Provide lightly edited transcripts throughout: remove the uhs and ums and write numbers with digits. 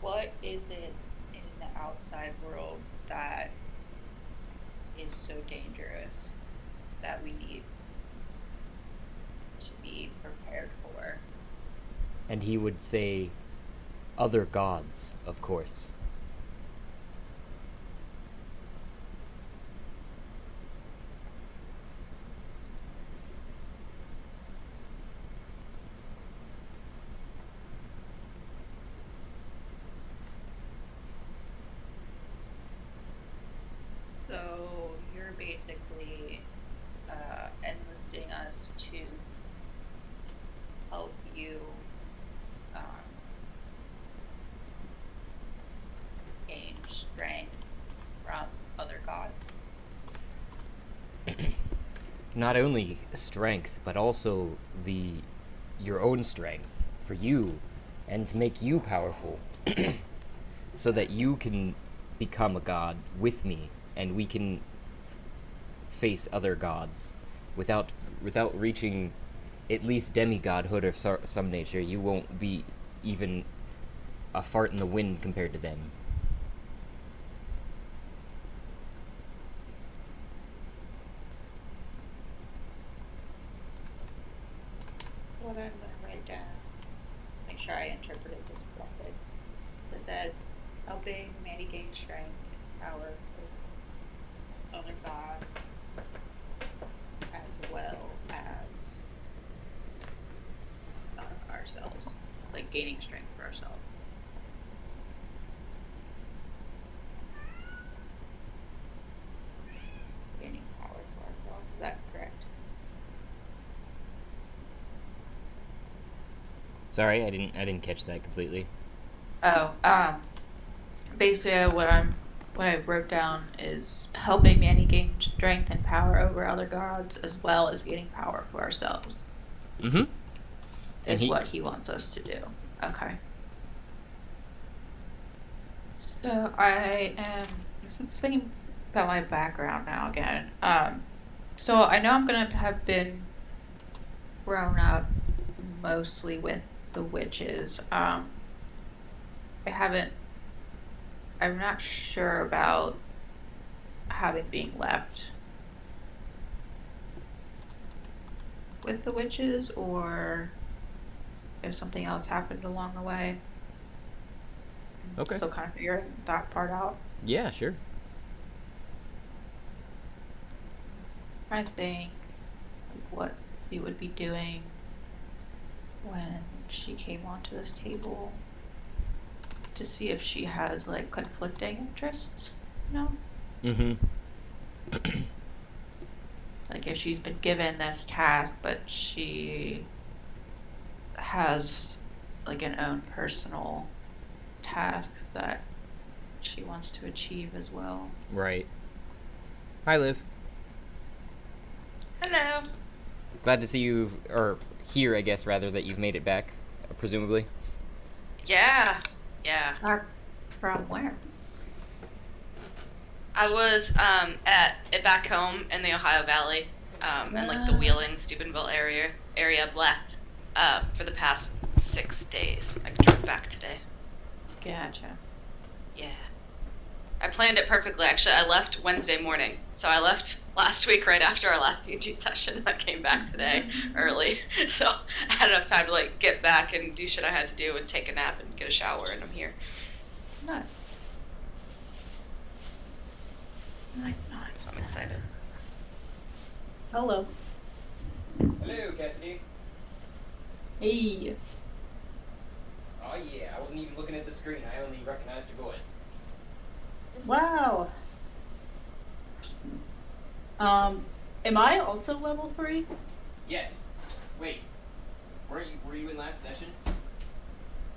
what is it in the outside world that is so dangerous that we need to be prepared for? And he would say, other gods, of course. So you're basically enlisting us to help you um, gain strength from other gods. Not only strength, but also your own strength for you, and to make you powerful, so that you can become a god with me, and we can face other gods without reaching at least demigodhood of some nature. You won't be even a fart in the wind compared to them. What I'm going to write down, make sure I interpreted this correctly. So I said, helping Mandy gain strength and power for other gods, as well as ourselves, like gaining strength for ourselves. Gaining power for ourselves. Is that correct? Sorry, I didn't catch that completely. Oh, basically what I wrote down is helping Manny gain strength and power over other gods, as well as gaining power for ourselves. Mm-hmm. Is what he wants us to do. Okay. So I'm just thinking about my background now again. So I know I'm gonna have been grown up mostly with the witches. I'm not sure about having being left with the witches, or if something else happened along the way. Okay. Still kind of figuring that part out. Yeah, sure. I think what you would be doing when she came onto this table, to see if she has like conflicting interests, you know? Mm-hmm. Like if she's been given this task, but she has like an own personal task that she wants to achieve as well. Right. Hi, Liv. Hello. Glad to see you, or hear, I guess, rather, that you've made it back, presumably. Yeah. From where? I was back home in the Ohio Valley, in like the Wheeling, Steubenville area, for the past 6 days. I drove back today. Gotcha. Yeah. I planned it perfectly, actually. I left Wednesday morning. So I left last week right after our last D&D session. I came back today early. So I had enough time to like get back and do shit I had to do and take a nap and get a shower, and I'm here. Nice. Nice. So I'm excited. Hello. Hello, Cassidy. Hey. Oh yeah, I wasn't even looking at the screen. I only recognized your voice. Wow. Am I also level 3? Yes. Wait. Were you in last session?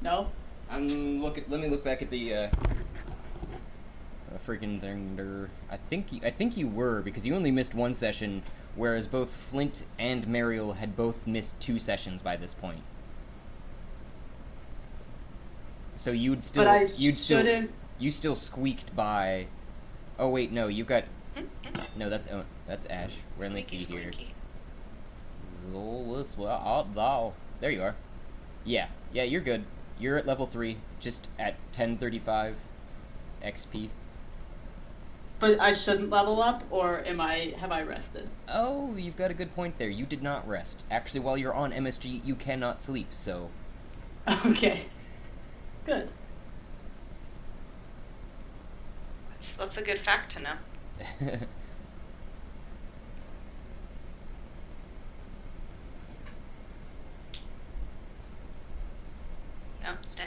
No. Let me look back at the freaking thing there. I think you were, because you only missed one session, whereas both Flint and Mariel had both missed 2 sessions by this point. So you still squeaked by. Oh wait, no, you got. No, that's Ash. Where let me see here. There you are. Yeah, you're good. You're at level 3, just at 1035 XP. But I shouldn't level up, or have I rested? Oh, you've got a good point there. You did not rest. Actually, while you're on MSG, you cannot sleep, so... Okay. Good. That's a good fact to know. No, stay.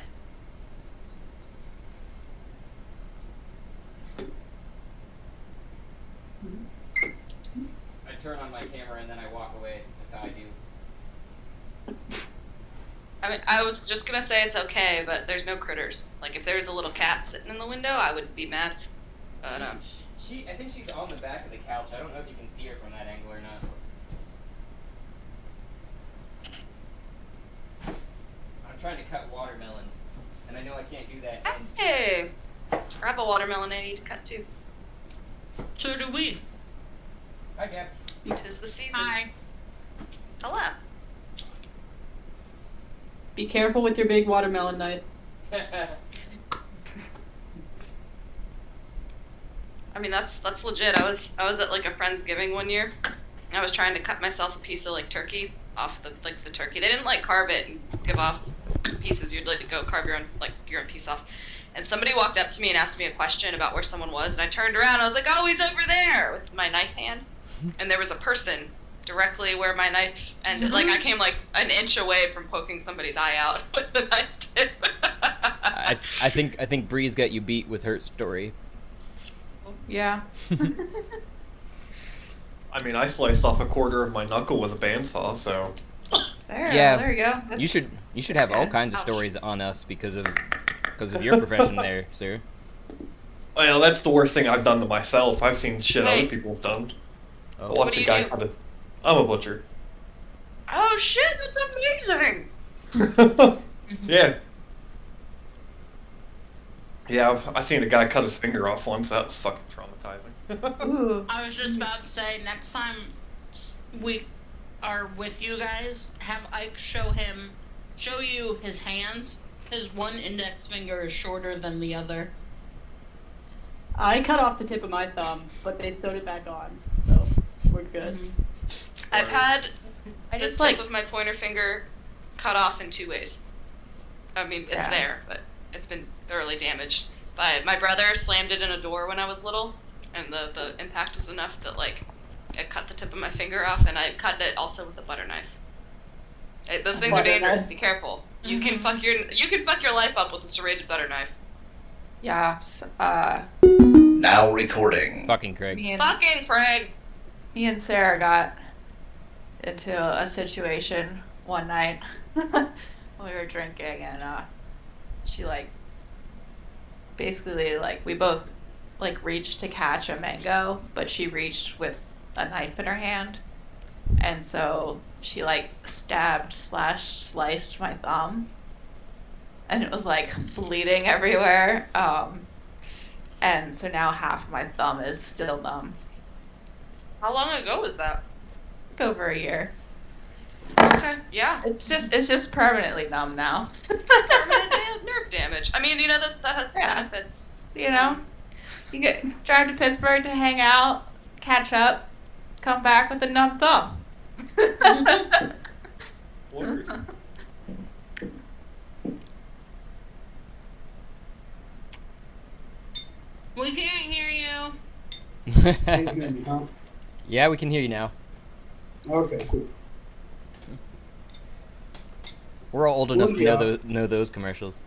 I turn on my camera and then I walk away. That's how I do. I mean, I was just gonna say it's okay, but there's no critters. Like, if there was a little cat sitting in the window, I would be mad. But, I think she's on the back of the couch. I don't know if you can see her from that angle or not. I'm trying to cut watermelon, and I know I can't do that. And hey! I have a watermelon I need to cut too. So do we. Hi, Gab. 'Tis the season. Hi. Hello. Be careful with your big watermelon knife. I mean, that's legit. I was at like a Friendsgiving one year. I was trying to cut myself a piece of like turkey off the turkey. They didn't like carve it and give off pieces. You'd like go carve your own piece off. And somebody walked up to me and asked me a question about where someone was, and I turned around. And I was like, "Oh, he's over there," with my knife hand. And there was a person directly where my knife ended. Like, I came like an inch away from poking somebody's eye out with the knife tip. I think Bree's got you beat with her story. Yeah. I mean, I sliced off a quarter of my knuckle with a bandsaw, so... There you go. You should have all kinds of Ouch. stories on us because of your profession there, sir. Well, that's the worst thing I've done to myself. I've seen shit Hey. other people have done. I Oh. What watched do a you guy do? cut a... I'm a butcher. Oh shit, that's amazing! Yeah. Yeah, I seen a guy cut his finger off once. That was fucking traumatizing. Ooh. I was just about to say, next time we are with you guys, have Ike show you his hands. His one index finger is shorter than the other. I cut off the tip of my thumb, but they sewed it back on, so we're good. I've had I the just tip like of my pointer finger cut off in 2 ways. I mean, it's Yeah. there, but it's been thoroughly damaged. My brother slammed it in a door when I was little, and the impact was enough that like it cut the tip of my finger off, and I cut it also with a butter knife. Those things are Butter dangerous. knife? Be careful. You can fuck your life up with a serrated butter knife. yeah. Now recording. Fucking Craig. Fucking Craig. Me and Sarah got into a situation one night. We were drinking, and she like basically like we both like reached to catch a mango, but she reached with a knife in her hand, and so she like stabbed / sliced my thumb, and it was like bleeding everywhere. And so now half of my thumb is still numb. How long ago was that? Like over a year. Okay. Yeah. It's just permanently numb now. Permanent nerve damage. I mean, you know that has Yeah. benefits. You know, you get drive to Pittsburgh to hang out, catch up, come back with a numb thumb. Word. We can't hear you. Can you hear me, huh? Yeah, we can hear you now. Okay, cool. We're all old enough Well, to yeah. know those commercials.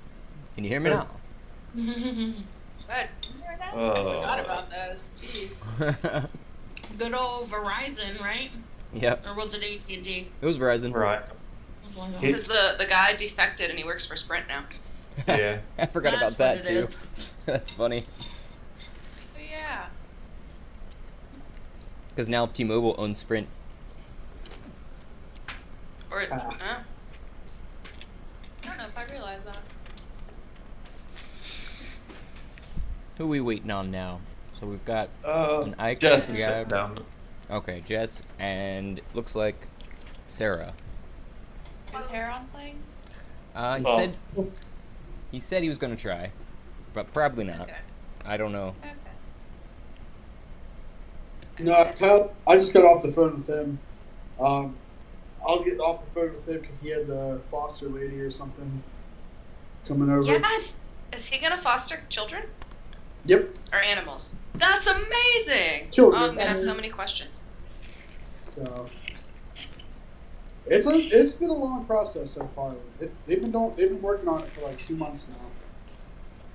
Can you hear me now? Good. Forgot about those. Jeez. Good old Verizon, right? Yep, Or was it AT&T? it was Verizon. Right. He- Because the guy defected and he works for Sprint now. Yeah. I forgot That's about that what too. it is. That's funny. Yeah. Because now T-Mobile owns Sprint. Or I don't know if I realized that. Who are we waiting on now? So we've got an Ike. Jess we is got- sitting down. Okay, Jess, and looks like Sarah. Is Hair on playing? He Oh. said He said he was gonna try, but probably not. Okay. I don't know. Okay. No, Kyle, I just got off the phone with him. I'll get off the phone with him because he had the foster lady or something coming over. Yes! Is he gonna foster children? Yep. Or animals? That's amazing! Children. Oh, I'm gonna have so many questions. So it's been a long process so far. They've been working on it for like 2 months now.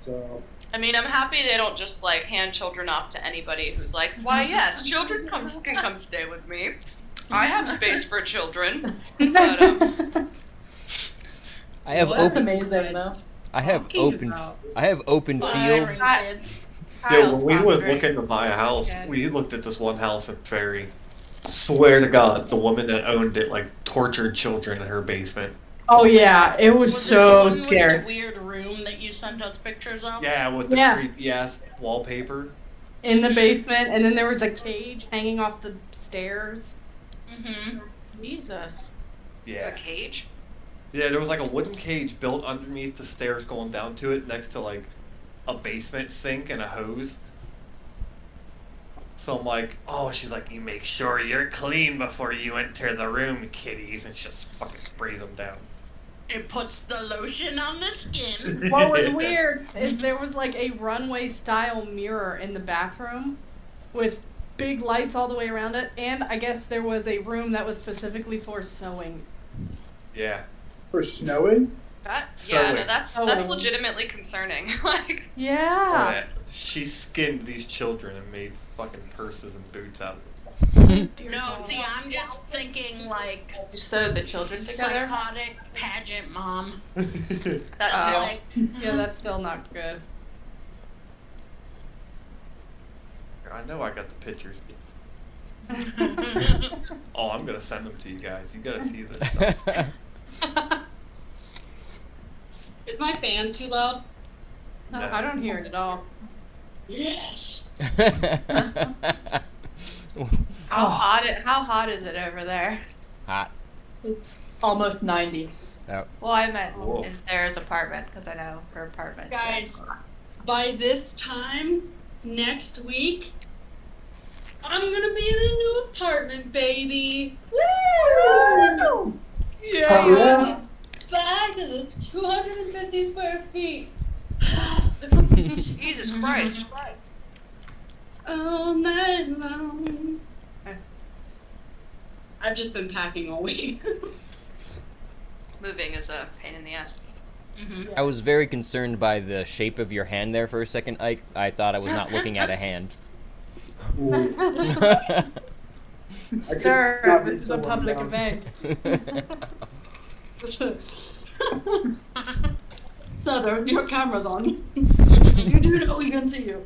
So I mean, I'm happy they don't just like hand children off to anybody who's like, why yes, children can come stay with me. I have space for children. But, I have Well, that's open. amazing, though. I have Talking open. about- I have open Byron fields. kids. Yeah, when we was fostering. looking to buy a house, Okay. we looked at this one house in Ferry. Swear to God, the woman that owned it like tortured children in her basement. Oh yeah, it was, Was it the so one with scary. the weird room that you sent us pictures of? Yeah, with the Yeah. creepy ass wallpaper. In the basement, and then there was a cage hanging off the stairs. Mm-hmm. Jesus. a Yeah. cage? Yeah, there was like a wooden cage built underneath the stairs going down to it next to like a basement sink and a hose. So I'm like, oh, she's like, you make sure you're clean before you enter the room, kiddies, and she just fucking sprays them down. It puts the lotion on the skin. What was Yeah. weird is there was like a runway style mirror in the bathroom with big lights all the way around it, and I guess there was a room that was specifically for sewing. Yeah. for snowing. Yeah, So no, that's Oh. legitimately concerning. Like, Yeah. Yeah. She skinned these children and made fucking purses and boots out of No, see, I'm just thinking like You sewed the children together? psychotic pageant mom. them. that Oh. too. Like, Yeah, that's still not good. I know I got the pictures. Oh, I'm gonna send them to you guys. You gotta see this stuff. Is my fan too loud? No, No. I don't hear it at all. Yes. How hot is it over there? Hot. It's almost 90. Oh. Well, I meant Whoa. in Sarah's apartment because I know her apartment. Guys. is- By this time next week, I'm gonna be in a new apartment, baby. Woo! Yeah. Back to this 250 square feet. Jesus Christ. All night long. I've just been packing all week. Moving is a pain in the ass. mhm. I was very concerned by the shape of your hand there for a second, Ike. I thought I was not looking at a hand. Ooh. I could Sir, not be this is so a public down. event. Southern, your camera's on. You do know we can see you.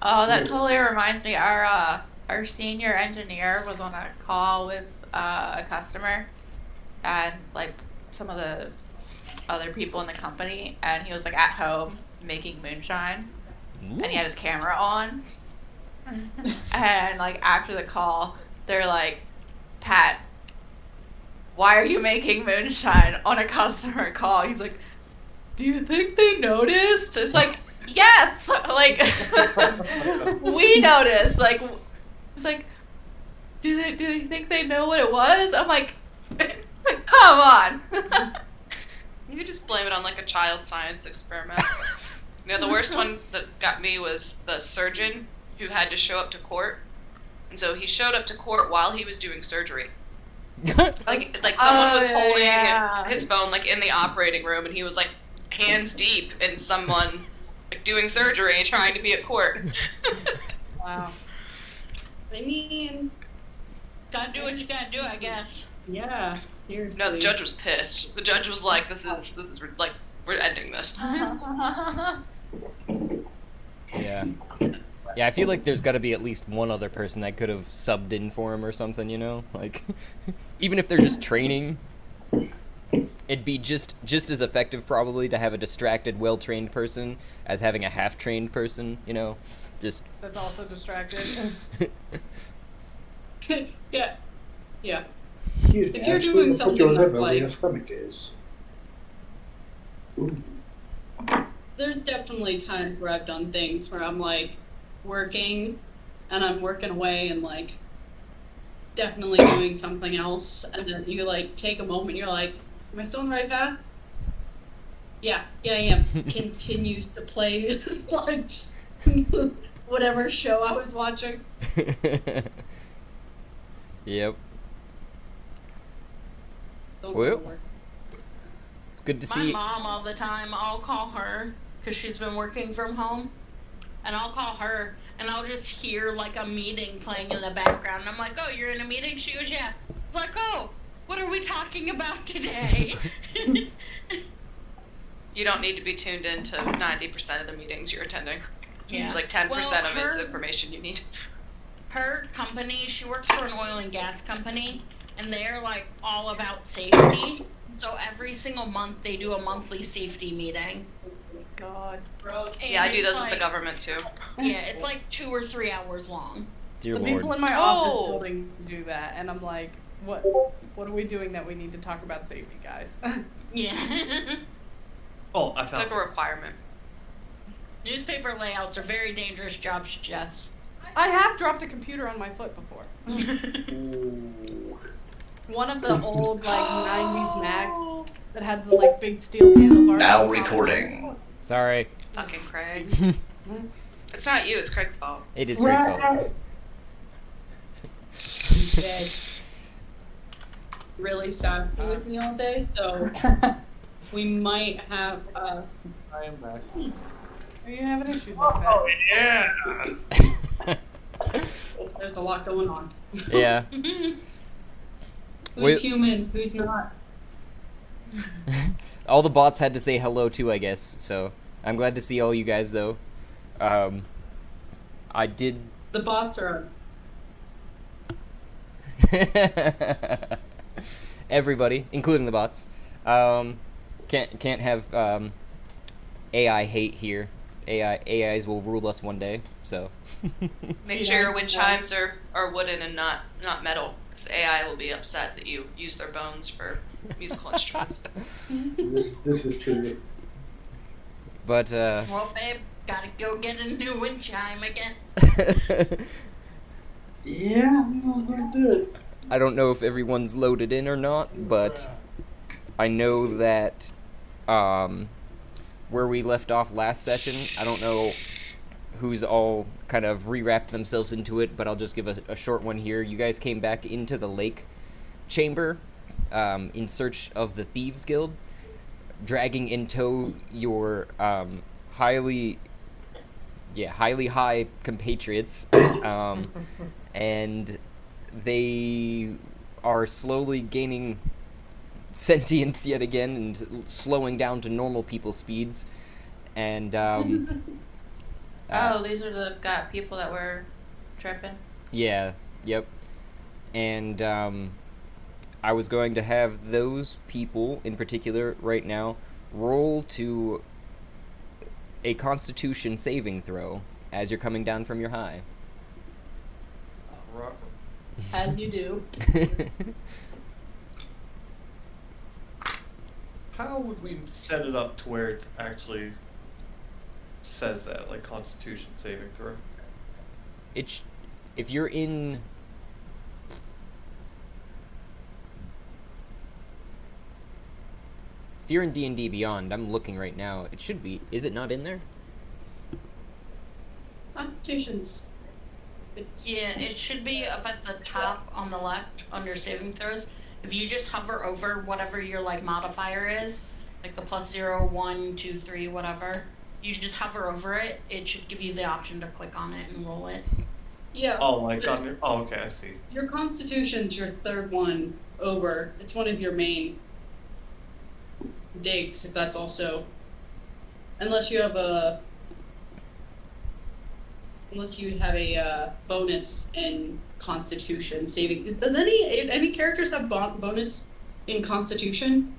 Oh, that totally reminds me. Our senior engineer was on a call with a customer, and like some of the other people in the company, and he was like at home making moonshine, and he had his camera on. And like after the call, they're like, Pat, why are you making moonshine on a customer call? He's like, do you think they noticed? It's like, yes, like we noticed. Like, it's like, do they think they know what it was? I'm like, come on. You could just blame it on like a child science experiment. You know, the worst one that got me was the surgeon who had to show up to court. And so he showed up to court while he was doing surgery. Like someone was holding yeah. his phone like in the operating room, and he was like hands deep in someone like doing surgery trying to be at court. Wow. I mean, Gotta do what you gotta do, I guess. yeah, seriously. No, the judge was pissed. The judge was like, this is like, we're ending this. Yeah. Yeah, I feel like there's got to be at least one other person that could have subbed in for him or something, you know? Like, even if they're just training, it'd be just as effective probably to have a distracted, well-trained person as having a half-trained person, you know? Just... That's also distracted. Yeah. Yeah. Excuse me, If you're I just doing wanted to put something your that's liver where your like- stomach is. Ooh. there's definitely times where I've done things where I'm like working and I'm working away and like definitely doing something else, and then you like take a moment, you're like, am I still on the right path? Yeah, I am. Continues to play like whatever show I was watching. Yep. Don't Well, work. it's good to My see. mom all the time, I'll call her because she's been working from home, and I'll call her and I'll just hear like a meeting playing in the background. And I'm like, oh, you're in a meeting? She goes, yeah. It's like, oh, what are we talking about today? You don't need to be tuned into 90% of the meetings you're attending. Yeah. There's like 10% Well, of it's information you need. Her company, she works for an oil and gas company, and they're like all about safety. So every single month they do a monthly safety meeting. God. And Yeah, I do it's those with the like- government too. Yeah, it's like 2 or 3 hours long. Dear The Lord. people in my Oh. office building do that, and I'm like, what are we doing that we need to talk about safety, guys? Yeah. Oh, I It's found like a requirement. Newspaper layouts are very dangerous jobs, Jets. I have dropped a computer on my foot before. Ooh. One of the old like 90s Macs that had the like big steel handlebars. Now recording. Sorry. Fucking Craig. It's not you, it's Craig's fault. It is Greg's fault. You guys really sassy with me all day, so we might have I am back. Are you having issues with that? Oh yeah. there's a lot going on. Yeah. Who's Wait. human, who's not? All the bots had to say hello too, I guess. So I'm glad to see all you guys, though. I did. The bots are Everybody, including the bots. Can't have AI hate here. AIs will rule us one day. So. Make sure your wind chimes are wooden and not metal, because AI will be upset that you use their bones for musical instruments. This is true. But Well, babe, gotta go get a new wind chime again. Yeah, I'm gonna do it. I don't know if everyone's loaded in or not, but I know that where we left off last session, I don't know who's all kind of rewrapped themselves into it, but I'll just give a short one here. You guys came back into the lake chamber in search of the Thieves Guild, dragging in tow your highly high compatriots, and they are slowly gaining sentience yet again and slowing down to normal people speeds, and Oh, these are the people that were tripping. yeah, yep. And I was going to have those people in particular right now roll to a Constitution saving throw as you're coming down from your high. as you do. How would we set it up to where it actually says that, like Constitution saving throw? If you're in D&D Beyond, I'm looking right now. It should be. Is it not in there? Constitutions. It's Yeah, it should be up at the top on the left under saving throws. If you just hover over whatever your like modifier is, like the +0, 1, 2, 3, whatever, you just hover over it. It should give you the option to click on it and roll it. yeah. Oh, like on your. Oh, okay, I see. Your Constitution's your third one over. It's one of your main digs, if that's also, unless you have a bonus in Constitution saving. Does any characters have bonus in Constitution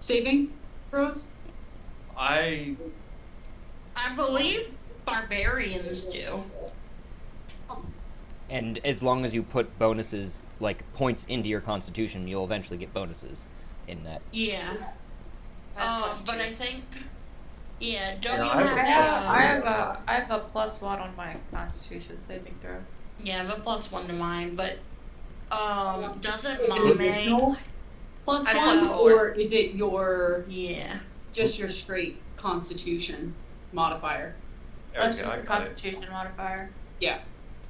saving throws? I believe barbarians do. And as long as you put bonuses, like points into your Constitution, you'll eventually get bonuses in that. Yeah. That's But +2. I think, Yeah, don't Yeah, you I have, I have a +1 on my Constitution saving throw. Yeah, I have a +1 to mine, but doesn't Is it Mame? additional plus I one, +4. or is it your Yeah. just your straight Constitution modifier? That's Okay, just I the got it. Constitution modifier. Yeah,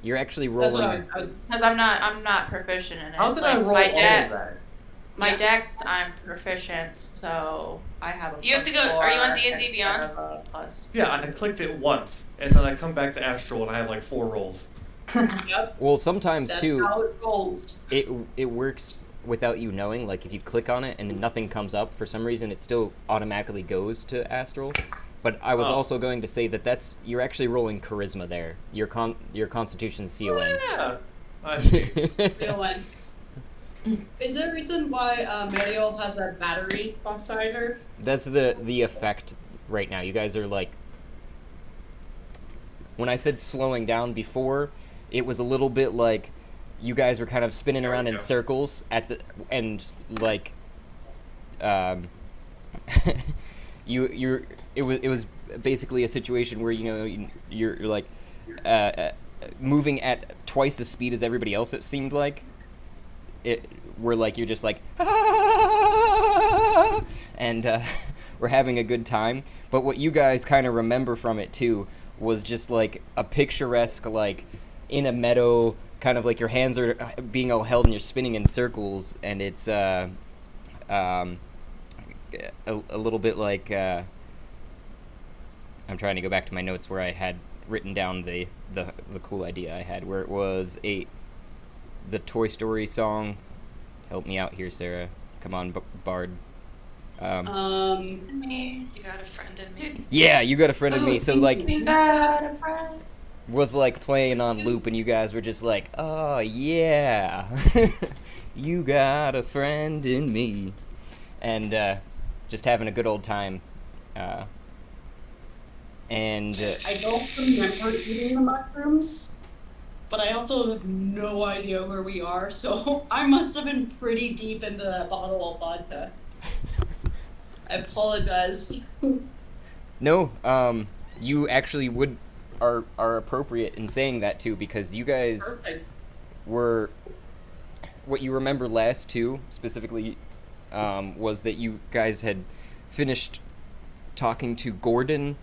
You're actually that's what I rolling. was. Because I'm not proficient in it. How did like, I roll my all deck, of that? My Yeah. dex, I'm proficient, so I have a You have to go- are you on +4 D&D instead Beyond? of a plus. Yeah, I clicked it once, and then I come back to Astral and I have like 4 rolls. Yep, Well, sometimes that's too, how it rolls. it works without you knowing. Like if you click on it and nothing comes up for some reason, it still automatically goes to Astral. But I was Oh. also going to say that you're actually rolling charisma there. Your Constitution's CON. Yeah. I see. Real one. Is there a reason why Mariel has that battery beside her? That's the effect right now. You guys are like, when I said slowing down before, it was a little bit like you guys were kind of spinning around in circles at the and like it was basically a situation where you're like moving at twice the speed as everybody else. It seemed like we're like you're just like and we're having a good time. But what you guys kind of remember from it too was just like a picturesque, like in a meadow, kind of like your hands are being all held and you're spinning in circles, and it's a little bit like I'm trying to go back to my notes where I had written down the cool idea I had, where it was the Toy Story song. Help me out here, Sarah. Come on, Bard. You got a friend in me. Yeah, you got a friend in me. So like, We got a friend. was like playing on loop, and you guys were just like, oh yeah, you got a friend in me, and just having a good old time. And I don't remember eating the mushrooms, but I also have no idea where we are, so I must have been pretty deep into that bottle of vodka. I apologize. no, you actually are appropriate in saying that too, because you guys Perfect. were, what you remember last too, specifically, was that you guys had finished talking to Gordon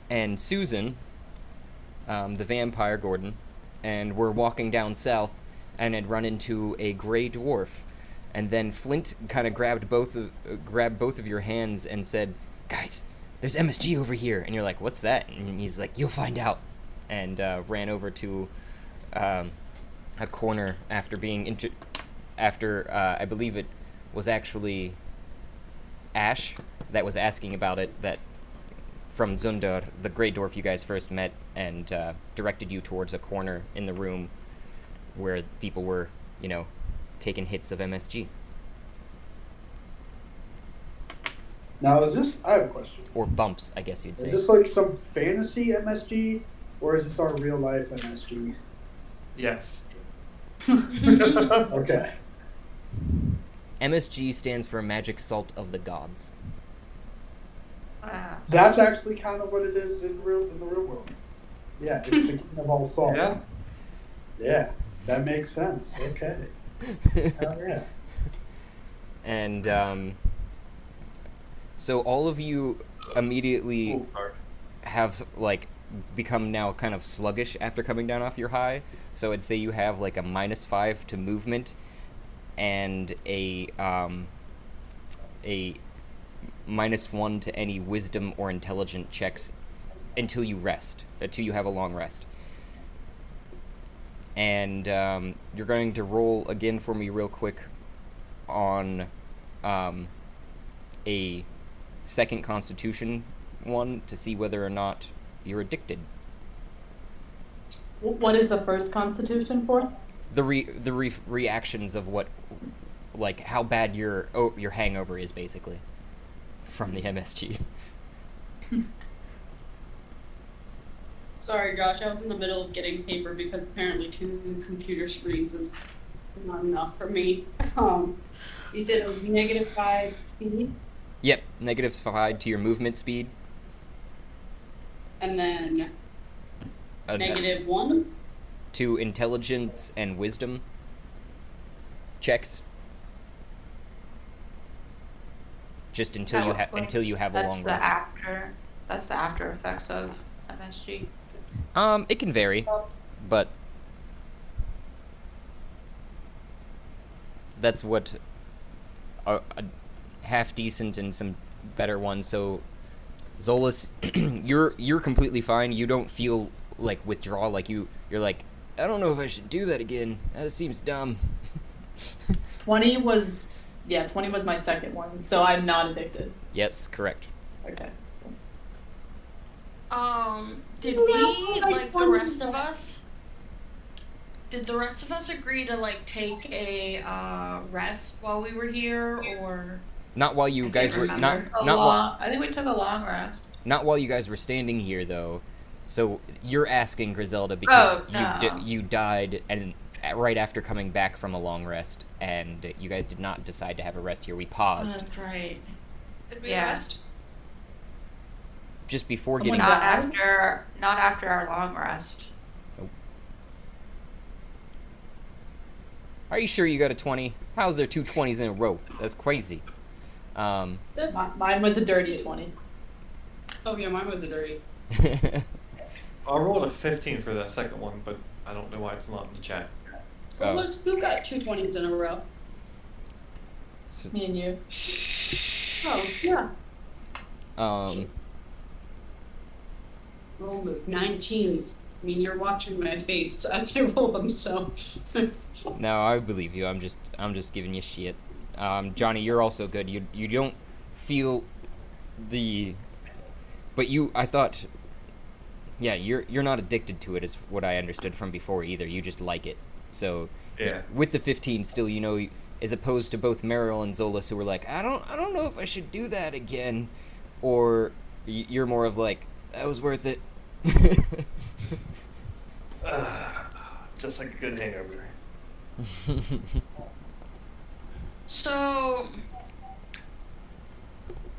and Susan, the vampire Gordon, and were walking down south and had run into a gray dwarf. And then Flint kind of grabbed both of your hands and said, "Guys, there's MSG over here." And you're like, "What's that?" And he's like, "You'll find out." And ran over to a corner after being I believe it was actually Ash that was asking about it, that from Zundar, the gray dwarf you guys first met, and directed you towards a corner in the room where people were, taking hits of MSG. Now, is this? I have a question. Or bumps, I guess you'd Is say. this like some fantasy MSG, or is this our real life MSG? Yes. Okay. MSG stands for Magic Salt of the Gods. Wow. That's actually kind of what it is in the real world. Yeah, it's the king of all salt. Yeah. Yeah, that makes sense. Okay. Hell yeah. And so all of you immediately Ooh, sorry. have like become now kind of sluggish after coming down off your high. So I'd say you have like a -5 to movement and a -1 to any wisdom or intelligent checks until you rest, until you have a long rest. And you're going to roll again for me real quick on a second Constitution one to see whether or not you're addicted. What is the first Constitution for? The reactions of what, like how bad your hangover is, basically, from the MSG. Sorry, Josh, I was in the middle of getting paper because apparently 2 computer screens is not enough for me. You said it was -5 speed? Yep, -5 to your movement speed. and then Uh, -1. to intelligence and wisdom checks. Just until you until you have a long rest. That's the after effects of MSG. It can vary, but that's what a half decent and some better ones. So, Zolas, you're completely fine. You don't feel like withdrawal. Like you're like, I don't know if I should do that again. That seems dumb. 20 was my second one, so I'm not addicted. Yes, correct. Okay. Did we, like the rest of us, agree to like take a rest while we were here, or? Not while you guys were I think we took a long rest. Not while you guys were standing here, though. So you're asking Griselda because you died and right after coming back from a long rest, and you guys did not decide to have a rest here. We paused That's right. Did we rest? just before Someone getting. Not after our long rest. Nope. Are you sure you got a 20? How's there 2 20s in a row? That's crazy. Mine was a dirty 20. Oh yeah, mine was a dirty. I rolled a 15 for that second one, but I don't know why it's not in the chat. So who got 2 20s in a row? Me and you. Oh yeah. Roll those 19s. I mean, you're watching my face as I roll them, so. No, I believe you. I'm just giving you shit. Johnny, you're also good. You don't feel the, but I thought, yeah, you're not addicted to it, is what I understood from before either. You just like it. So Yeah. with the 15, still, as opposed to both Meryl and Zolas, who were like, I don't know if I should do that again, or you're more of like, that was worth it. Just like a good hangover. So,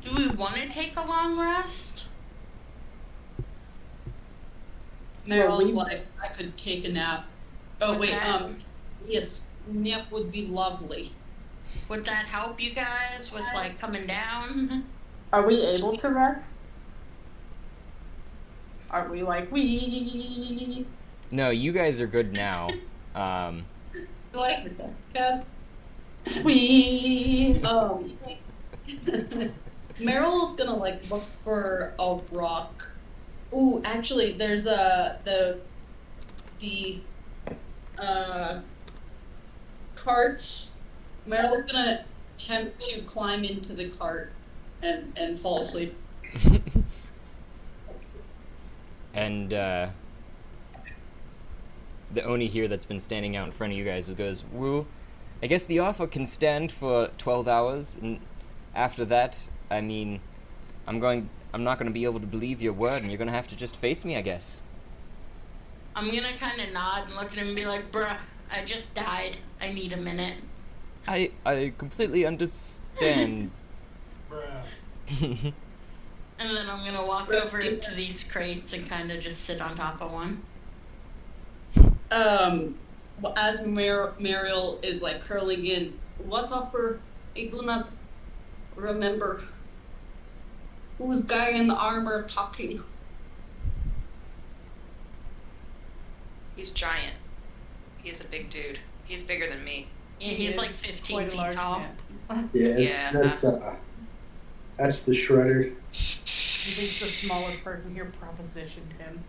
do we want to take a long rest? Meryl's like, I could take a nap. Oh wait, Okay. yes, nap would be lovely. Would that help you guys with like coming down? Are we able to rest? Are we like, we? No, you guys are good now. Like that. We. Meryl's gonna like look for a rock. Ooh, actually, there's the carts. Meryl's gonna attempt to climb into the cart and fall asleep. And the Oni here that's been standing out in front of you guys goes, well, I guess the offer can stand for 12 hours, and after that, I mean, I'm not going to be able to believe your word, and you're going to have to just face me, I guess. I'm gonna kind of nod and look at him and be like, bruh, I just died. I need a minute. I completely understand. Bruh. And then I'm gonna walk over to these crates and kind of just sit on top of one. Well, as Mariel is like curling in, what offer? I do not remember. Who's guy in the armor talking? He's giant. He's a big dude. He's bigger than me. Yeah, he's like 15 Quite a feet large tall. man. Yeah, that's the shredder. I think the smaller person here propositioned him.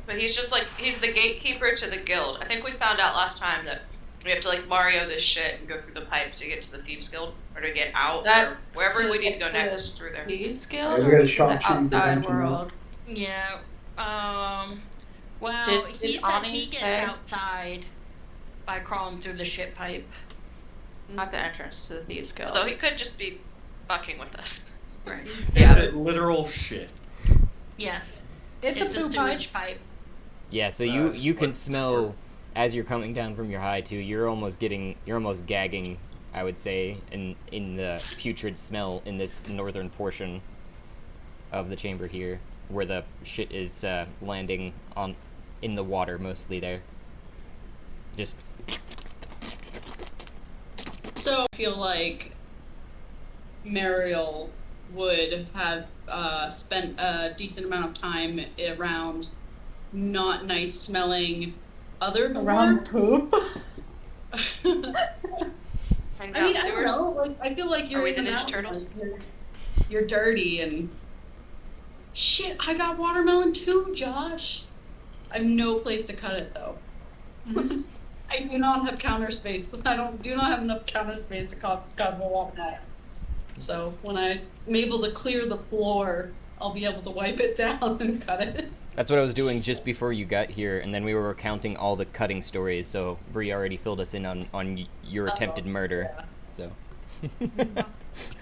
But he's just like, he's the gatekeeper to the guild. I think we found out last time that we have to like Mario this shit and go through the pipes to get to the Thieves Guild, or to get out, or wherever we need to go next is through there. Thieves Guild Yeah, we or gotta to shop the cheap outside eventually. world? Yeah. Well, Did he said Ani he gets say- outside by crawling through the shit pipe. Not the entrance to the Thieves Guild. Although he could just be fucking with us. Right. It's literal shit. Yes. It's a poo pipe. sewage pipe. Yeah, so you can smell, as you're coming down from your high too, you're almost gagging, I would say, in the putrid smell in this northern portion of the chamber here. where the shit is landing in the water, mostly there. Just So I feel like Mariel would have spent a decent amount of time around not nice smelling other Around door. poop. Hang I mean, down I don't sewers. know. Like, I feel like you're Are we the in and Ninja out, Turtles? like, you're dirty and shit. I got watermelon too, Josh. I have no place to cut it though. I do not have counter space. Do not have enough counter space to cut a watermelon. So when I'm able to clear the floor, I'll be able to wipe it down and cut it. that's what I was doing just before you got here, and then we were recounting all the cutting stories. So Bree already filled us in on your attempted murder. Yeah. So.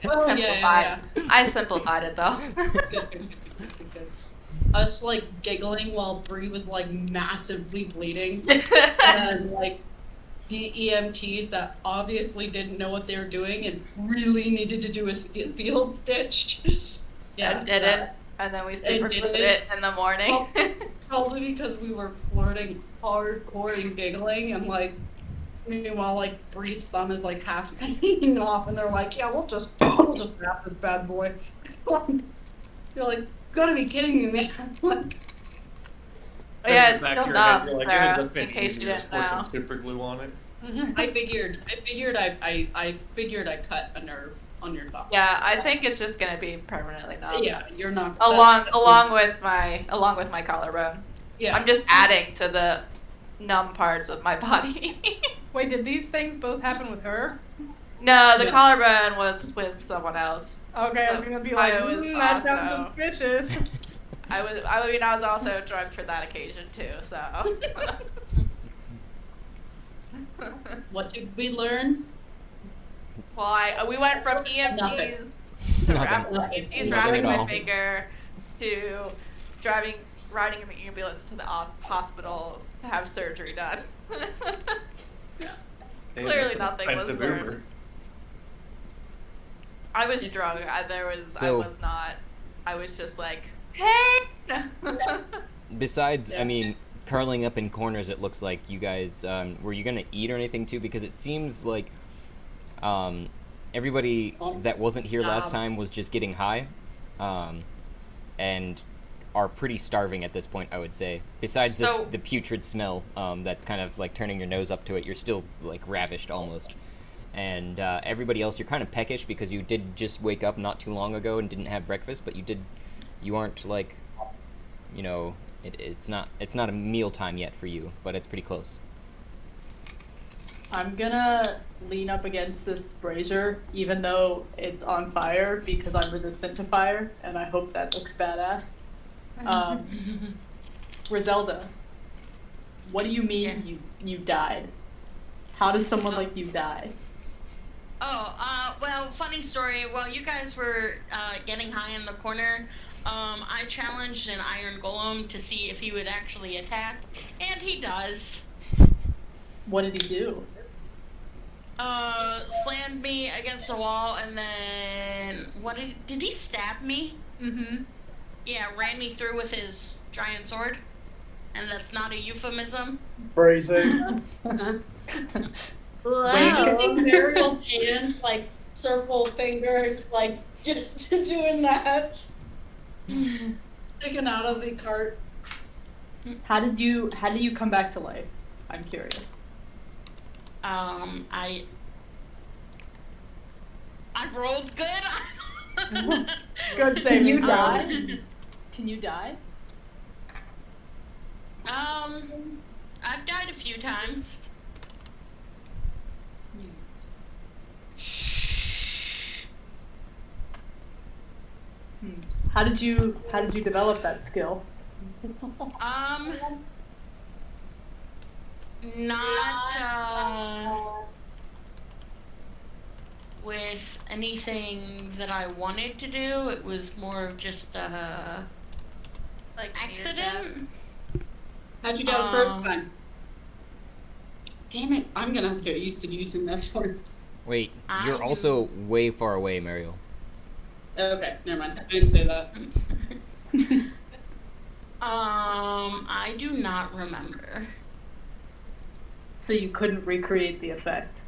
Oh yeah. I simplified it though. Good. Us like giggling while Bree was like massively bleeding, and then like the EMTs that obviously didn't know what they were doing and really needed to do a field stitch. Yeah, didn't. And then we super glued it in the morning. Well, probably because we were flirting hardcore and giggling, and like meanwhile like Bree's thumb is like half hanging off, and they're like, "Yeah, we'll just wrap this bad boy." You're like, "Gotta be kidding me, man!" Like, Yeah, it's Back of still your head, numb, you're like, Sarah, "It'd have been in case you easier to didn't pour some know. super glue on it." I figured I cut a nerve on your thumb. Yeah, I think it's just gonna be permanently numb. Yeah, you're not Along with my collarbone. Yeah, I'm just adding to the numb parts of my body. Wait, did these things both happen with her? No, the Yeah. collarbone was with someone else. Okay, I was gonna be like, I was that sounds also- suspicious. I was also drunk for that occasion too, so. What did we learn? Well, we went from EMTs Nothing. to Nothing. EMTs Nothing wrapping at my all. finger to riding an ambulance to the hospital to have surgery done. Hey, Clearly that's an nothing was expensive learned. Uber. I was drunk. I So- was not. I was just like, hey. Besides, Yeah. I mean, curling up in corners, it looks like you guys, were you gonna eat or anything too? Because it seems like, everybody that wasn't here last time was just getting high, and are pretty starving at this point, I would say. Besides So- the putrid smell, that's kind of like turning your nose up to it, you're still like ravished almost. And everybody else, you're kind of peckish because you did just wake up not too long ago and didn't have breakfast, but you aren't like, you know, it's not a meal time yet for you, but it's pretty close. I'm gonna lean up against this brazier, even though it's on fire, because I'm resistant to fire, and I hope that looks badass. Griselda, what do you mean you died? How does someone like you die? Well, funny story. While you guys were getting high in the corner, I challenged an iron golem to see if he would actually attack, and he does. What did he do? Slammed me against a wall, and then did he stab me? Mm-hmm. Yeah, ran me through with his giant sword, and that's not a euphemism. Phrasing. I think Mariel's hand, like, circle finger, like, just doing that. Sticking out of the cart. How did you come back to life? I'm curious. I rolled good. Good Can thing. you die? Can you die? I've died a few times. How did you develop that skill? Not with anything that I wanted to do. It was more of just a Like accident. How'd you die the first time? Damn it, I'm gonna have to get used to using that word. Wait, you're also way far away, Mariel. Okay, never mind. I didn't say that. I do not remember. So you couldn't recreate the effect.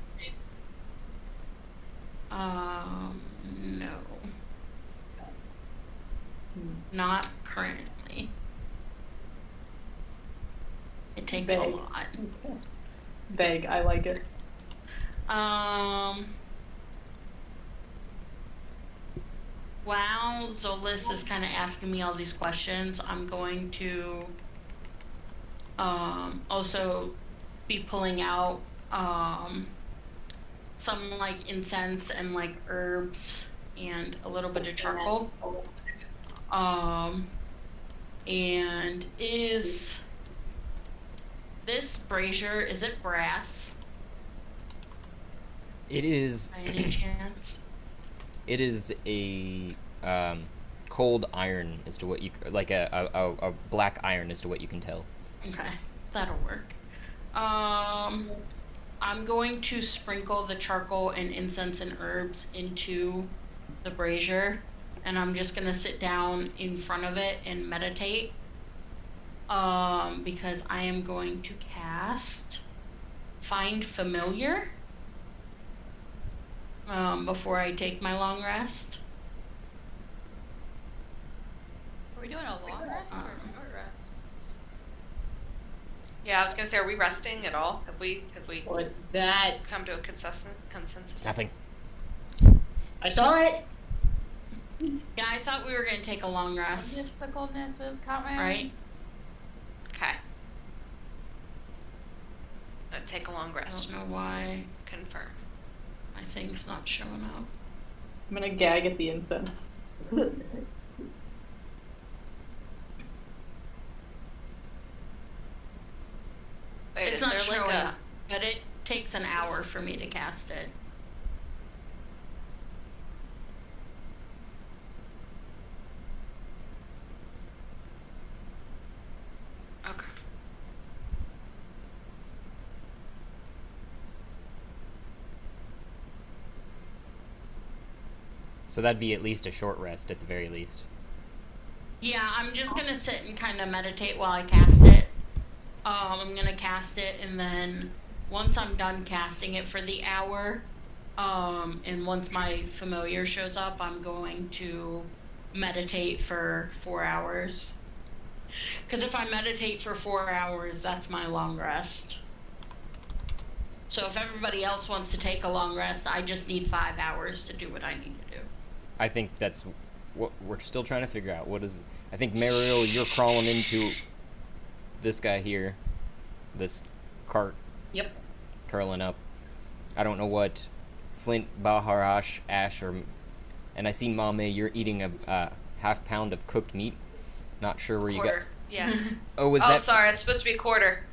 No. Not currently. It takes a Vague. lot. Okay. Vague, I like it. While Zolis is kind of asking me all these questions, I'm going to also be pulling out some like incense and like herbs and a little bit of charcoal. And is this brazier, is it brass It is. by any chance? It is a cold iron, as to what you like a black iron, as to what you can tell. Okay, that'll work. I'm going to sprinkle the charcoal and incense and herbs into the brazier, and I'm just gonna sit down in front of it and meditate. Because I am going to cast Find Familiar before I take my long rest. Are we doing a long rest or a short rest? Yeah, I was gonna say, are we resting at all? Have we What that? come to a consensus? Nothing. I saw it. Yeah, I thought we were gonna take a long rest, Mysticalness is coming. right? Okay. Take a long I rest. don't know why Confirm. my thing's not showing up. I'm gonna gag at the incense. Wait, It's is not there showing like a? up, but it takes an hour for me to cast it. Okay. So that'd be at least a short rest, at the very least. Yeah, I'm just gonna sit and kind of meditate while I cast it. I'm gonna cast it, and then once I'm done casting it for the hour, and once my familiar shows up, I'm going to meditate for 4 hours. Because if I meditate for 4 hours, that's my long rest. So if everybody else wants to take a long rest, I just need 5 hours to do what I need to do. I think that's what we're still trying to figure out. What is? I think Mariel, you're crawling into this guy here, this cart. Yep. Curling up. I don't know what Flint, Baharash, Ash, and I see Mame. You're eating a half pound of cooked meat. Not sure where you got. Quarter. Yeah. Oh, was Oh, that? sorry. It's supposed to be a quarter.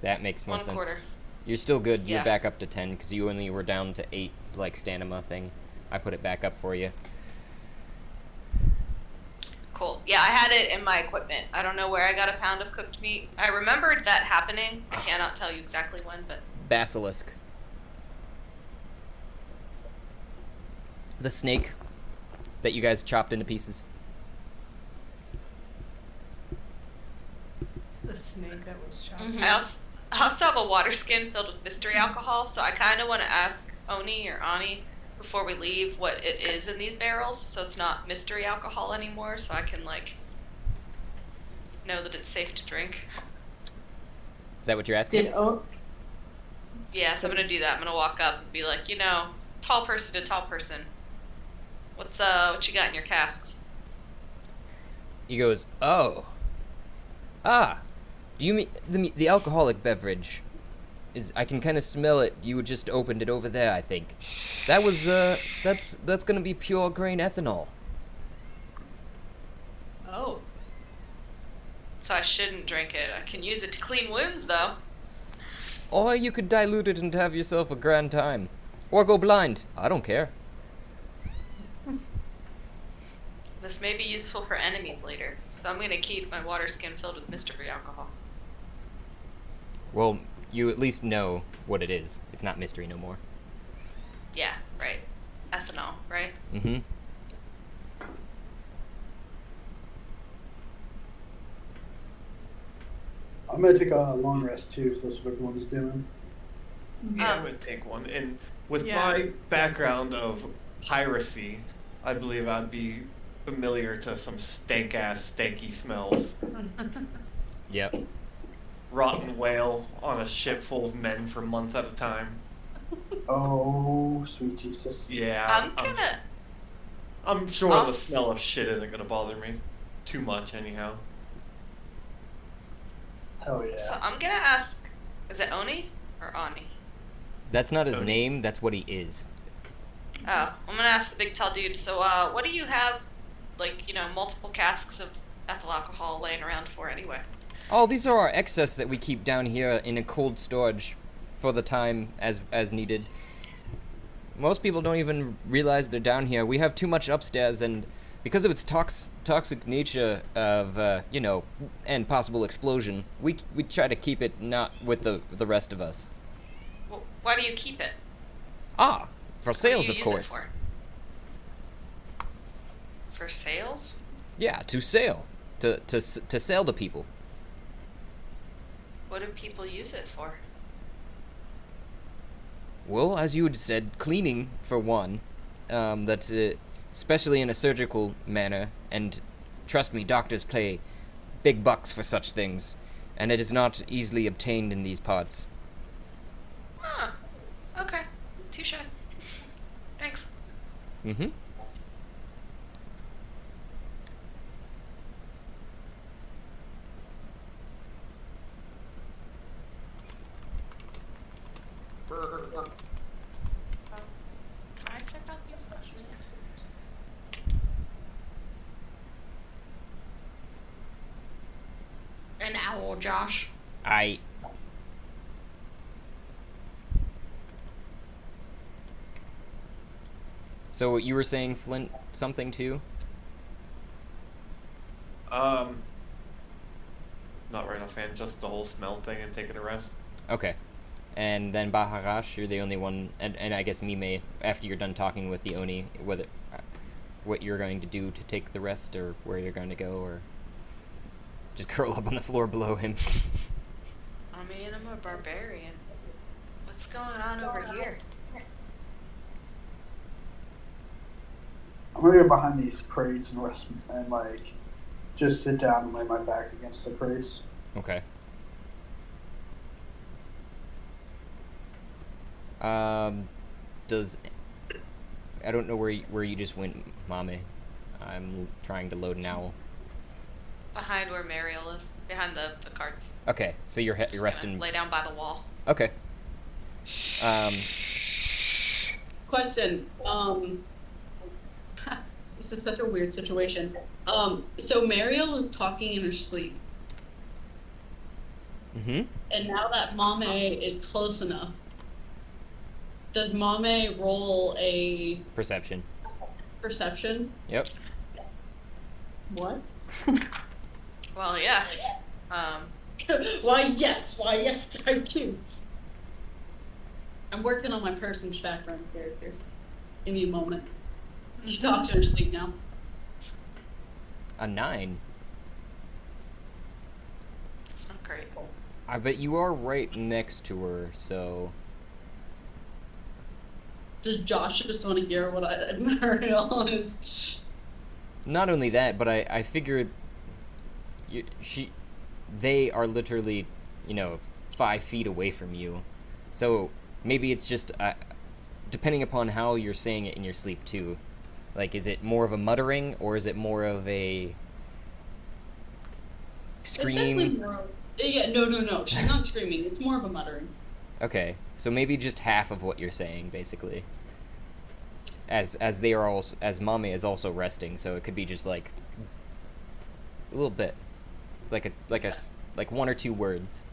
That makes more 1 sense. quarter. You're still good. You're Yeah. back up to 10 because you only were down to 8. It's like stamina thing. I put it back up for you. Cool. Yeah, I had it in my equipment. I don't know where I got a pound of cooked meat. I remembered that happening. I cannot tell you exactly when, but Basilisk. The snake that you guys chopped into pieces. The snake that was chopped. Mhm. I also have a water skin filled with mystery alcohol, so I kind of want to ask Oni or Ani before we leave what it is in these barrels, so it's not mystery alcohol anymore, so I can like know that it's safe to drink. Is that what you're asking? Did Yes, I'm gonna do that. I'm gonna walk up and be like, tall person to tall person. What you got in your casks? He goes, oh. Ah. Do you mean the alcoholic beverage? I can kind of smell it. You just opened it over there, I think. That was, that's gonna be pure grain ethanol. Oh. So I shouldn't drink it. I can use it to clean wounds, though. Or you could dilute it and have yourself a grand time. Or go blind. I don't care. This may be useful for enemies later, so I'm gonna keep my water skin filled with mystery alcohol. Well, you at least know what it is. It's not mystery no more. Yeah, right. Ethanol, right? Mm-hmm. I'm gonna take a long rest too, if that's what everyone's doing. Yeah, I'm gonna take one. And with Yeah. my background of piracy, I believe I'd be familiar to some stank-ass, stanky smells. Yep. Rotten whale on a ship full of men for months at a time. Oh, sweet Jesus. Yeah, I'm sure I'll the smell of shit isn't gonna bother me too much, anyhow. Hell yeah. So I'm gonna ask, is it Oni or Ani? That's not his Tony. name, that's what he is. Oh, I'm gonna ask the big tall dude. So, what do you have, like, multiple casks of ethyl alcohol laying around for anyway? Oh, these are our excess that we keep down here in a cold storage for the time as needed. Most people don't even realize they're down here. We have too much upstairs, and because of its toxic nature of, and possible explosion, we try to keep it not with the rest of us. Well, why do you keep it? Ah, for What do sales, you of use it course. For sales? Yeah, to sell. To sell to people. What do people use it for? Well, as you had said, cleaning, for one. That's especially in a surgical manner, and trust me, doctors pay big bucks for such things, and it is not easily obtained in these parts. Huh. Okay. Touche. Thanks. Mm-hmm. Can I check out these questions? An owl, Josh. So you were saying, Flint, something too? Not right offhand, just the whole smell thing and taking a rest. Okay. And then Baharash, you're the only one, and I guess Mime, after you're done talking with the Oni, whether what you're going to do to take the rest, or where you're going to go, or just curl up on the floor below him. I mean, I'm a barbarian. What's going on over here? I'm gonna go behind these crates and rest and just sit down and lay my back against the crates. Okay. I don't know where you just went, Mame. I'm trying to load an owl. Behind where Mariel is. Behind the carts. Okay, so you're Just resting. gonna lay down by the wall. Okay. Question. This is such a weird situation. So Mariel is talking in her sleep, Mm-hmm. and now that Mame is close enough, does Mame roll a Perception. perception? Yep. What? Well, yes. Why yes, I do. I'm working on my person's background character. Give me a moment. She talks in her sleep now. A 9. It's not great. I bet you are right next to her, so... Does Josh just want to hear what Mariel is? Not only that, but I figured... They are literally, 5 feet away from you. So, maybe it's just... depending upon how you're saying it in your sleep, too. Like, is it more of a muttering, or is it more of a... scream? It's definitely more of, yeah, no. She's not screaming. It's more of a muttering. Okay, so maybe just half of what you're saying, basically. As they are also, as Mame is also resting, so it could be just like a little bit, like 1 or 2 words.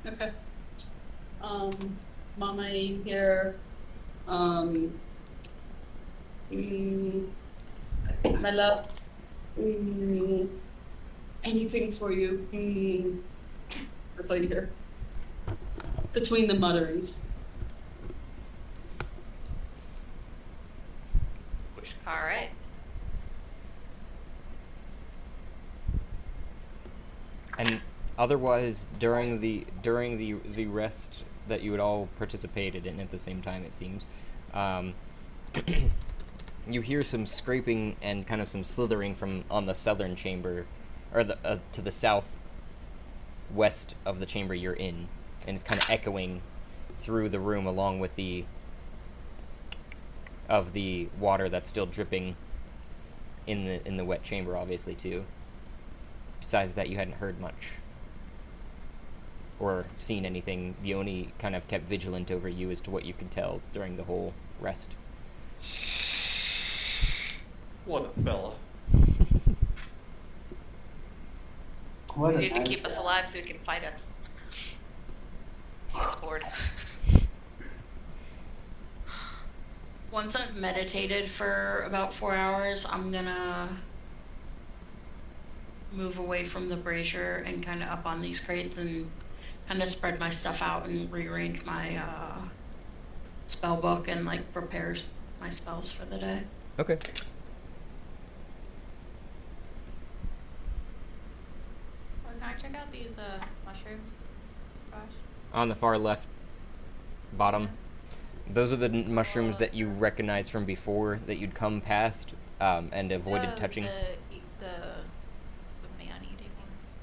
Okay. Mame here. My love. Anything for you. That's all you hear. Between the mutterings. All right. And Otherwise, during the rest that you had all participated in at the same time, it seems, you hear some scraping and kind of some slithering from on the southern chamber, or to the southwest of the chamber you're in, and it's kind of echoing through the room along with the water that's still dripping in the wet chamber, obviously, too. Besides that, you hadn't heard much or seen anything. The only kind of kept vigilant over you as to what you could tell during the whole rest. What a fella. What You need to keep us alive so he can fight us. He's bored. Once I've meditated for about 4 hours, I'm gonna move away from the brazier and kind of up on these crates and kind of spread my stuff out and rearrange my spell book and like prepare my spells for the day. Okay. Well, can I check out these mushrooms, Josh? On the far left bottom. Those are the mushrooms that you recognize from before that you'd come past and avoided touching. The man-eating ones.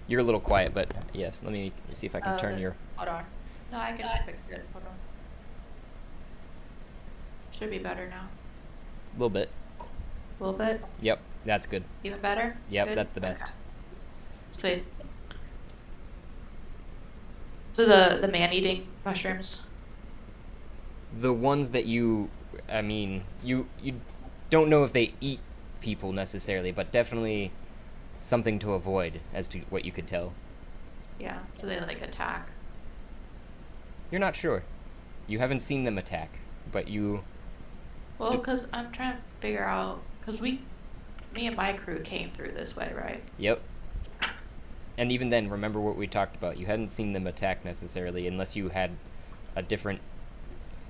You're a little quiet, but yes, let me see if I can turn your... Hold on. No, I can fix it. Hold on. Should be better now. A little bit. A little bit? Yep, that's good. Even better? Yep, Good? that's the best. Okay. Sweet. So the man-eating mushrooms. The ones that you don't know if they eat people necessarily, but definitely something to avoid as to what you could tell. Yeah, so they like attack. You're not sure. You haven't seen them attack, but you... Well, because I'm trying to figure out, because me and my crew came through this way, right? Yep. And even then, remember what we talked about. You hadn't seen them attack necessarily, unless you had a different...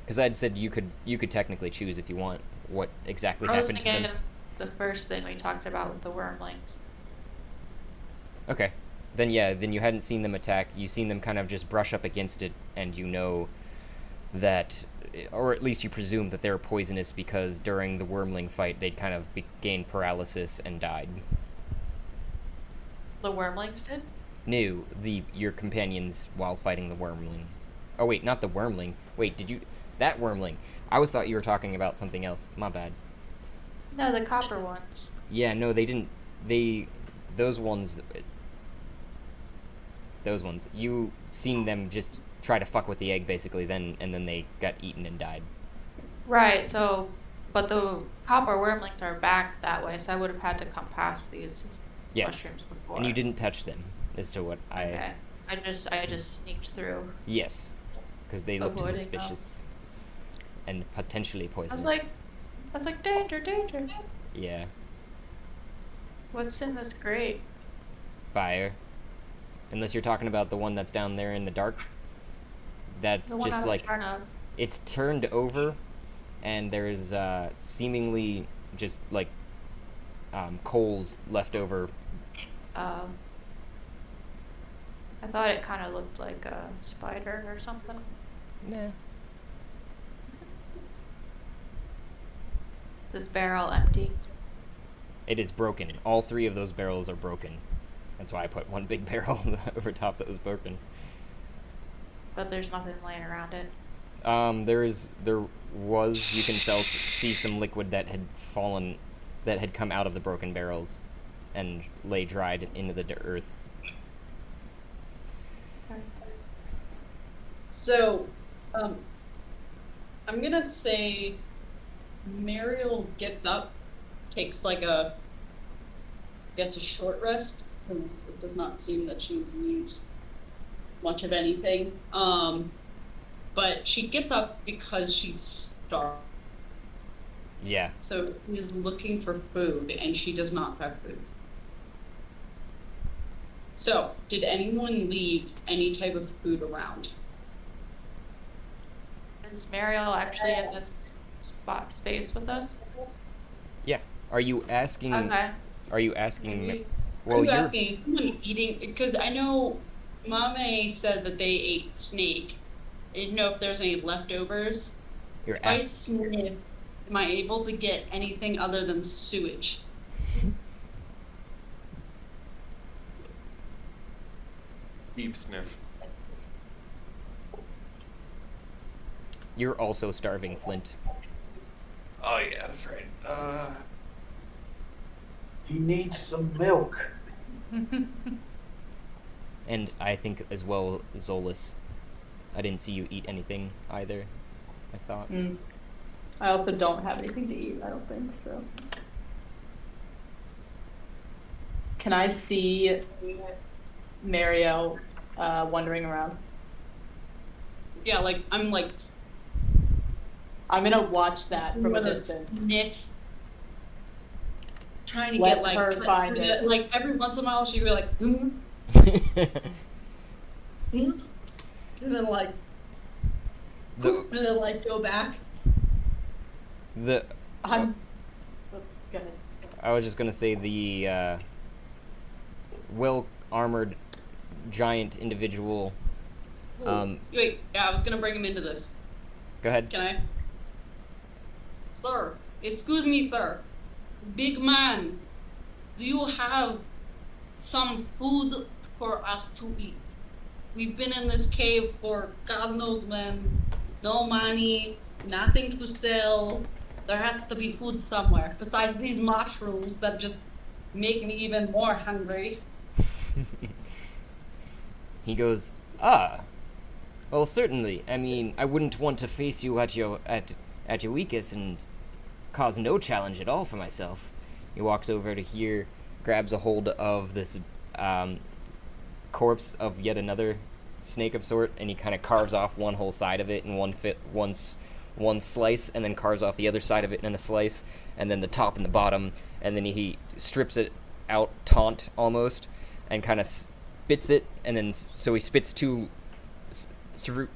Because I'd said you could technically choose if you want what exactly I was happened to them. thinking the first thing we talked about with the wormlings. Okay. Then you hadn't seen them attack. You seen them kind of just brush up against it, and you know that, or at least you presume that they're poisonous because during the wormling fight they'd kind of gained paralysis and died. The wormlings did? No, your companions while fighting the wormling. Oh wait, not the wormling. Wait, that wormling? I always thought you were talking about something else. My bad. No, the copper ones. Yeah, no, they didn't. Those ones. You seen them just try to fuck with the egg basically, and then they got eaten and died. Right, so, but the copper wormlings are back that way, so I would have had to come past these mushrooms before. And you didn't touch them, as to what Okay. I just sneaked through. Yes, because they looked Avoiding suspicious and potentially I poisonous. was like, danger, danger. Yeah. What's in this grate? Fire. Unless you're talking about the one that's down there in the dark. That's The one just I'm like... in front of. It's turned over, and there's seemingly just like coals left over. I thought it kind of looked like a spider or something. Nah. This barrel empty. It is broken. All 3 of those barrels are broken. That's why I put one big barrel over top that was broken. But there's nothing laying around it. You can see some liquid that had fallen, that had come out of the broken barrels and lay dried into the earth. So, I'm gonna say Mariel gets up, takes like a short rest, because it does not seem that she's used much of anything. But she gets up because she's starved. Yeah. So she's looking for food, and she does not have food. So, did anyone leave any type of food around? Is Mariel actually in this space with us? Yeah. Are you asking? Okay. Are you asking? Maybe. Well, Are you you're asking, is someone eating? Because I know Mame said that they ate snake. I didn't know if there's any leftovers. you're If I ask. sniff, am I able to get anything other than sewage? Deep sniff. You're also starving, Flint. Oh yeah, that's right. He needs some milk. And I think as well, Zolas. I didn't see you eat anything either, I thought. I also don't have anything to eat, I don't think, so. Can I see Mario wandering around? Yeah, I'm I'm gonna watch that from a gonna distance. sniff, trying to Let get her cut find through it. every once in a while she'd be like, hmm? Hmm? And then the go back. the I'm. Go ahead. I was just gonna say the well armored giant individual. Wait, yeah, I was gonna bring him into this. Go ahead. Can I? Sir, excuse me, sir. Big man, do you have some food for us to eat? We've been in this cave for God knows when. No money, nothing to sell. There has to be food somewhere. Besides these mushrooms that just make me even more hungry. He goes, well, certainly. I mean, I wouldn't want to face you at your weakest and cause no challenge at all for myself. He walks over to here, grabs a hold of this corpse of yet another snake of sort, and he kind of carves off one whole side of it in one slice, and then carves off the other side of it in a slice, and then the top and the bottom, and then he strips it out taunt almost, and kind of spits it, and then so he spits through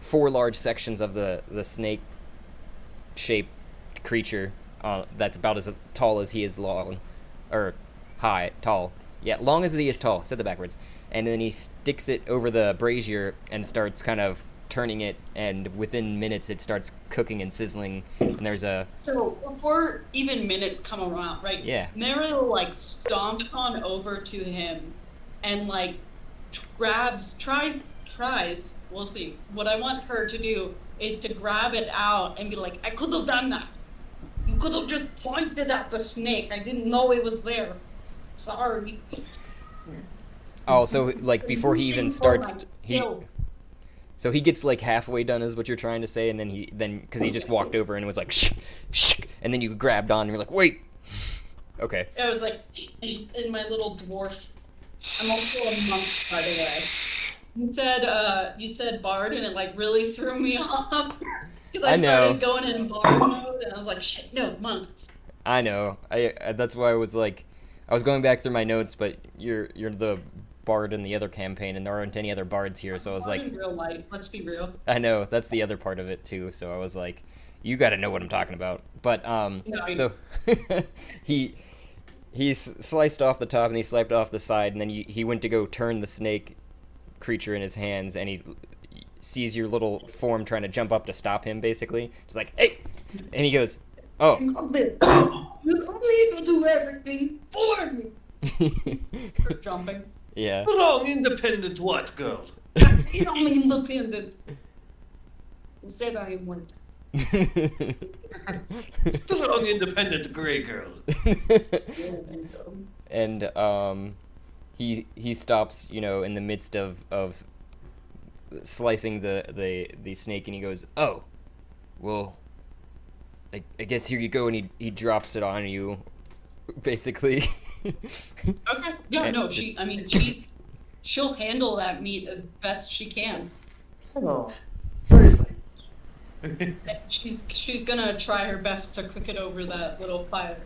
4 large sections of the snake shaped creature that's about as tall as he is long, or tall. Yeah, long as he is tall. Said that backwards. And then he sticks it over the brazier and starts kind of turning it, and within minutes it starts cooking and sizzling. And there's a So before even minutes come around, right? Yeah. Mario stomps on over to him and tries. We'll see. What I want her to do is to grab it out and be like, I could have done that. You could have just pointed at the snake. I didn't know it was there. Sorry. oh, so before he even starts, so he gets halfway done is what you're trying to say, and then because he just walked over and was like shh, shh, and then you grabbed on and you're like, wait. Okay. I was in my little dwarf. I'm also a monk, by the way. You said bard, and it really threw me off. Because I started going in bard mode, and I was like, shit, no, monk. I know. I that's why I was I was going back through my notes, but you're the bard in the other campaign, and there aren't any other bards here, so I was in real life, let's be real. I know, that's the other part of it too, so I was like, you gotta know what I'm talking about. But so he sliced off the top and he sliced off the side, and then he went to go turn the snake creature in his hands, and he sees your little form trying to jump up to stop him, basically. Just like, hey! And he goes, oh. You don't need to do everything for me. For jumping. Yeah. Strong, independent what, girl? Strong, independent. Who said I weren't? Strong, independent gray girl. And he stops, in the midst of slicing the snake, and he goes, oh, well, I guess here you go, and he drops it on you, basically. Okay. Yeah, no, she'll handle that meat as best she can. Oh. She's gonna try her best to cook it over that little fire.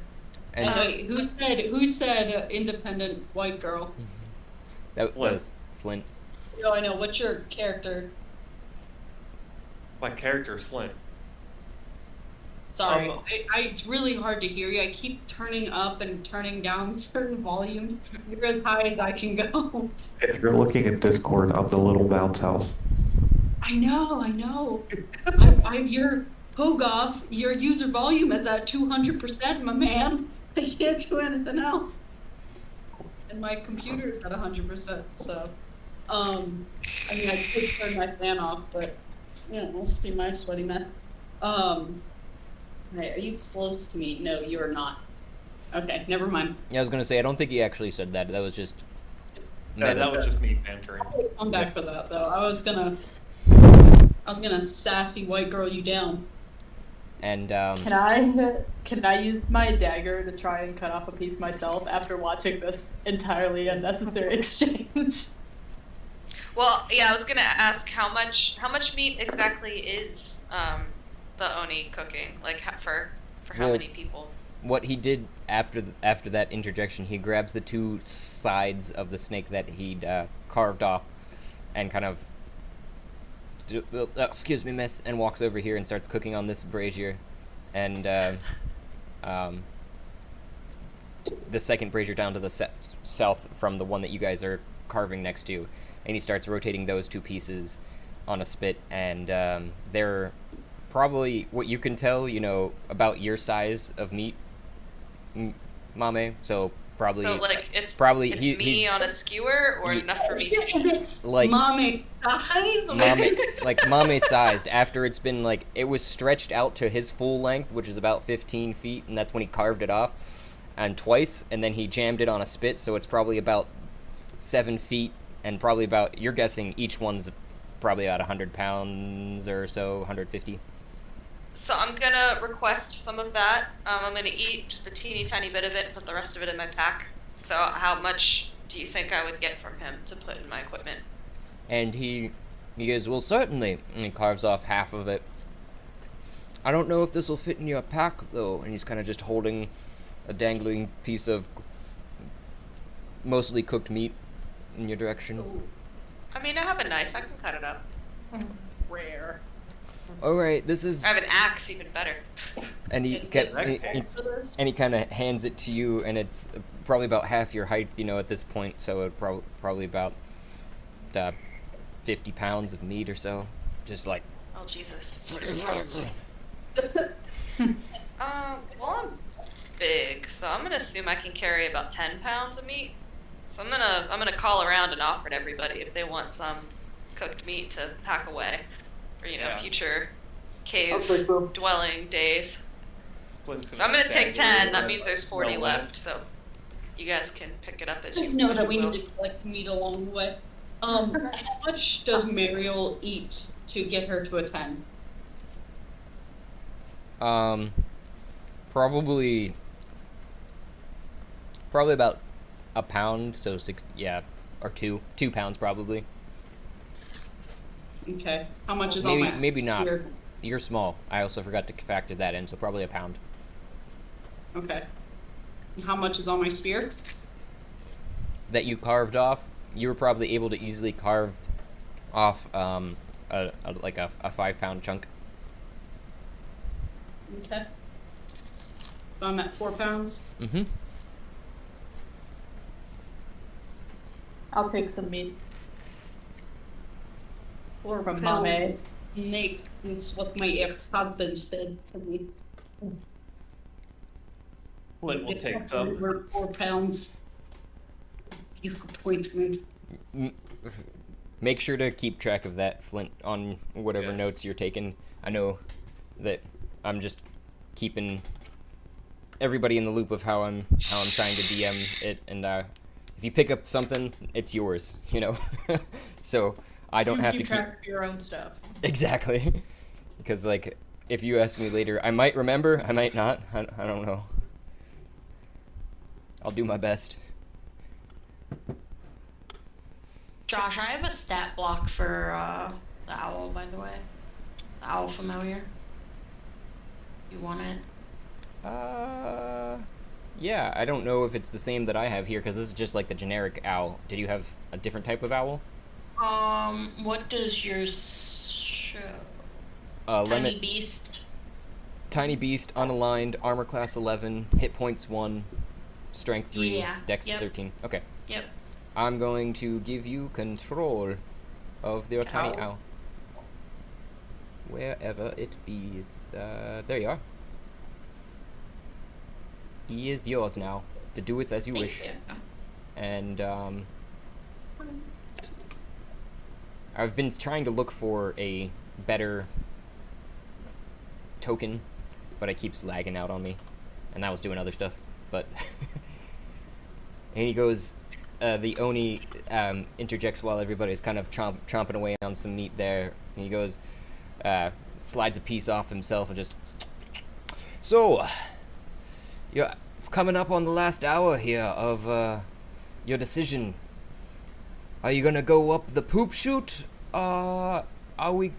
And wait, who said independent white girl? That was Flint. No, I know. What's your character? My character is Flint. Sorry, it's really hard to hear you. I keep turning up and turning down certain volumes. You're as high as I can go. If you're looking at Discord, I'm the little bounce house. I know. Your Hogoff, your user volume is at 200%, my man. I can't do anything else. And my computer is at 100%, so. I mean, I could turn my fan off, but, you know, we'll see my sweaty mess. Hey, are you close to me? No, you are not. Okay, never mind. Yeah, I was gonna say, I don't think he actually said that. That was just... No, that was just me bantering. I'm back for that, though. I was gonna sassy white girl you down. And, Can I use my dagger to try and cut off a piece myself after watching this entirely unnecessary exchange? Well, yeah, I was gonna ask how much meat exactly is the Oni cooking, like for how many people? What he did after that interjection, he grabs the two sides of the snake that he'd carved off, and kind of, excuse me, miss, and walks over here and starts cooking on this brazier, and the second brazier down to the south from the one that you guys are carving next to, and he starts rotating those two pieces on a spit, and they're probably, what you can tell, you know, about your size of meat, Mame. So probably. So like it's he's me on a skewer, or enough for me to eat. Like Mame size. Mame sized. After it's been like, it was stretched out to his full length, which is about 15 feet, and that's when he carved it off, and twice, and then he jammed it on a spit, so it's probably about 7 feet, and probably about, you're guessing each one's probably about 100 pounds or so, 150. So I'm gonna request some of that. I'm gonna eat just a teeny tiny bit of it and put the rest of it in my pack. So how much do you think I would get from him to put in my equipment? And he goes, well, certainly, and he carves off half of it. I don't know if this will fit in your pack, though, and he's kind of just holding a dangling piece of mostly cooked meat in your direction. Ooh. I mean, I have a knife. I can cut it up. Rare. All right, this is. I have an axe, even better. And he kind of hands it to you, and it's probably about half your height, you know, at this point. So it probably about 50 pounds of meat or so, just like. Oh Jesus. Well, I'm big, so I'm gonna assume I can carry about 10 pounds of meat. So I'm gonna call around and offer to everybody if they want some cooked meat to pack away for, you know, future cave dwelling days. So I'm gonna take 10. That means there's 40 left. So you guys can pick it up as you know that we will. need to collect meat along the way. How much does Mariel eat to get her to a 10? Probably about a pound, so 6, yeah, or 2 pounds probably. Okay. How much is maybe, on my maybe not. spear? You're small. I also forgot to factor that in, so probably a pound. Okay. And how much is on my spear? That you carved off, you were probably able to easily carve off a 5-pound chunk. Okay. So I'm at 4 pounds. Mm-hmm. I'll take some meat. Or from Mame. Nick, it's what my ex-husband said to me. Flint will take some. Over 4 pounds. Disappointment. Make sure to keep track of that, Flint, on whatever notes you're taking. I know that I'm just keeping everybody in the loop of how I'm trying to DM it, and if you pick up something, it's yours, you know. So I don't have to keep track of your own stuff. Exactly, because like if you ask me later, I might remember, I might not. I don't know. I'll do my best. Josh, I have a stat block for the owl, by the way. The owl familiar. You want it? Yeah, I don't know if it's the same that I have here, because this is just like the generic owl. Did you have a different type of owl? What does yours show? Let Tiny me, beast. tiny beast, unaligned, armor class 11, hit points 1, strength 3, Yeah, dex yep. 13. Okay. Yep. I'm going to give you control of your tiny owl. Wherever it be. There you are. He is yours now, to do with as you wish. Thank you. And, I've been trying to look for a better token, but it keeps lagging out on me. And that was doing other stuff, but... And he goes, the Oni interjects while everybody's kind of chomping away on some meat there. And he goes, slides a piece off himself and just... So, it's coming up on the last hour here of your decision. Are you gonna go up the poop chute? Are we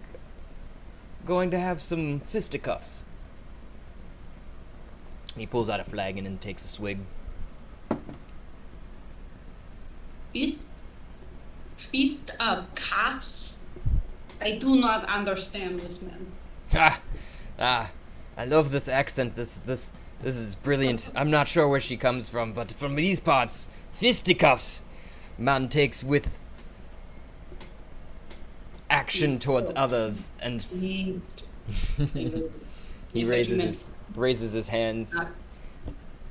going to have some fisticuffs? He pulls out a flagon and takes a swig. Feast of cups? I do not understand this man. I love this accent. This is brilliant. I'm not sure where she comes from, but from these parts, fisticuffs, man takes with action towards others, and he raises his hands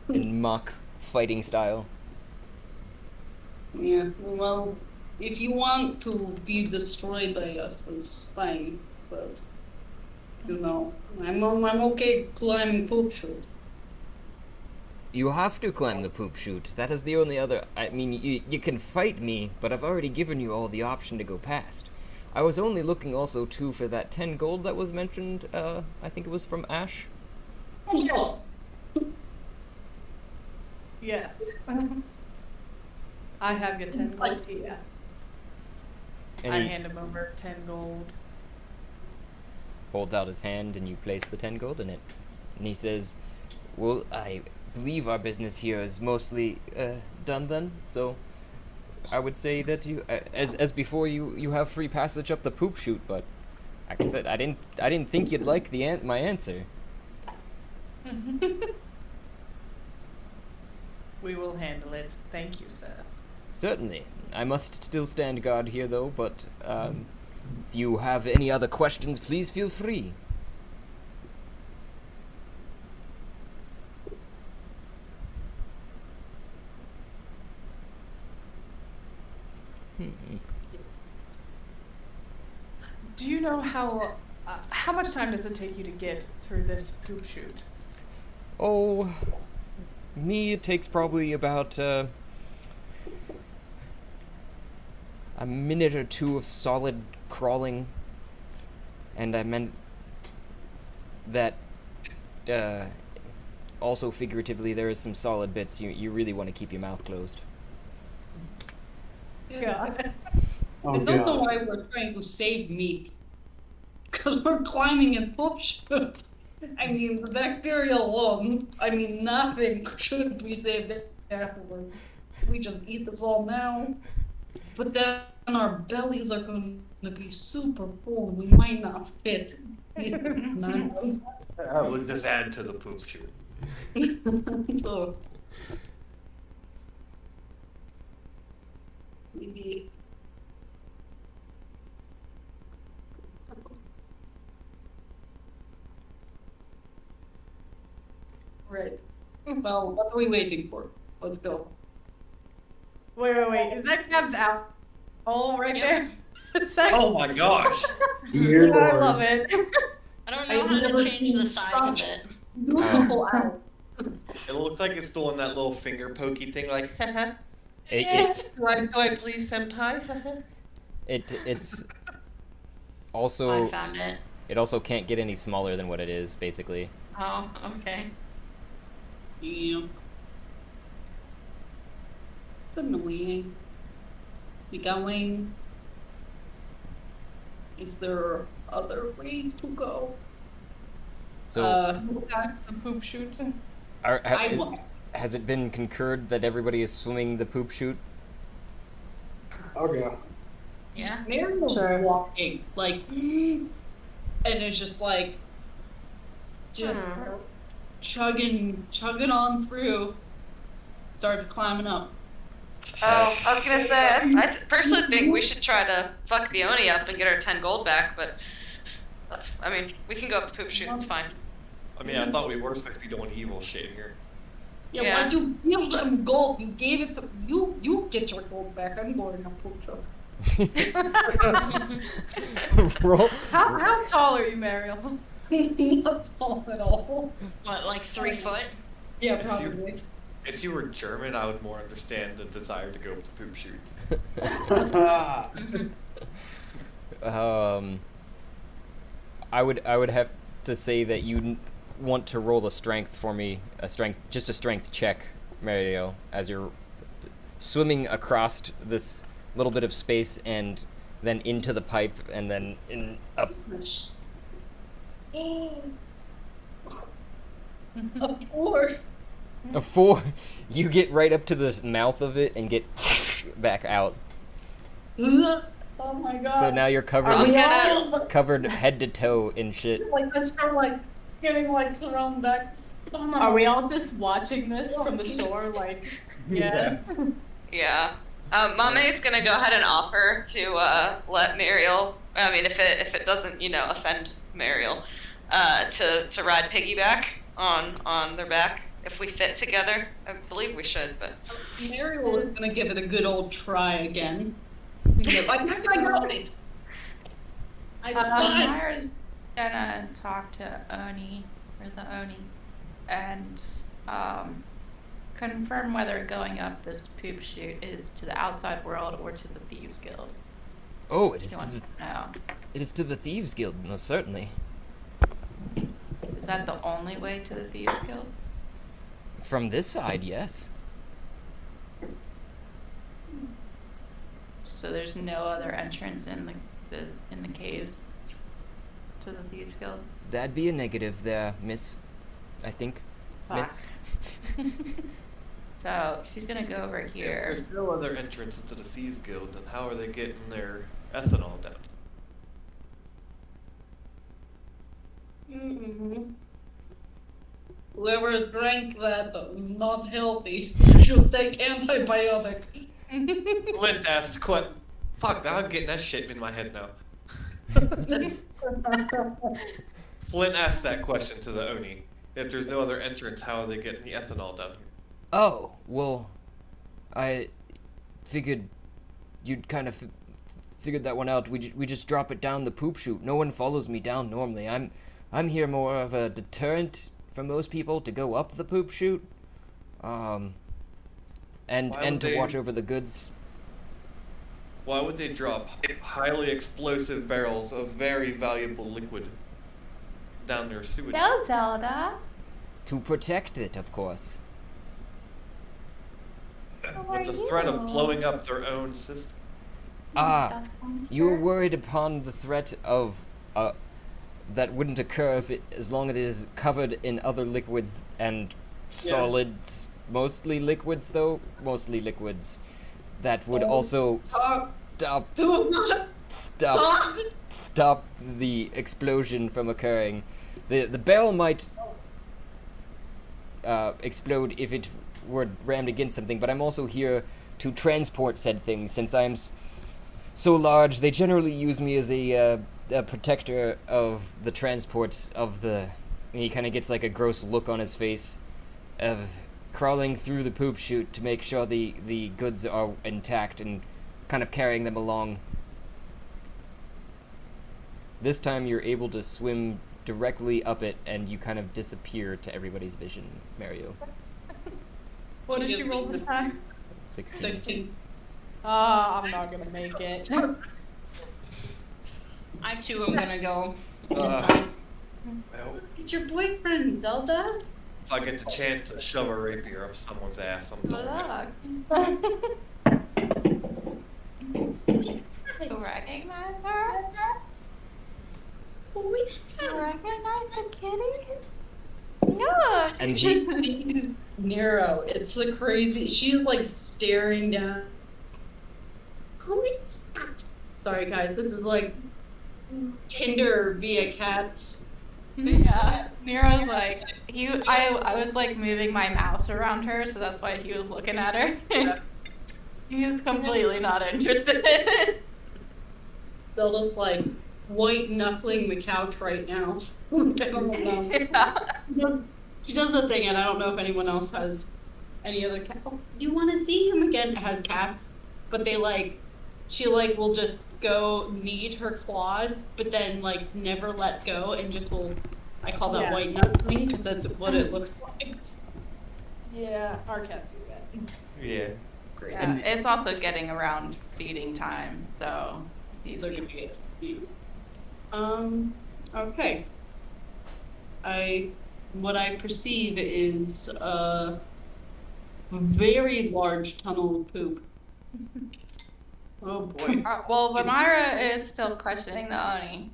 in mock fighting style. Yeah, well, if you want to be destroyed by us, that's fine, but, you know, I'm okay climbing poop chute. You have to climb the poop chute. That is the only other... I mean, you can fight me, but I've already given you all the option to go past. I was only looking also, too, for that 10 gold that was mentioned, I think it was from Ash. Oh, Yes. I have your 10 gold here. And I he hand him over 10 gold. holds out his hand, and you place the 10 gold in it. And he says, well, I believe our business here is mostly done then, so I would say that you, as before, you have free passage up the poop chute, but like I said, I didn't think you'd like my answer. We will handle it. Thank you, sir. Certainly. I must still stand guard here, though, but if you have any other questions, please feel free. Do you know how much time does it take you to get through this poop chute? Oh, me, it takes probably about a minute or two of solid crawling, and I meant that also figuratively there is some solid bits. You really want to keep your mouth closed. Yeah. Oh, I don't know God. why we're trying to save meat. Because we're climbing a poop chute. I mean, the bacteria alone, I mean, nothing should be saved afterwards. We just eat this all now. But then our bellies are going to be super full. We might not fit. I would just add to the poop chute. So, maybe. Right. Well, what are we waiting for? Let's go. Wait. Is that Gab's out? Oh, right Yep. there. Is that- Oh my gosh! Dear I Lord. love it. I don't know how to change the size of it. Beautiful owl. It looks like it's doing that little finger pokey thing, like, haha. Yes. Do I please, senpai? It's I also found it. it also can't get any smaller than what it is, basically. Oh, okay. Yeah. It's annoying. We going? Is there other ways to go? So, That's the poop chute. I want. has it been concurred that everybody is swimming the poop chute? Okay. Yeah. Mary was Sure. walking, like, and it's just like, just chugging on through. Starts climbing up. Oh, I was gonna say, I personally think we should try to fuck the Oni up and get our 10 gold back, but I mean, we can go up the poop chute, it's fine. I mean, I thought we were supposed to be doing evil shit here. Yeah, why'd you give them gold? You gave it to you get your gold back. I'm going to poop chute. Roll. How tall are you, Mariel? Not tall at all. What, like 3 foot? Yeah, probably. If you were German, I would more understand the desire to go up the poop chute. I would have to say that you want to roll a strength for me, just a strength check, Mario, as you're swimming across this little bit of space and then into the pipe and then up. A 4. A 4. You get right up to the mouth of it and get back out. Oh my god. So now you're covered head to toe in shit. Like this are like getting like thrown back. Are we all just watching this from the shore? Like, yes. Yeah. Mame's gonna go ahead and offer to let Mariel. I mean, if it doesn't, offend Mariel, to ride piggyback on their back if we fit together. I believe we should, but Mariel is gonna give it a good old try again. I guess I got it. Myra's gonna talk to Oni, or the Oni, and confirm whether going up this poop chute is to the outside world or to the Thieves Guild. Oh, It is to the Thieves Guild, most certainly. Is that the only way to the Thieves Guild? From this side, yes. So there's no other entrance in the caves to the Thieves Guild? That'd be a negative there, miss. I think. Fuck. Miss. So she's gonna go over If here. there's no other entrance into the Thieves Guild, then how are they getting their ethanol down? Whoever drank that not healthy should take antibiotic. Flint asked Fuck, now I'm getting that shit in my head now. Flint asked that question to the Oni. If there's no other entrance, how are they getting the ethanol down here? Oh, well, I figured you'd kind of figured that one out. We just drop it down the poop chute. No one follows me down normally. I'm here more of a deterrent for most people to go up the poop chute. And to watch over the goods. Why would they drop highly explosive barrels of very valuable liquid down their sewage? No, Zelda. To protect it, of course. With the threat of blowing up their own system. Ah, you were worried upon the threat of that wouldn't occur as long as it is covered in other liquids and solids. Mostly liquids, though. Mostly liquids. That would also stop the explosion from occurring. The barrel might explode if it were rammed against something, but I'm also here to transport said things. Since I'm so large, they generally use me as a protector of the transport of the... And he kind of gets like a gross look on his face of crawling through the poop chute to make sure the goods are intact and kind of carrying them along. This time you're able to swim directly up it and you kind of disappear to everybody's vision, Mario. What did she roll this time? 16. I'm not gonna make it. I too am gonna go inside. Well, It's your boyfriend, Zelda. if I get the chance to shove a rapier up someone's ass, I'm doing it. You recognize her? Who is You recognize the kitty? Yeah. And His name is Nero. It's the crazy. She's like staring down. Who is that? Sorry, guys. This is like Tinder via cats. Yeah, Nero's like I was like moving my mouse around her, so that's why he was looking at her. He is completely not interested. Zelda's like white knuckling the couch right now. I don't know. She does a thing, and I don't know if anyone else has any other cat. Oh, do you want to see him again? It has cats, but she will just go knead her claws, but then like never let go, and just will. I call that white knuckling because that's what it looks like. Yeah, our cats do that. Yeah. Great. Yeah, it's also getting around feeding time, so he's They're gonna be okay. What I perceive is a very large tunnel of poop. Oh boy. well, Vamira is still questioning the Oni.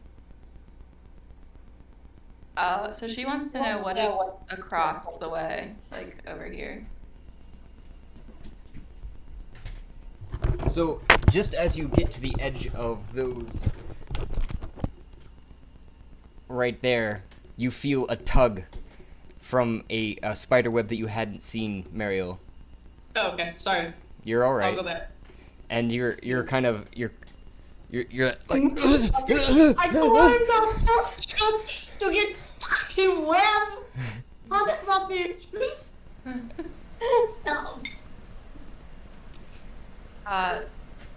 So she wants to know what is across the way, like over here. So, just as you get to the edge of those right there, you feel a tug from a spider web that you hadn't seen, Mariel. Oh, okay. Sorry. You're all right. I'll go back. And you're kind of you're like I climbed up to get stuck in web. That's rubbish. No.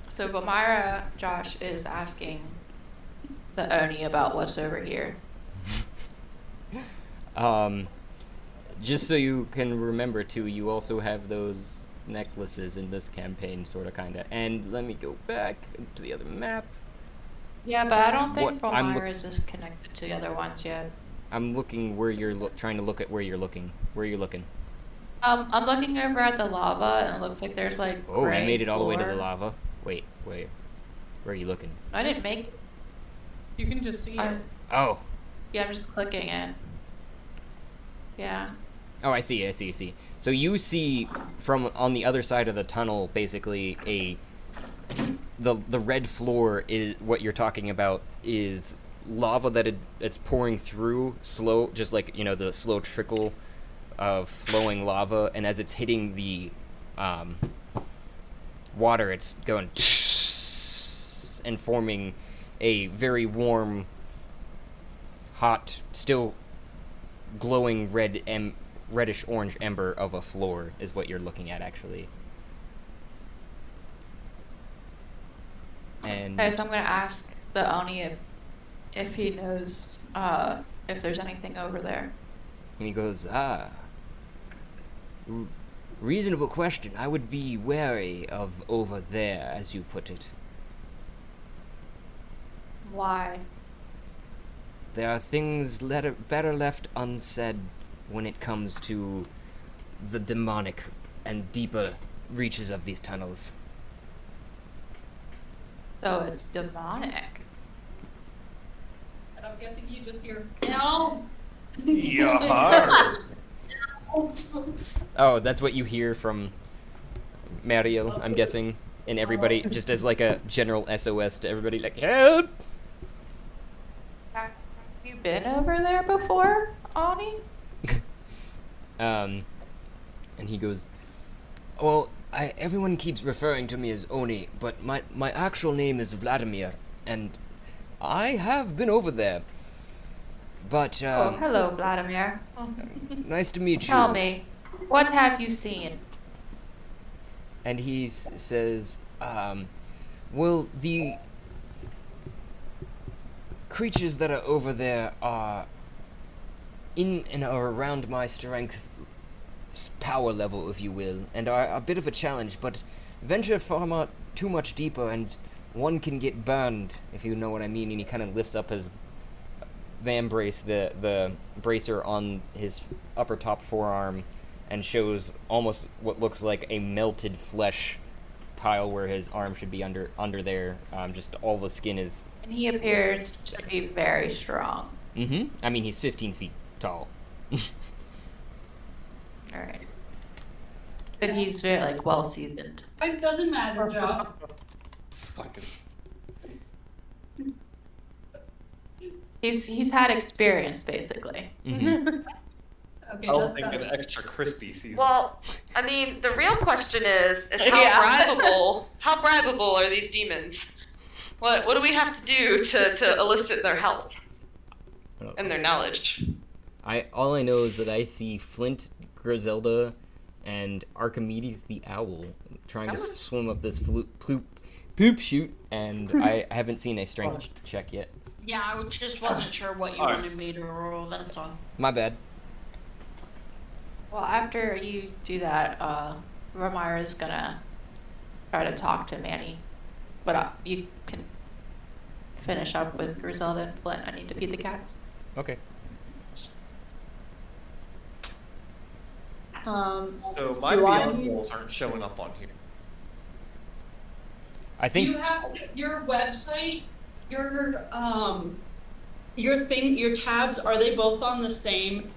So Vamira, Josh, is asking the Oni about what's over here. Just so you can remember too, you also have those necklaces in this campaign, sorta kinda. And let me go back to the other map. Yeah, but I don't think What- I'm Vamira's is connected to the other ones yet. I'm looking where you're trying to look at where you're looking. Where are you looking? I'm looking over at the lava, and it looks like there's like Oh, I gray made it all the way to the floor. lava. Wait. Where are you looking? I didn't make. You can just see it. Oh. Yeah, I'm just clicking it. Yeah. Oh, I see. So you see from on the other side of the tunnel, basically the red floor is what you're talking about is lava it's pouring through slow, just like the slow trickle of flowing lava, and as it's hitting the water, it's going and forming a very warm, hot, still glowing reddish orange ember of a floor is what you're looking at, actually. And Okay, so I'm gonna ask the Oni if he knows if there's anything over there. and he goes, reasonable question. I would be wary of over there, as you put it. Why? There are things better left unsaid when it comes to the demonic and deeper reaches of these tunnels. So it's demonic. And I'm guessing you just hear no. Yeah. Oh, that's what you hear from Mariel, I'm guessing, and everybody, just as like a general SOS to everybody, like, help! Have you been over there before, Oni? And he goes, well, everyone keeps referring to me as Oni, but my actual name is Vladimir, and I have been over there. But, Oh, hello, Vladimir. nice to meet you. Tell me, what have you seen? And he says, well, the creatures that are over there are in and around my strength power level, if you will, and are a bit of a challenge, but venture too much deeper and one can get burned, if you know what I mean. And he kind of lifts up his vambrace, the bracer on his upper top forearm, and shows almost what looks like a melted flesh pile where his arm should be under there. Just all the skin is... And he appears to be very strong. Mm-hmm. I mean, he's 15 feet tall. Alright. But he's very, like, well seasoned. It doesn't matter, Joe. Fucking. He's had experience basically. Mhm. Okay, I was that's thinking better. extra crispy season. Well, I mean, the real question is Yeah. how bribable are these demons? What do we have to do to elicit their help and their knowledge? All I know is that I see Flint, Griselda, and Archimedes the owl trying to swim up this poop chute, and I haven't seen a strength check yet. Yeah, I just wasn't sure what you wanted me to roll, that's all. My bad. Well, after you do that, Ramira's gonna try to talk to Manny, but you can finish up with Griselda and Flint. I need to feed the cats. Okay. So my do I beyond need- rolls aren't showing up on here. I Do think you have your website, your thing, your tabs, are they both on the same?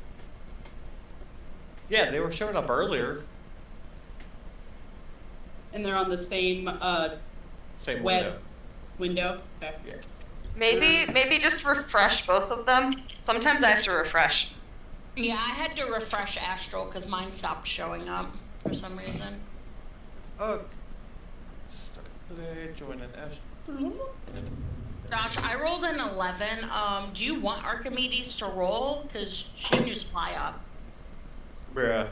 Yeah, they were showing up earlier. And they're on the same Same web window. window? Okay. Yeah. Maybe just refresh both of them. Sometimes I have to refresh. Yeah, I had to refresh Astral because mine stopped showing up for some reason. Start today, join an F. Josh, I rolled an 11. Do you want Archimedes to roll? Because she can just fly up. Bruh.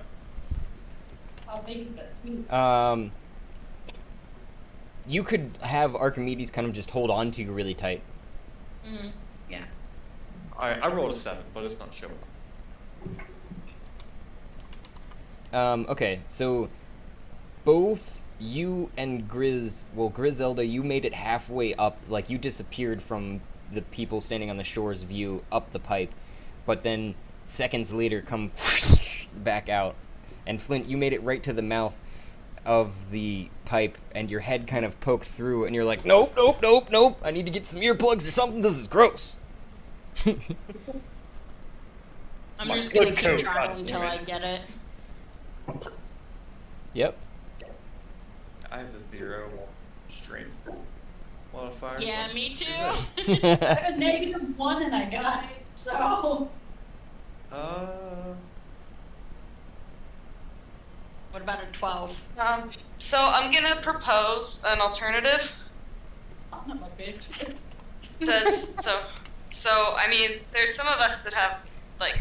I'll make that. You could have Archimedes kind of just hold on to you really tight. Yeah. I rolled a 7, but it's not showing up. Okay, so both you and Griselda, you made it halfway up, like you disappeared from the people standing on the shore's view up the pipe, but then seconds later come back out. And Flint, you made it right to the mouth of the pipe, and your head kind of poked through, and you're like, nope, I need to get some earplugs or something, this is gross. I'm My just gonna good keep coat, trying God until damn I it. get it. Yep. I have a 0 strength modifier. Yeah, me too. I have a -1 and I got it, so. What about a 12? So I'm gonna propose an alternative. I'm not my bitch. So I mean, there's some of us that have like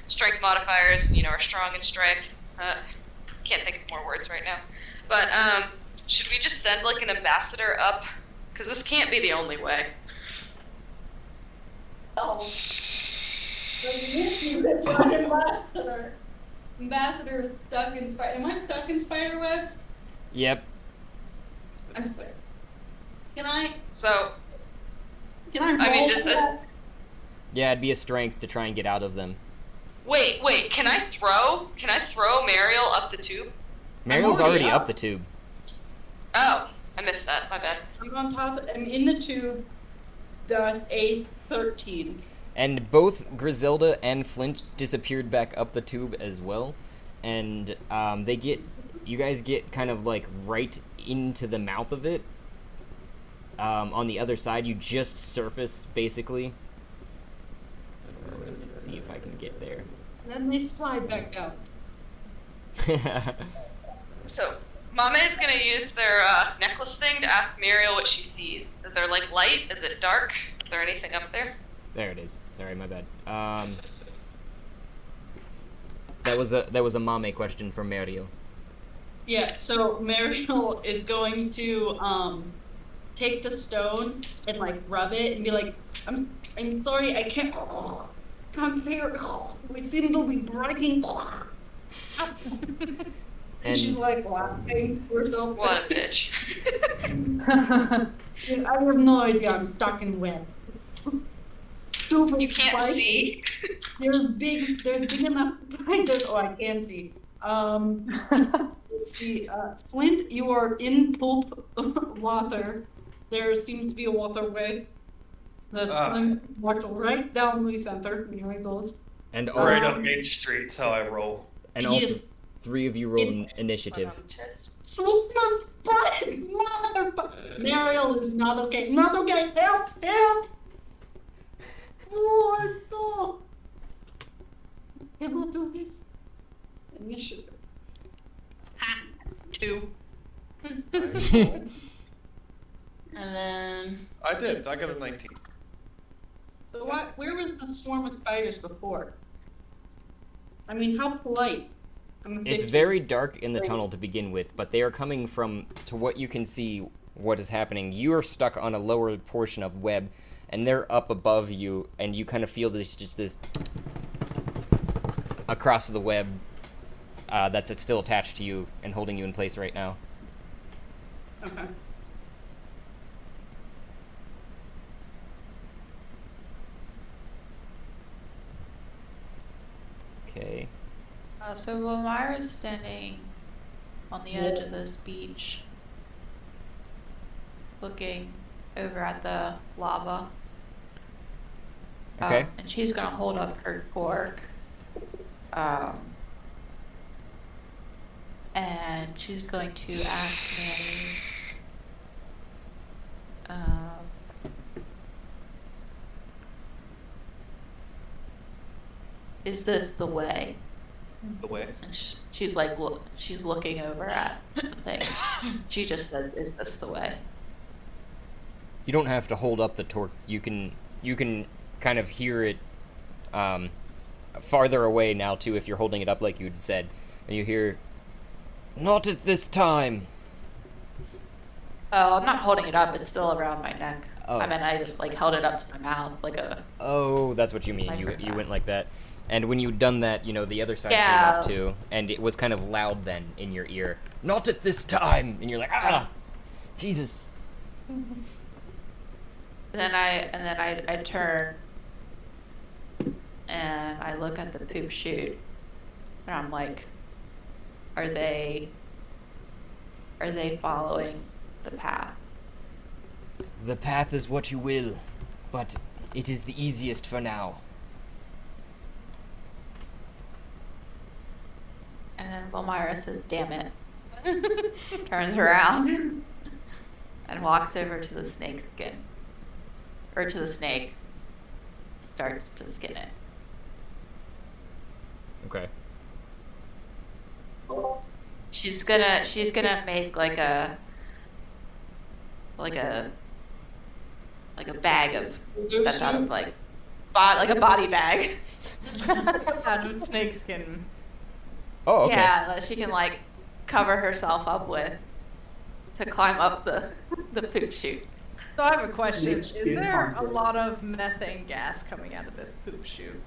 strength modifiers, are strong in strength. Can't think of more words right now. But should we just send like an ambassador up? Because this can't be the only way. Oh. So you issue that my ambassador. Ambassador is stuck in spider. Am I stuck in spider webs? Yep. I'm sorry. Can I So roll I mean, just for that? Yeah, it'd be a strength to try and get out of them. wait. Can I throw Mariel up the tube? Mariel's already already up. up the tube. Oh, I missed that. My bad. I'm on top. I'm in the tube. That's a 13. And both Griselda and Flint disappeared back up the tube as well. And you guys get kind of like right into the mouth of it. On the other side, you just surface basically. Let's see if I can get there. And then they slide back out. So Mame is gonna use their necklace thing to ask Muriel what she sees. Is there like light? Is it dark? Is there anything up there? There it is. Sorry, my bad. That was a Mame question from Mario. Yeah, so Mariel is going to take the stone and like rub it and be like, I'm sorry, I can't there. We seem to be breaking. And She's like laughing or something. What a bitch. I have no idea, I'm stuck in wind. Stupid You can't spiders. see? There's big enough spiders. Oh, I can see. Let's see. Flint, you are in poop water. There seems to be a waterway. That Flint walked right down the center. Here he goes. and Right also, on Main Street, that's how I roll. and He also is- 3 of you roll initiative. So spotted, motherfucker. Mariel is not okay. Not okay. Help! Help! Lord, no. Can we do this? Initiative. Ha! 2. I And then did. I got a 19. So what? Where was the swarm of spiders before? I mean, how polite. It's very dark in the tunnel to begin with, but they are coming from, to what you can see, what is happening. You are stuck on a lower portion of web, and they're up above you, and you kind of feel this across the web that's still attached to you and holding you in place right now. Okay. Okay. So Elmira's standing on the edge of this beach, looking over at the lava. Okay. And she's gonna hold up her fork. And she's going to ask Manny, is this the way? The way. And she's like, she's looking over at the thing. She just says, is this the way? You don't have to hold up the torque. You can kind of hear it farther away now too if you're holding it up like you'd said. And you hear, "Not at this time." Oh, I'm not holding it up. It's still around my neck. Oh. I mean, I just like held it up to my mouth like a. Oh, that's what you mean. You went like that. And when you'd done that, the other side came up too, and it was kind of loud then in your ear. "Not at this time," and you're like, "Ah, Jesus." Then I turn and I look at the poop chute, and I'm like, are they following the path? The path is what you will, but it is the easiest for now. And then Elmira says, "Damn it." Turns around and walks over to the snake skin. Or to the snake. Starts to skin it. Okay. She's gonna make like a bag of that's out of like a body bag. Out of snakeskin. Oh, okay. Yeah, that she can like cover herself up with to climb up the poop chute. So I have a question. Is Snakeskin there a hardware. lot of methane gas coming out of this poop chute?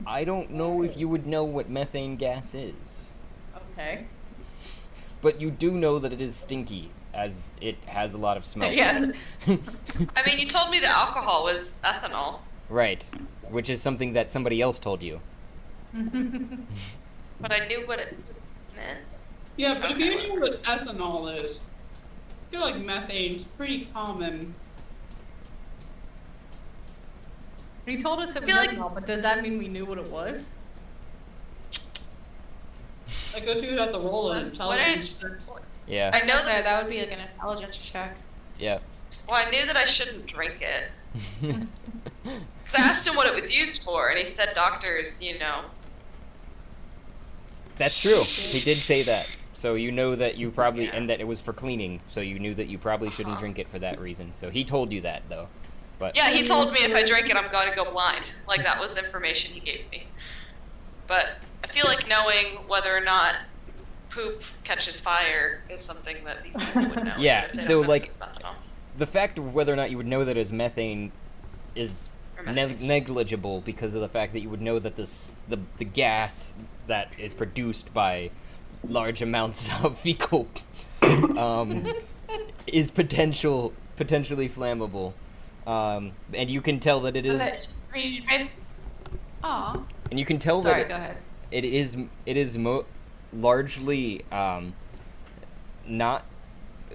I don't know if you would know what methane gas is, Okay. but you do know that it is stinky, as it has a lot of smoke. Yeah. I mean, you told me the alcohol was ethanol. Right, which is something that somebody else told you. But I knew what it meant. Yeah, but Okay. if you know what ethanol is, I feel like methane's pretty common. You told us it was feel like- ethanol, but does that mean we knew what it was? I go through that to roll an intelligence check. Yeah, I know So that. that would be like an intelligence check. yeah. Well, I knew that I shouldn't drink it. Because I asked him what it was used for, and he said doctors, That's true. He did say that. So you know that you probably, and that it was for cleaning, so you knew that you probably shouldn't drink it for that reason. So he told you that, though. But Yeah, he told me if I drink it, I'm going to go blind. Like, that was information he gave me. But I feel like knowing whether or not poop catches fire is something that these people would know. Yeah, even if they so, don't know like, it's ethanol. the fact of whether or not you would know that it's methane is Or methane. negligible because of the fact that you would know that the gas that is produced by large amounts of fecal is potentially flammable, and you can tell that it is. Aw. And you can tell Sorry, that go ahead. it is largely not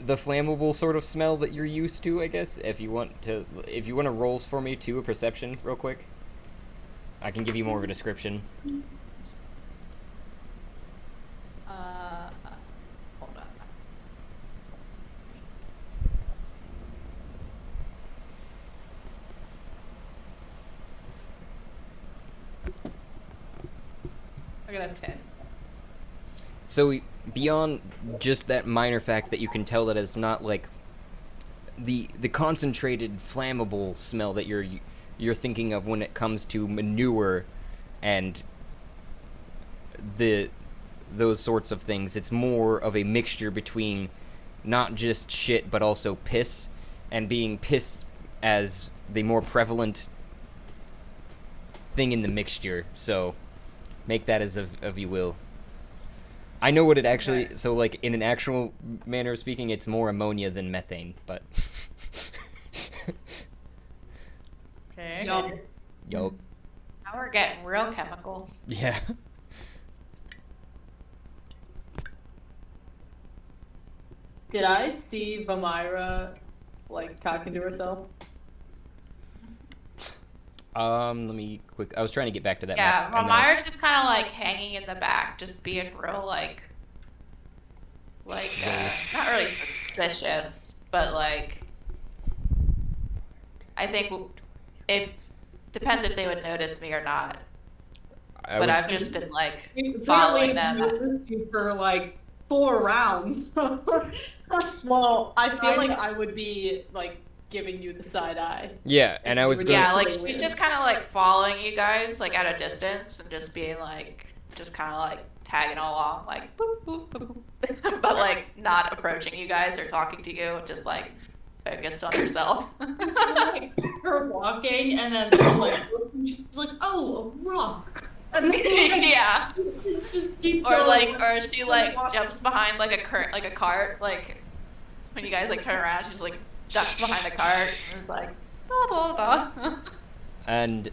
the flammable sort of smell that you're used to, I guess. If you want to roll for me too, a perception real quick, I can give you more of a description. Hold on. I got a 10. So beyond just that minor fact that you can tell that it's not like the concentrated flammable smell that you're thinking of when it comes to manure and those sorts of things. It's more of a mixture between not just shit but also piss, and being piss as the more prevalent thing in the mixture. So make that as of you will. I know what it actually... Okay. So, like, in an actual manner of speaking, it's more ammonia than methane, but... Okay. Yup. Now we're getting real chemical. Yeah. Did I see Vamira, like, talking to herself? Let me I was trying to get back to that Yeah, map. Myra's just kind of like hanging in the back, just being real like not really suspicious, but like I think if depends if they would notice me or not. But I've just been like following them for like 4 rounds. Well, I feel like I would be like giving you the side eye. Yeah, and I was going. Yeah, like she's just kind of like following you guys like at a distance and just being like, just kind of like tagging along, like boop boop boop, but like not approaching you guys or talking to you, just like focused on herself. Like her walking and then like she's like, oh, a rock. And then, yeah. Just keep or going. like, or she like jumps behind like a cart, like when you guys like turn around, she's like ducks behind a cart and is like da da da. And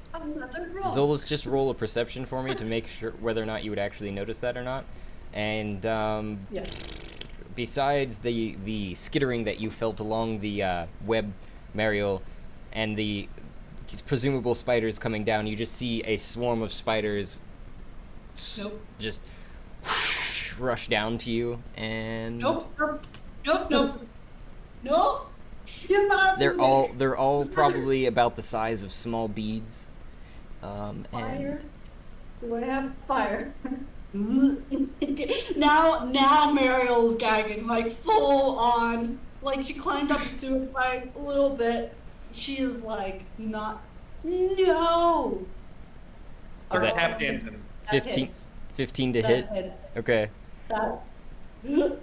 Zola's just roll a perception for me to make sure whether or not you would actually notice that or not. And Yeah. besides the skittering that you felt along the web, Mariel, and the presumable spiders coming down, you just see a swarm of spiders just rush down to you, and Nope. they're all probably about the size of small beads. Fire. Do I have fire? now Mariel's gagging, like full on. Like she climbed up the sewer pipe a little bit. She is like not. No. Is that tap dancing? 15 to hit? Okay. Can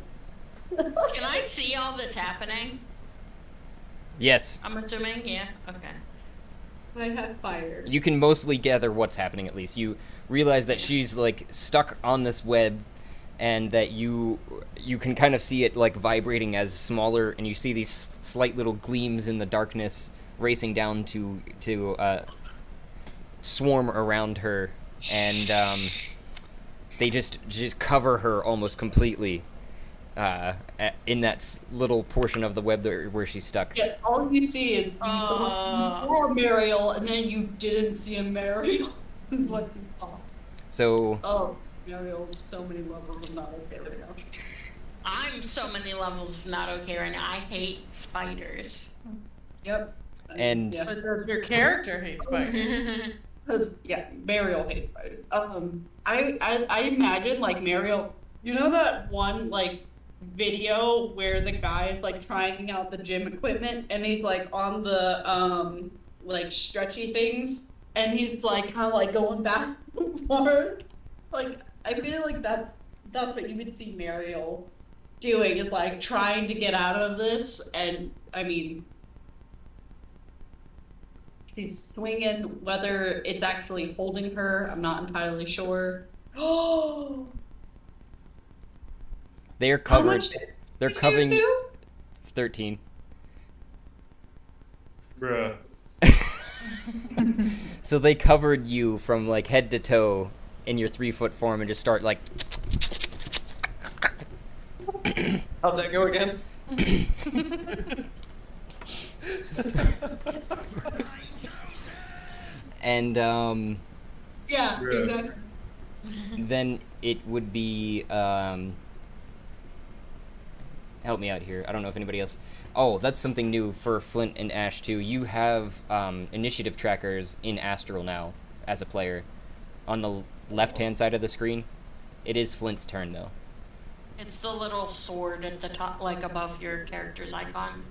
I see all this happening? Yes. I'm assuming, yeah. Okay. I have fire. You can mostly gather what's happening, at least. You realize that she's, like, stuck on this web, and that you can kind of see it, like, vibrating as smaller, and you see these slight little gleams in the darkness racing down to swarm around her, and they just cover her almost completely in that little portion of the web where she's stuck. Yeah, all you see is more Mariel, and then you didn't see a Mariel. Is what you saw. So. Oh, Mariel's so many levels of not okay right now. I'm so many levels of not okay right now. I hate spiders. Yep. And yeah. But does your character hate spiders? Yeah, Mariel hates spiders. I imagine like Mariel. You know that one like video where the guy is like trying out the gym equipment and he's like on the like stretchy things and he's like kind of like going back and forth. Like I feel like that's what you would see Mariel doing, is like trying to get out of this, and I mean she's swinging. Whether it's actually holding her, I'm not entirely sure. Oh. They are covered. They're covering 13. Bruh. So they covered you from like head to toe in your 3-foot form and just start like. How'd that go again? And Yeah, Bruh. exactly. then it would be help me out here. I don't know if anybody else. Oh, that's something new for Flint and Ash too. You have initiative trackers in Astral now as a player. On the left-hand side of the screen. It is Flint's turn, though. It's the little sword at the top, like above your character's icon.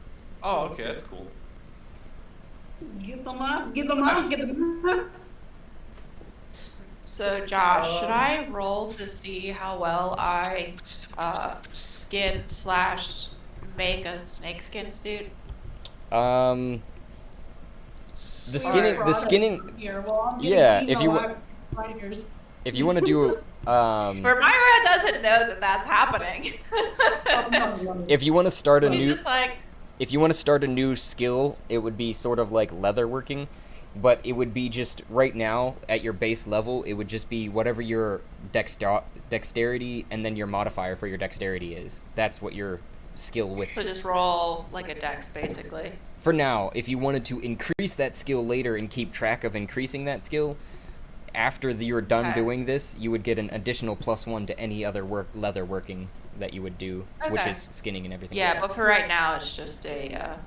Oh, okay, that's cool. Give them up, give them up, give them up. So, Josh, should I roll to see how well I skin / make a snakeskin suit? The skinning. Here, well, I'm Yeah, getting if you emo fighters. if you want to do Myra doesn't know that that's happening. if you want to start a He's new just like, if you want to start a new skill, it would be sort of like leatherworking, but it would be just right now at your base level. It would just be whatever your dexterity and then your modifier for your dexterity is. That's what your skill with. so just roll like a dex, basically. For now, if you wanted to increase that skill later and keep track of increasing that skill, after you're done Okay. doing this, you would get an additional +1 to any other leather working that you would do, which Okay. is skinning and everything. Yeah, but for right now, it's just a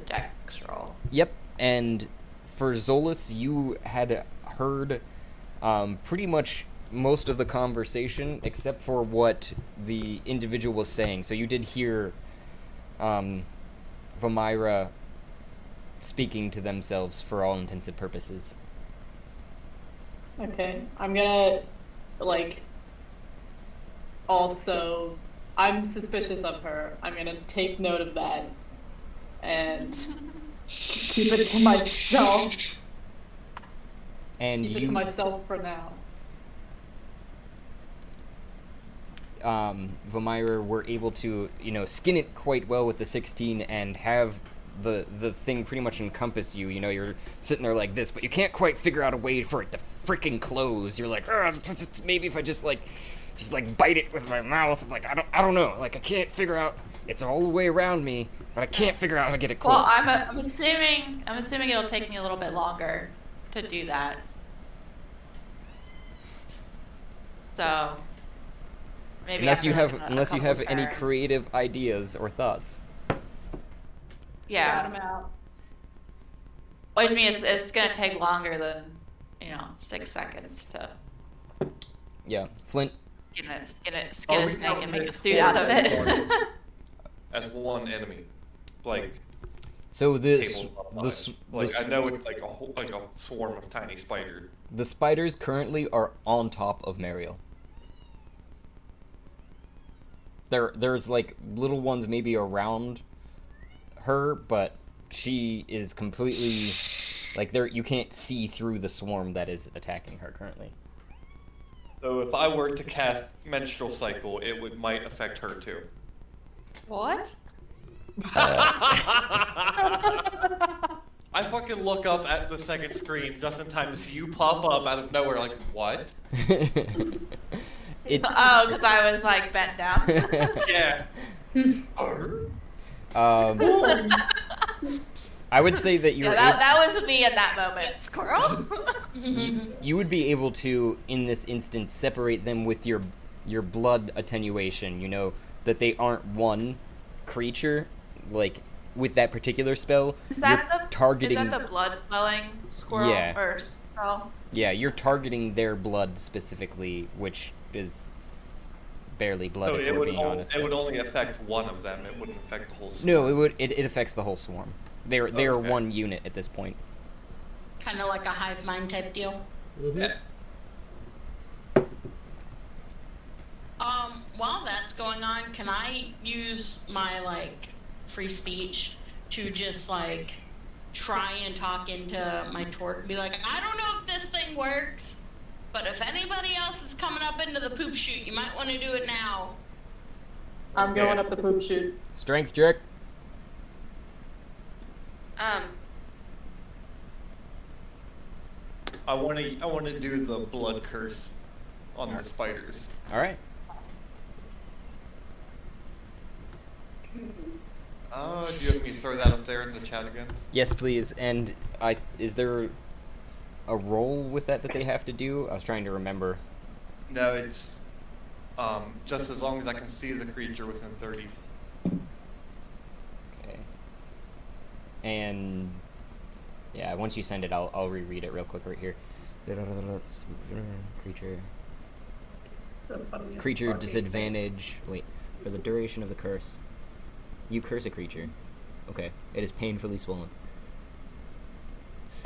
dex roll. Yep, and for Zolas, you had heard pretty much most of the conversation, except for what the individual was saying. So you did hear Vamira speaking to themselves for all intents and purposes. Okay, I'm gonna, like, also, I'm suspicious of her. I'm gonna take note of that and keep it to myself. And Keep it to myself for now. Vamira were able to, skin it quite well with the 16 and have the thing pretty much encompass you. You're sitting there like this, but you can't quite figure out a way for it to freaking close. You're like, maybe if I just bite it with my mouth. Like, I don't know. Like, I can't figure out. It's all the way around me, but I can't figure out how to get it closed. Well, I'm assuming it'll take me a little bit longer to do that. So maybe unless you after, have like, unless you couple have any turns. creative ideas or thoughts. Yeah. Got him out. Well, I mean, it's gonna take longer than 6 seconds to Yeah, Flint. skin a Oh, we snake don't and make a take suit out of it. As one enemy, like So this tabletop size. I know it's like a swarm of tiny spiders. the spiders currently are on top of Mariel. There's like little ones maybe around her, but she is completely like you can't see through the swarm that is attacking her currently. So if I were to cast menstrual cycle, it might affect her too. What? I fucking look up at the second screen just in time to see you pop up out of nowhere, like, what? It's Oh, because I was like bent down. Yeah. I would say that you're Yeah, that was me at that moment, squirrel. you would be able to, in this instance, separate them with your blood attenuation. You know that they aren't one creature, like with that particular spell. Is that you're targeting? Is that the blood smelling squirrel Yeah. or spell? Yeah, you're targeting their blood specifically, which is barely blood, So if it we're would, being honest. it would only affect one of them. It wouldn't affect the whole swarm. No, it would. It affects the whole swarm. They're Okay. one unit at this point. Kind of like a hive mind type deal. Yeah. While that's going on, can I use my free speech to just try and talk into my torque? Be like, I don't know if this thing works, but if anybody else is coming up into the poop chute, you might want to do it now. I'm going up the poop chute. Strength check. I want to do the blood curse on the spiders. All right. Do you have me throw that up there in the chat again? Yes, please. And is there a roll with that they have to do? I was trying to remember. No, it's just as long as I can see the creature within 30. Okay. And yeah, once you send it, I'll reread it real quick right here. Creature. So funny. Creature disadvantage. Wait, for the duration of the curse. You curse a creature. Okay. It is painfully swollen.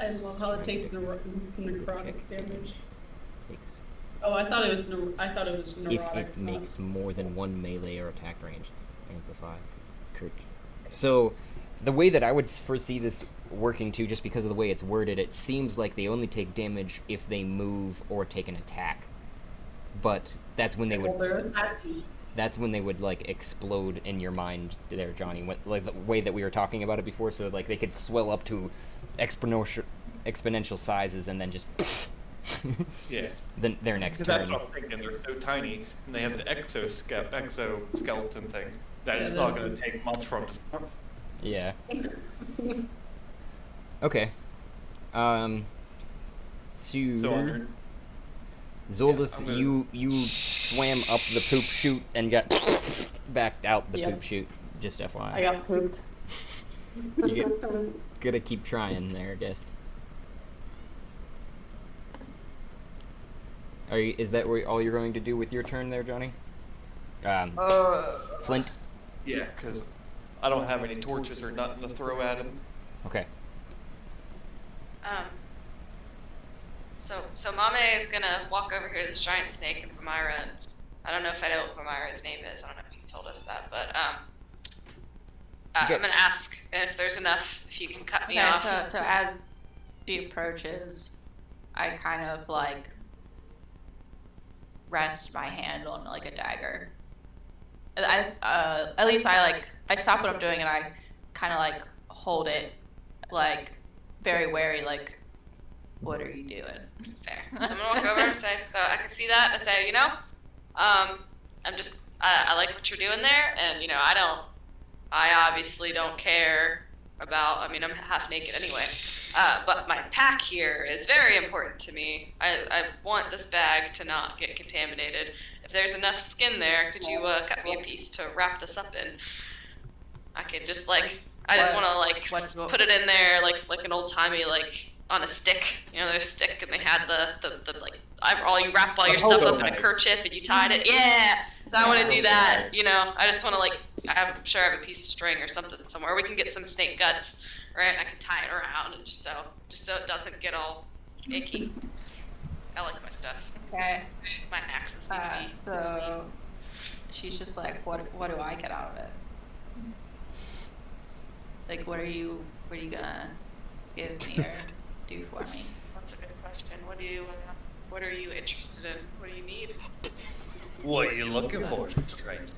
I love how it takes necrotic Check. damage. Takes. Oh, I thought it was neurotic. If it makes more than one melee or attack range. Amplify. It's correct. So, the way that I would foresee this working too, just because of the way it's worded, it seems like they only take damage if they move or take an attack. But that's when they would. Well, they're attacking. That's when they would like explode in your mind, there, Johnny. Like the way that we were talking about it before. So like they could swell up to exponential sizes and then just. Yeah. Then their next Because that's turn. what I'm thinking. They're so tiny, and they have the exoskeleton thing. That is not going to take much from them. Yeah. Okay. So So Zoldis, Yeah, I'm you swam up the poop chute and got backed out the Yep. poop chute. Just FYI. I got pooped. Gotta keep trying there, I guess. Is that all you're going to do with your turn there, Johnny? Flint? yeah, because I don't have any torches or nothing to throw at him. Okay. So Mame is gonna walk over here to this giant snake and Vamira, and I don't know if I know what Vamira's name is. I don't know if you told us that, but Okay. I'm gonna ask if there's enough. If you can cut me Okay, off. so as she approaches, I kind of like rest my hand on like a dagger. At least I stop what I'm doing and I kind of like hold it, like very wary, like, what are you doing? Fair. I'm gonna walk over and say, so I can see that, and I say, I like what you're doing there, and I obviously don't care about, I'm half naked anyway, but my pack here is very important to me. I want this bag to not get contaminated. If there's enough skin there, could you cut me a piece to wrap this up in? I could just I just want to put it in there like an old timey on a stick. There's a stick and they had you wrap all your stuff up in a kerchief and you tied it. Yeah. So I want to do that. I just want to I'm sure I have a piece of string or something somewhere. We can get some snake guts, right? I can tie it around and just so it doesn't get all icky. I like my stuff. Okay. My axes need to be. So she's just like, what do I get out of it? Like, what are you gonna give me or do for me? That's a good question. What are you interested in? What do you need? What are you looking for, strength?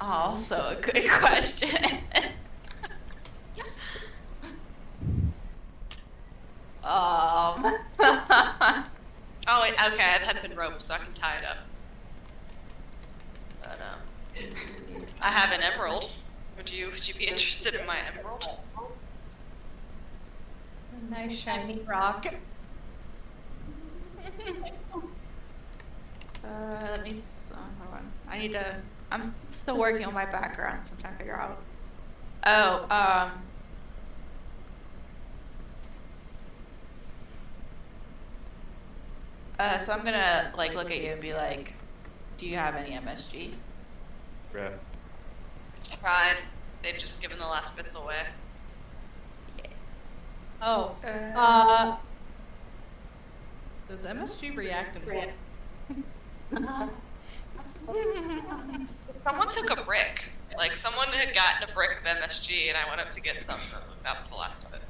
Also a good question. Oh wait, okay, I've had been roped, so I can tie it up. But I have an emerald. Would you be interested in my emerald? A nice shiny rock. Let me. Hold on. I'm still working on my background, so I'm trying to figure out. Oh, so I'm gonna look at you and be like, "Do you have any MSG?" Right. Tried. They've just given the last bits away. Oh. Does MSG react in water? Someone took a brick. Someone had gotten a brick of MSG, and I went up to get some. That was the last of it.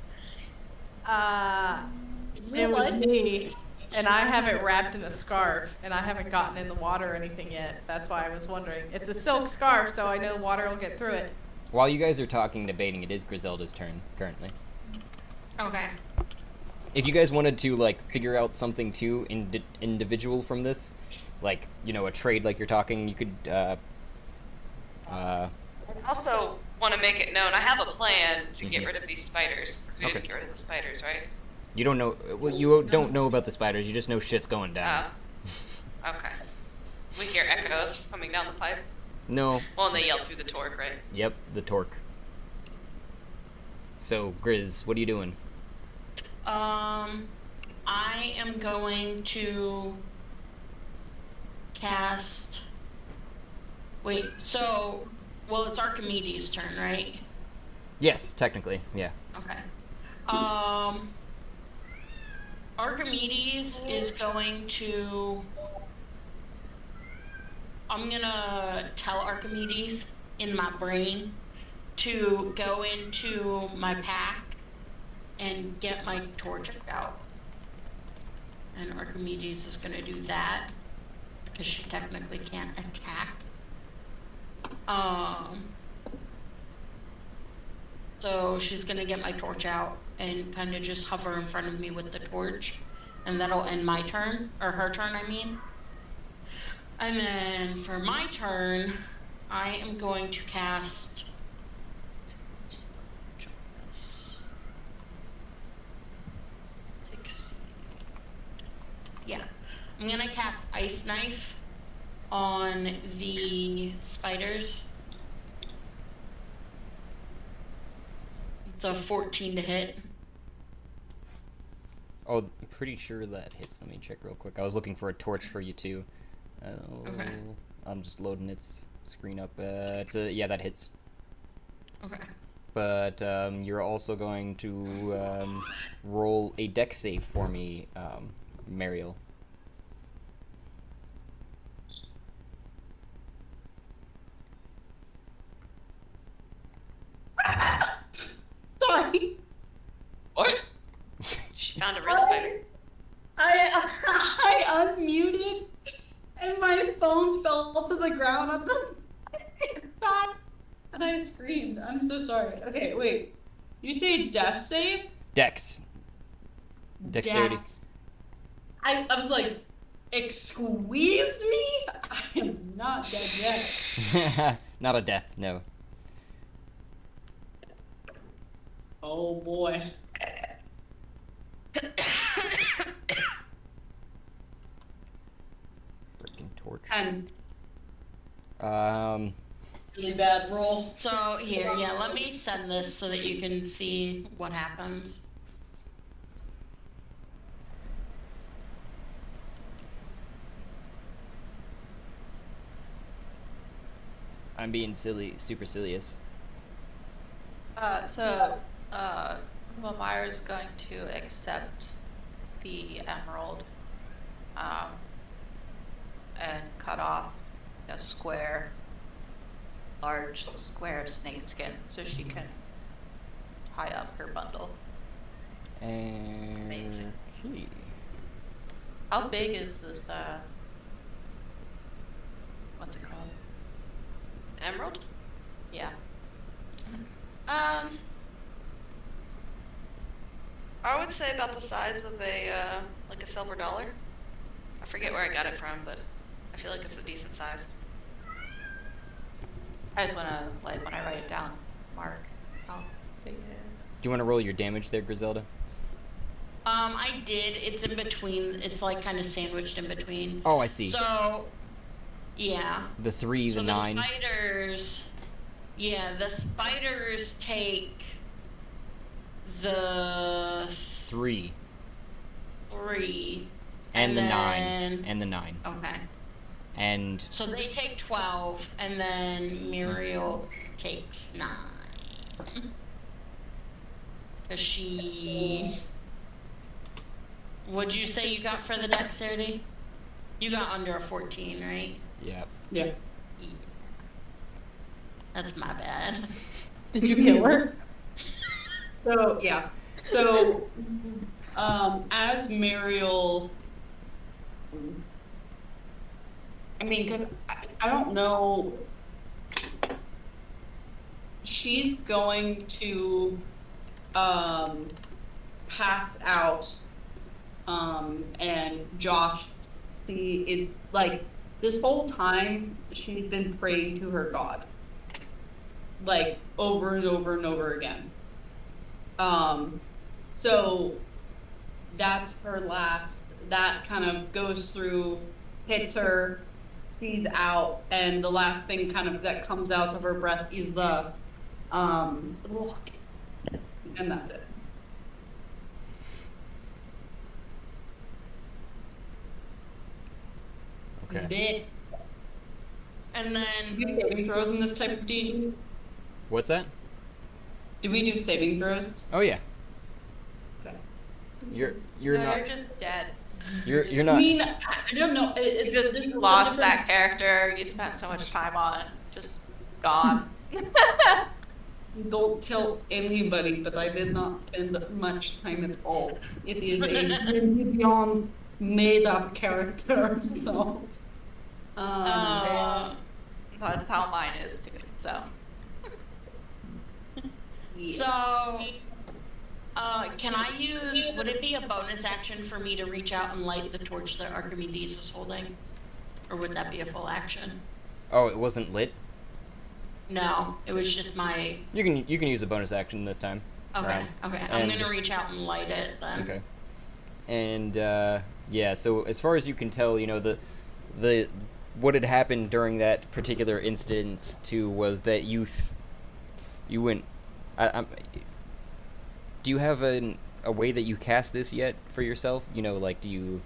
It was me, and I have it wrapped in a scarf, and I haven't gotten in the water or anything yet. That's why I was wondering. It's a silk scarf, so I know the water will get through it. While you guys are talking, debating, it is Griselda's turn currently. Okay. If you guys wanted to figure out something too individual from this, a trade like you're talking, you could I also want to make it known I have a plan to get rid of these spiders, because we didn't get rid of the spiders, right? You don't know. Well, you don't know about the spiders. You just know shit's going down. Okay. We hear echoes coming down the pipe. No. Well, and they yell through the torque, right? Yep, the torque. So, Grizz, what are you doing? I'm I am going to cast. Wait, so, well, it's Archimedes' turn, right? Yes, technically, yeah. Okay. Archimedes is going to. I'm gonna tell Archimedes in my brain to go into my pack and get my torch out. And Archimedes is gonna do that because she technically can't attack. So she's gonna get my torch out and kind of just hover in front of me with the torch, and that'll end my turn, or her turn, I mean. And then for my turn, I am going to cast. Yeah, I'm gonna cast Ice Knife on the spiders. It's a 14 to hit. Oh, I'm pretty sure that hits. Let me check real quick. I was looking for a torch for you too. Okay. I'm just loading its screen up. Yeah, that hits. Okay. But you're also going to roll a dex save for me, Mariel. Sorry. What? She found a real spider. I unmuted and my phone fell to the ground at the same time. And I screamed. I'm so sorry. Okay, wait. You say death save? Dex. Dexterity. Dex. I was like, excuse me? I am not dead yet. Not a death, no. Oh boy. Freaking torch. 10. Um. Really bad roll. So here, yeah, let me send this so that you can see what happens. I'm being silly, supercilious. Elmira's going to accept the emerald, and cut off a large square snakeskin so she can tie up her bundle. And okay. How big is this, what's it called? Emerald? Yeah. I would say about the size of a like a silver dollar. I forget where I got it from, but I feel like it's a decent size. I just wanna, like, when I write it down, mark how big it is. Do you want to roll your damage there, Griselda? I did. It's in between. It's like kind of sandwiched in between. Oh, I see. So, yeah. The 3, the 9. The spiders. Yeah, the spiders take the 3. 3. And the 9. then- And the 9. Okay. And So they take 12, and then Muriel takes 9. Cause she. What'd you say you got for the dexterity? You got under a 14, right? yeah. Yeah. That's my bad. Did you kill her? So yeah. So as Mariel, I mean, because I don't know, she's going to pass out, and Josh, he is like, this whole time she's been praying to her God, like over and over and over again. So that's her last, that kind of goes through, hits her, sees out, and the last thing kind of that comes out of her breath is and that's it. Okay. And Do then we do saving throws in this type of D&D? What's that? Do we do saving throws? Oh yeah. Okay. You're No, not. you're just dead. You're I not. mean, I don't know. It's You just this is a lost different- that character you spent so much time on. Just gone. Don't tell anybody, but I did not spend much time at all. It is a beyond made-up character, so. That's how mine is too. So. So, can I use, would it be a bonus action for me to reach out and light the torch that Archimedes is holding? Or would that be a full action? Oh, it wasn't lit. No, it was just my, You can use a bonus action this time. okay, round. okay, I'm And- gonna reach out and light it then. Okay. And yeah, so as far as you can tell, you know, the what had happened during that particular instance too was that you went. Do you have a way that you cast this yet for yourself? You know, like, do you?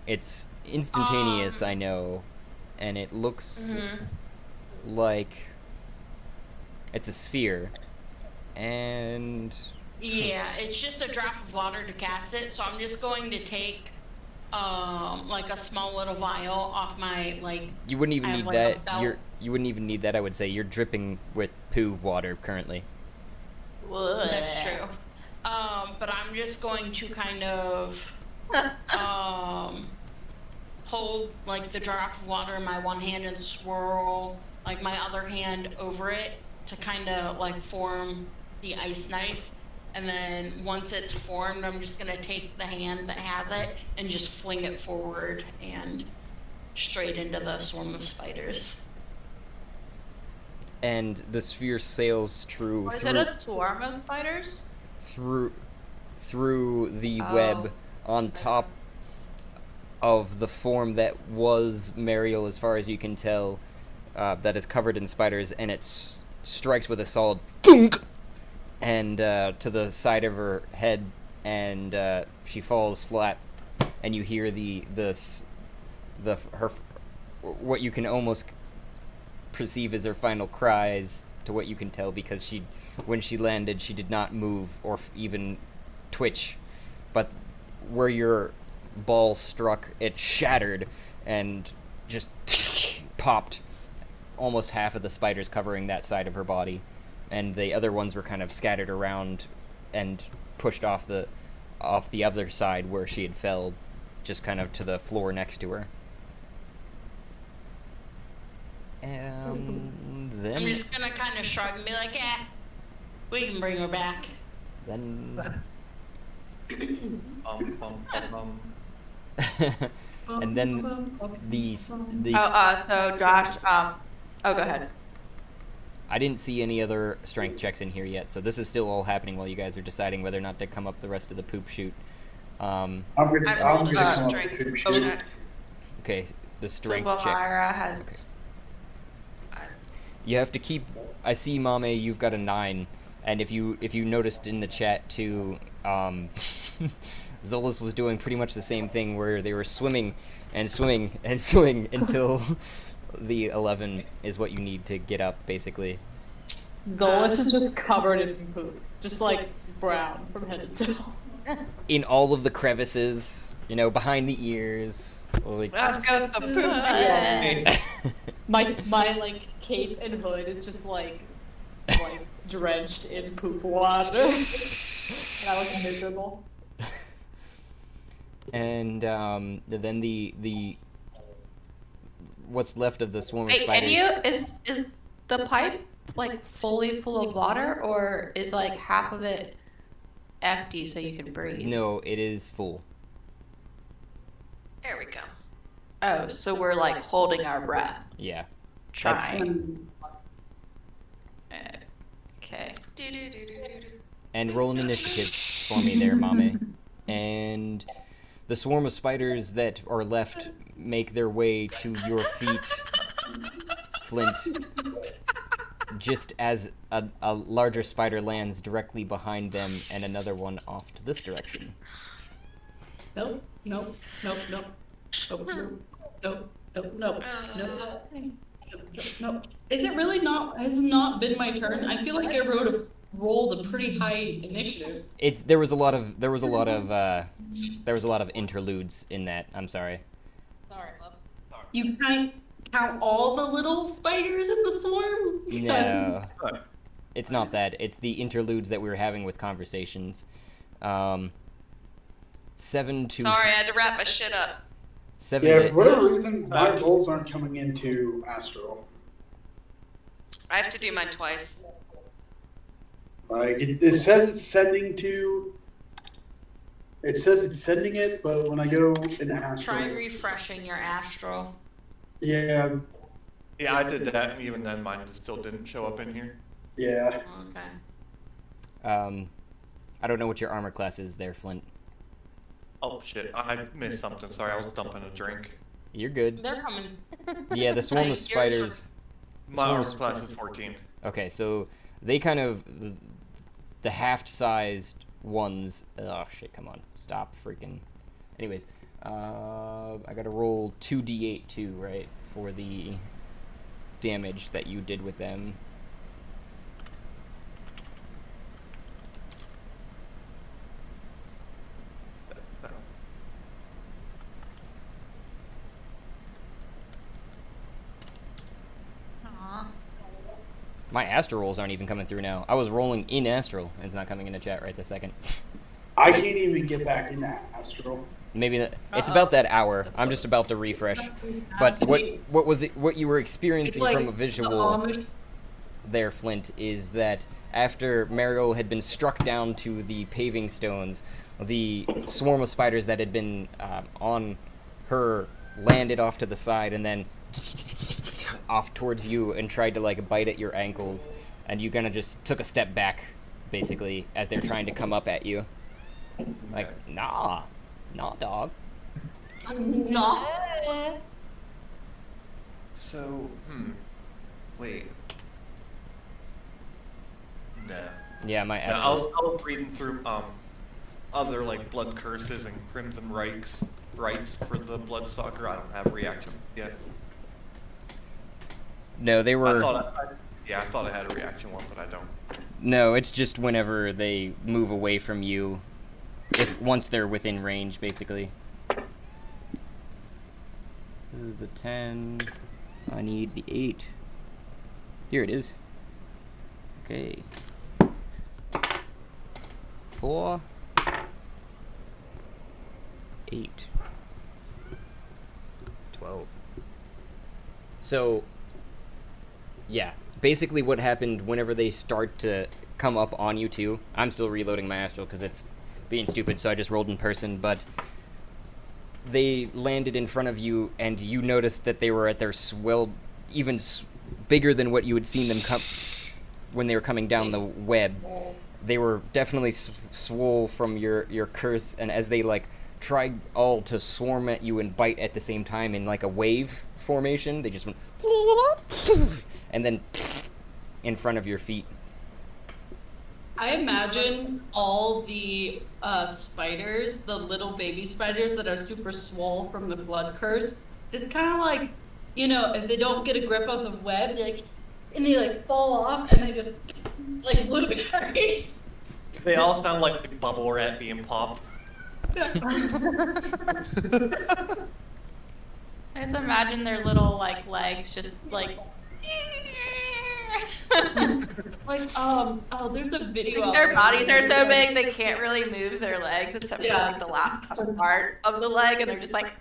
It's instantaneous, I know, and it looks like it's a sphere, and Yeah, it's just a drop of water to cast it, so I'm just going to take, like a small little vial off my, like, you wouldn't even I have, need like, a that. belt. You wouldn't even need that. I would say you're dripping with poo water currently. that's true. But I'm just going to kind of, hold, like, the drop of water in my one hand and swirl, like, my other hand over it to kind of, like, form the ice knife. And then once it's formed, I'm just going to take the hand that has it and just fling it forward and straight into the swarm of spiders. And the sphere sails true Was through it a swarm of spiders? through the Oh. web on top of the form that was Mariel, as far as you can tell, that is covered in spiders, and it strikes with a solid thunk, and to the side of her head, and she falls flat, and you hear her what you can almost perceive as her final cries, to what you can tell, because when she landed, she did not move or even twitch, but where your ball struck, it shattered and just popped almost half of the spiders covering that side of her body, and the other ones were kind of scattered around and pushed off the other side where she had fell, just kind of to the floor next to her. And then I'm just gonna kind of shrug and be like, we can bring her back. then and then these So Josh, oh, go ahead. I didn't see any other strength checks in here yet, so this is still all happening while you guys are deciding whether or not to come up the rest of the poop chute. I'm I've gonna rolled come up with strength the check. shoot. Okay, the So strength check. Myra has. You have to keep. I see, Mame, you've got a 9, and if you noticed in the chat too, Zolas was doing pretty much the same thing, where they were swimming and swimming and swimming until the 11 is what you need to get up, basically. Zolas is just covered in poop. Just like brown from head to toe. In all of the crevices, you know, behind the ears. Like, I've got the poop. Yeah. My like cape and hood is just like drenched in poop water. And I look miserable. and then the what's left of the swarm of Wait, spiders. can you? Is the pipe like fully full of water, or is like half of it empty so you can breathe? No, it is full. There we go. Oh, so we're like holding our breath. Yeah. Trying. Okay. And roll an initiative for me there, Mame. And the swarm of spiders that are left make their way to your feet, Flint, just as a larger spider lands directly behind them and another one off to this direction. Nope. no. No. Is it really not? Has it not been my turn? I feel like I rolled a pretty high initiative. There was a lot of interludes in that. I'm sorry. Sorry, love. You can't count all the little spiders in the swarm? No. It's not that. It's the interludes that we were having with conversations. 7 to... Sorry, I had to wrap my shit up. 7 Yeah, to... for whatever reason, my rolls aren't coming into Astral. I have to do mine twice. Like, it says it's sending to... It says it's sending it, but when I go in Astral... Try refreshing your Astral. Yeah. Yeah, I did that, and even then mine still didn't show up in here. Yeah. Okay. I don't know what your armor class is there, Flint. Oh shit, I missed something. Sorry, I was dumping a drink. You're good. They're coming. Yeah, the swarm of spiders... My armor class is 14. Okay, so they kind of... The half-sized ones... Oh, shit, come on. Stop freaking... Anyways, I gotta roll 2d8 too, right? For the damage that you did with them. My astral rolls aren't even coming through now. I was rolling in astral, and it's not coming into chat right this second. I can't even get back into Astral. Maybe it's about that hour. I'm just about to refresh. But what was it? What you were experiencing It's like from a visual the there, Flint, is that after Mariel had been struck down to the paving stones, the swarm of spiders that had been on her landed off to the side and then off towards you and tried to like bite at your ankles, and you kind of just took a step back, basically, as they're trying to come up at you. Like, nah, dog. No. So, wait. No. Yeah, my No, astral. I was reading through other like blood curses and crimson rites for the Bloodstalker. I don't have reaction yet. No, they were. I thought I had a reaction one, but I don't. No, it's just whenever they move away from you, once they're within range, basically. This is the 10. I need the 8. Here it is. Okay. 4. 8. 12. So, yeah. Basically what happened whenever they start to come up on you too, I'm still reloading my astral because it's being stupid, so I just rolled in person, but they landed in front of you and you noticed that they were at their swell, even bigger than what you had seen them come when they were coming down the web. They were definitely swole from your curse, and as they like tried all to swarm at you and bite at the same time in like a wave formation, they just went and then in front of your feet. I imagine all the spiders, the little baby spiders that are super swole from the blood curse, just kind of like, you know, if they don't get a grip of the web, they like fall off and they just like lose. They all sound like a bubble rat being popped. I just imagine their little like legs just like. Like there's a video. Their bodies are so big they can't really move their legs except for like the last part of the leg, and they're just like.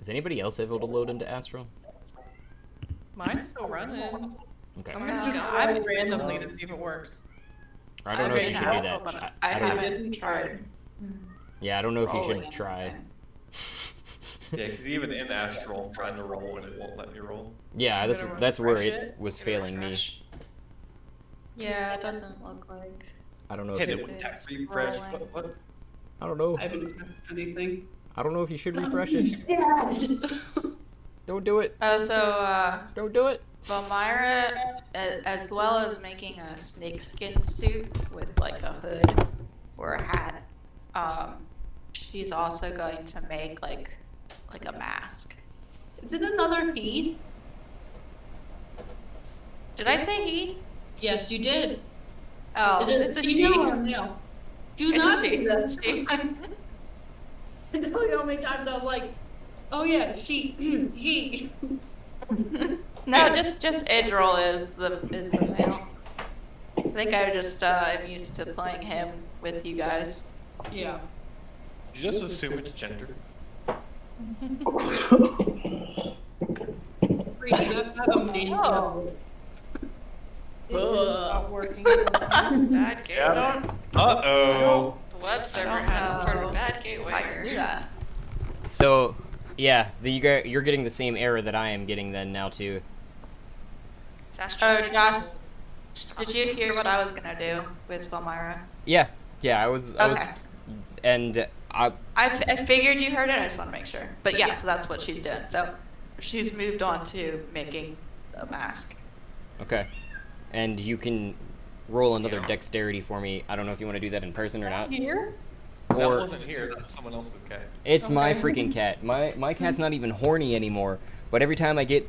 Is anybody else able to load into astral? Mine's still running. Okay. I'm gonna just roll randomly to see if it works. I don't know if you should do that. I I don't know. haven't tried. Yeah, I don't know if you should rolling. try. Yeah, 'cause even in Astral, I'm trying to roll and it won't let me roll. Yeah, that's where it was failing me. Yeah, it doesn't look like. I don't know Hit if it you, with tech refresh. What? I don't know. I haven't done anything. I don't know if you should refresh it. Don't do it. Oh, so Don't do it. Valmyra, as well as making a snakeskin suit with like a hood or a hat, she's also going to make like a mask. Is it another he? Did I say he? Yes, you did. Oh, Is it it's a she. female or male? Do It's not a she. do that. It's a she. I tell you how many times I'm like, oh yeah, she, he. No, just Idril is the male. I think I just am used to playing him with you guys. Yeah. You just assume it's gender. Free, you have to have a main Oh. It's not working. Bad gateway. Yeah. Uh-oh. The web server I don't had know reported bad gateway. if I can do that. So, yeah, you're getting the same error that I am getting then now too. Oh, Josh, did you hear what I was gonna do with Valmyra? Yeah, I was, Okay. and I figured you heard it. I just want to make sure. But yeah, so that's what she's doing. So she's moved on to making a mask. okay, and you can roll another dexterity for me. I don't know if you want to do that in person or not. Here? That Or wasn't here, that was someone else's cat. it's my freaking cat. My cat's not even horny anymore. But every time I get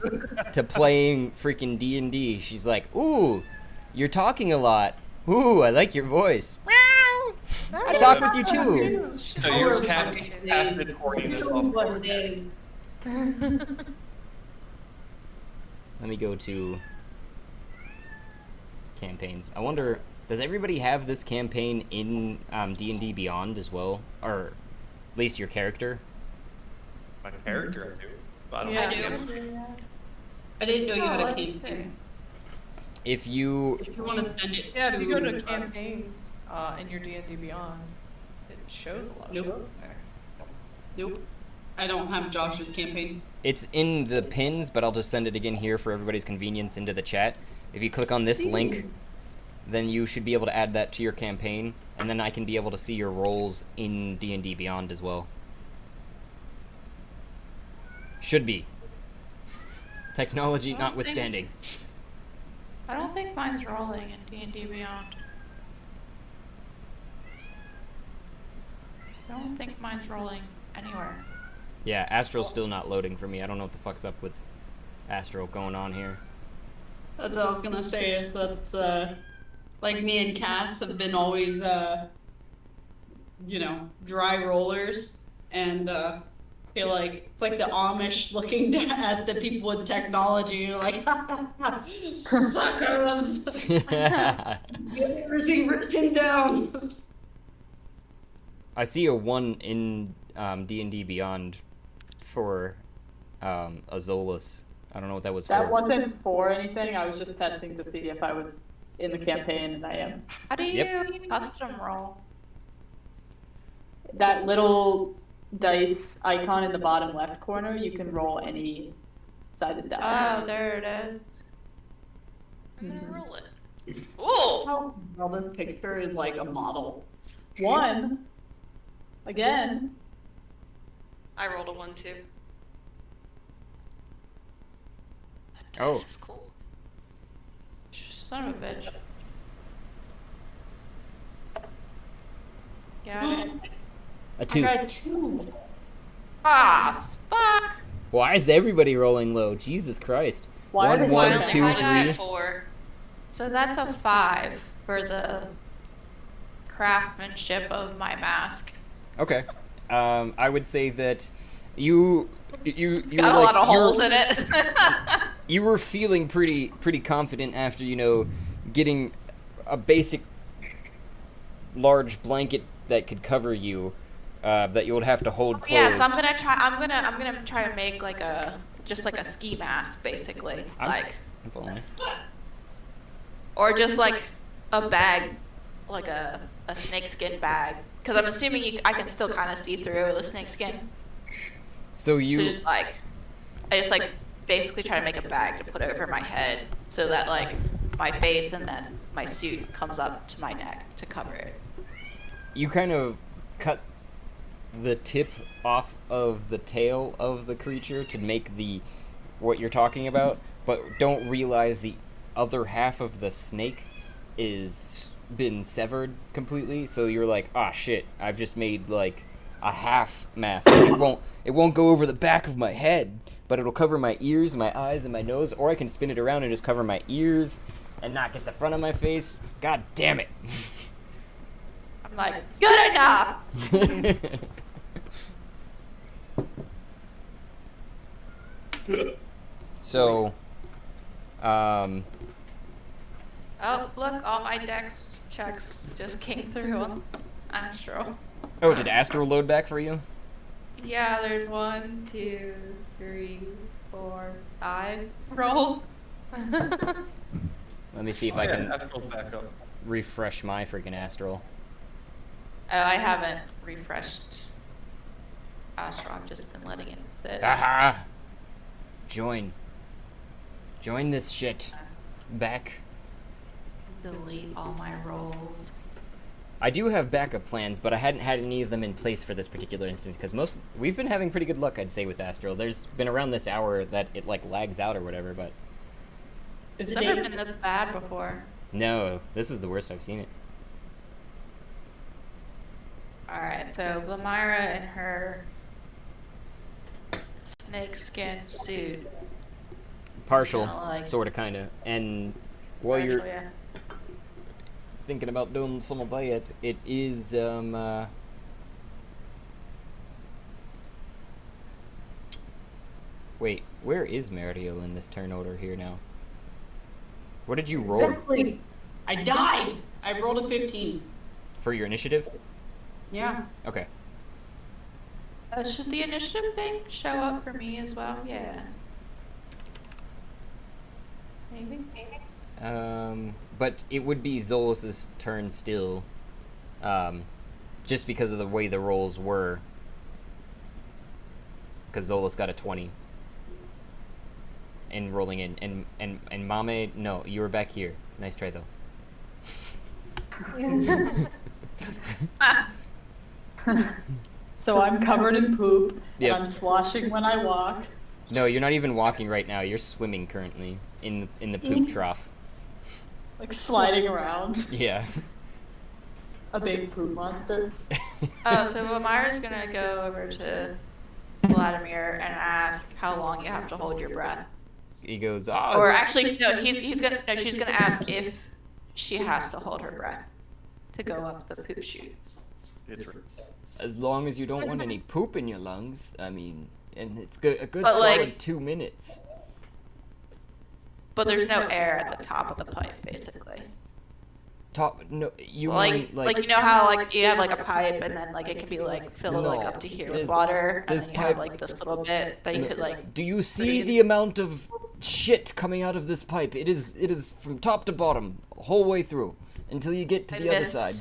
to playing freaking D&D, she's like, "Ooh, you're talking a lot. Ooh, I like your voice. I talk with you too." So your cat casted horniness off. Let me go to campaigns. I wonder, does everybody have this campaign in D&D Beyond as well? Or at least your character? My character, I do. But I don't Yeah. have it. I didn't know you had a let's campaign. If you... If you want to send it Yeah, if you go to campaigns in your D&D Beyond, it shows a lot of Nope. people there. Nope. I don't have Josh's campaign. It's in the pins, but I'll just send it again here for everybody's convenience into the chat. If you click on this link, then you should be able to add that to your campaign, and then I can be able to see your rolls in D&D Beyond as well. Should be. Technology notwithstanding. I don't think mine's rolling in D&D Beyond. I don't think mine's rolling anywhere. Yeah, Astral's still not loading for me. I don't know what the fuck's up with Astral going on here. That's what I was gonna say. Is that's like me and Cass have been always dry rollers, and feel like it's like the Amish looking at the people with technology. You're like, suckers! Get everything written down. I see a 1 in D&D Beyond for Azolas. I don't know what that was That for. wasn't for anything. I was just testing to see if I was in the campaign, and I am. How do you Yep. custom roll? That little dice icon in the bottom left corner, you can roll any sided die. Oh, there it is. I'm gonna roll it. Ooh! Oh, well, this picture is like a model. 1. Again. I rolled a 1 too. That Oh. dice is cool. Son of a bitch. Got it. A 2. I got 2. Ah, fuck! Why is everybody rolling low? Jesus Christ. Why are 1, they 1, rolling 2, I got 3. 4. So that's a 5 for the craftsmanship of my mask. Okay. I would say that you Got a lot of holes in it. you were feeling pretty confident after, getting a basic large blanket that could cover you, that you would have to hold closed. Yeah, so I'm gonna try to make like just like a ski mask, basically. I'm following. Or just like a bag, like a snakeskin bag. Because I'm assuming I can still kind of see through the snakeskin. So So you I just basically try to make a bag to put over my head so that like my face and then my suit comes up to my neck to cover it. you kind of cut the tip off of the tail of the creature to make what you're talking about, but don't realize the other half of the snake is been severed completely. So you're like, ah, shit, I've just made like a half mask. It won't go over the back of my head, but it'll cover my ears, my eyes, and my nose. Or I can spin it around and just cover my ears and not get the front of my face. God damn it! I'm like, good enough. So, Oh, look, all my dex checks just came through on Astral. oh, did Astral load back for you? Yeah, there's 1, 2, 3, 4, 5 rolls. Let me see if I can Astral back up. refresh my freaking Astral. Oh, I haven't refreshed Astral. I've just been letting it sit. Aha! Join this shit. Back. Delete all my rolls. I do have backup plans, but I hadn't had any of them in place for this particular instance because we've been having pretty good luck, I'd say, with Astral. There's been around this hour that it like lags out or whatever, but It's never been this bad before. no, this is the worst I've seen it. Alright, so Lamira in her snakeskin suit. Partial, Kinda like- sorta, kinda, and while you're Actually, yeah. thinking about doing some of that, it is wait, where is Mariel in this turn order here now? What did you roll Exactly. I died. I rolled a 15. for your initiative? Yeah. Okay. Should the initiative thing show up for me as well? Yeah. Maybe. But it would be Zolas's turn still, just because of the way the rolls were. Because Zolas got a 20. And rolling in, and Mame, no, you were back here. Nice try though. So I'm covered in poop, Yep. and I'm sloshing when I walk. No, you're not even walking right now. You're swimming currently in the poop trough. Like sliding around. Yeah. A big poop monster. Oh, so Amira's gonna go over to Vladimir and ask how long you have to hold your breath. He goes, Or oh, actually, no, she's gonna ask if she has to hold her breath to go up the poop chute. as long as you don't want any poop in your lungs. I mean, and it's good, a good But, solid like- 2 minutes. But there's no air at the top of the pipe, basically. No, you Like, mean like you know how like you have like a pipe and then like it can be like filled like No, up to here this- with water, and this then you have pipe- like this little bit that you could like. Do you see breathe. the amount of shit coming out of this pipe? It is from top to bottom, whole way through, until you get to the other side.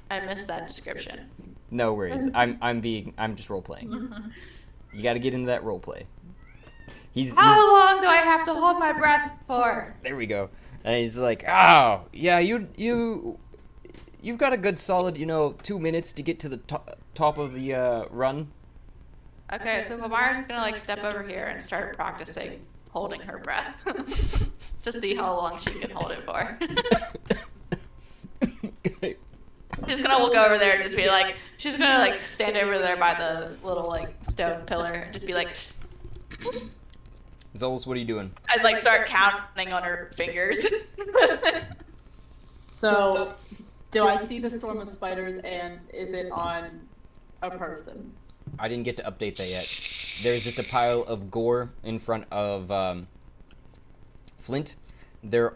I missed that description. No worries. I'm just role playing. You got to get into that role play. He's How long do I have to hold my breath for? there we go. And he's like, "Oh, yeah, you've got a good solid, 2 minutes to get to the top of the run." Okay, so Amira's gonna like step over here and start practicing holding her breath to see how long she can hold it for. She's gonna walk over there and just be like, she's gonna like stand over there by the little like stone pillar and just be like, Zolas, what are you doing? I'd like start counting on her fingers. So, do I see the swarm of spiders, and is it on a person? I didn't get to update that yet. There's just a pile of gore in front of Flint. There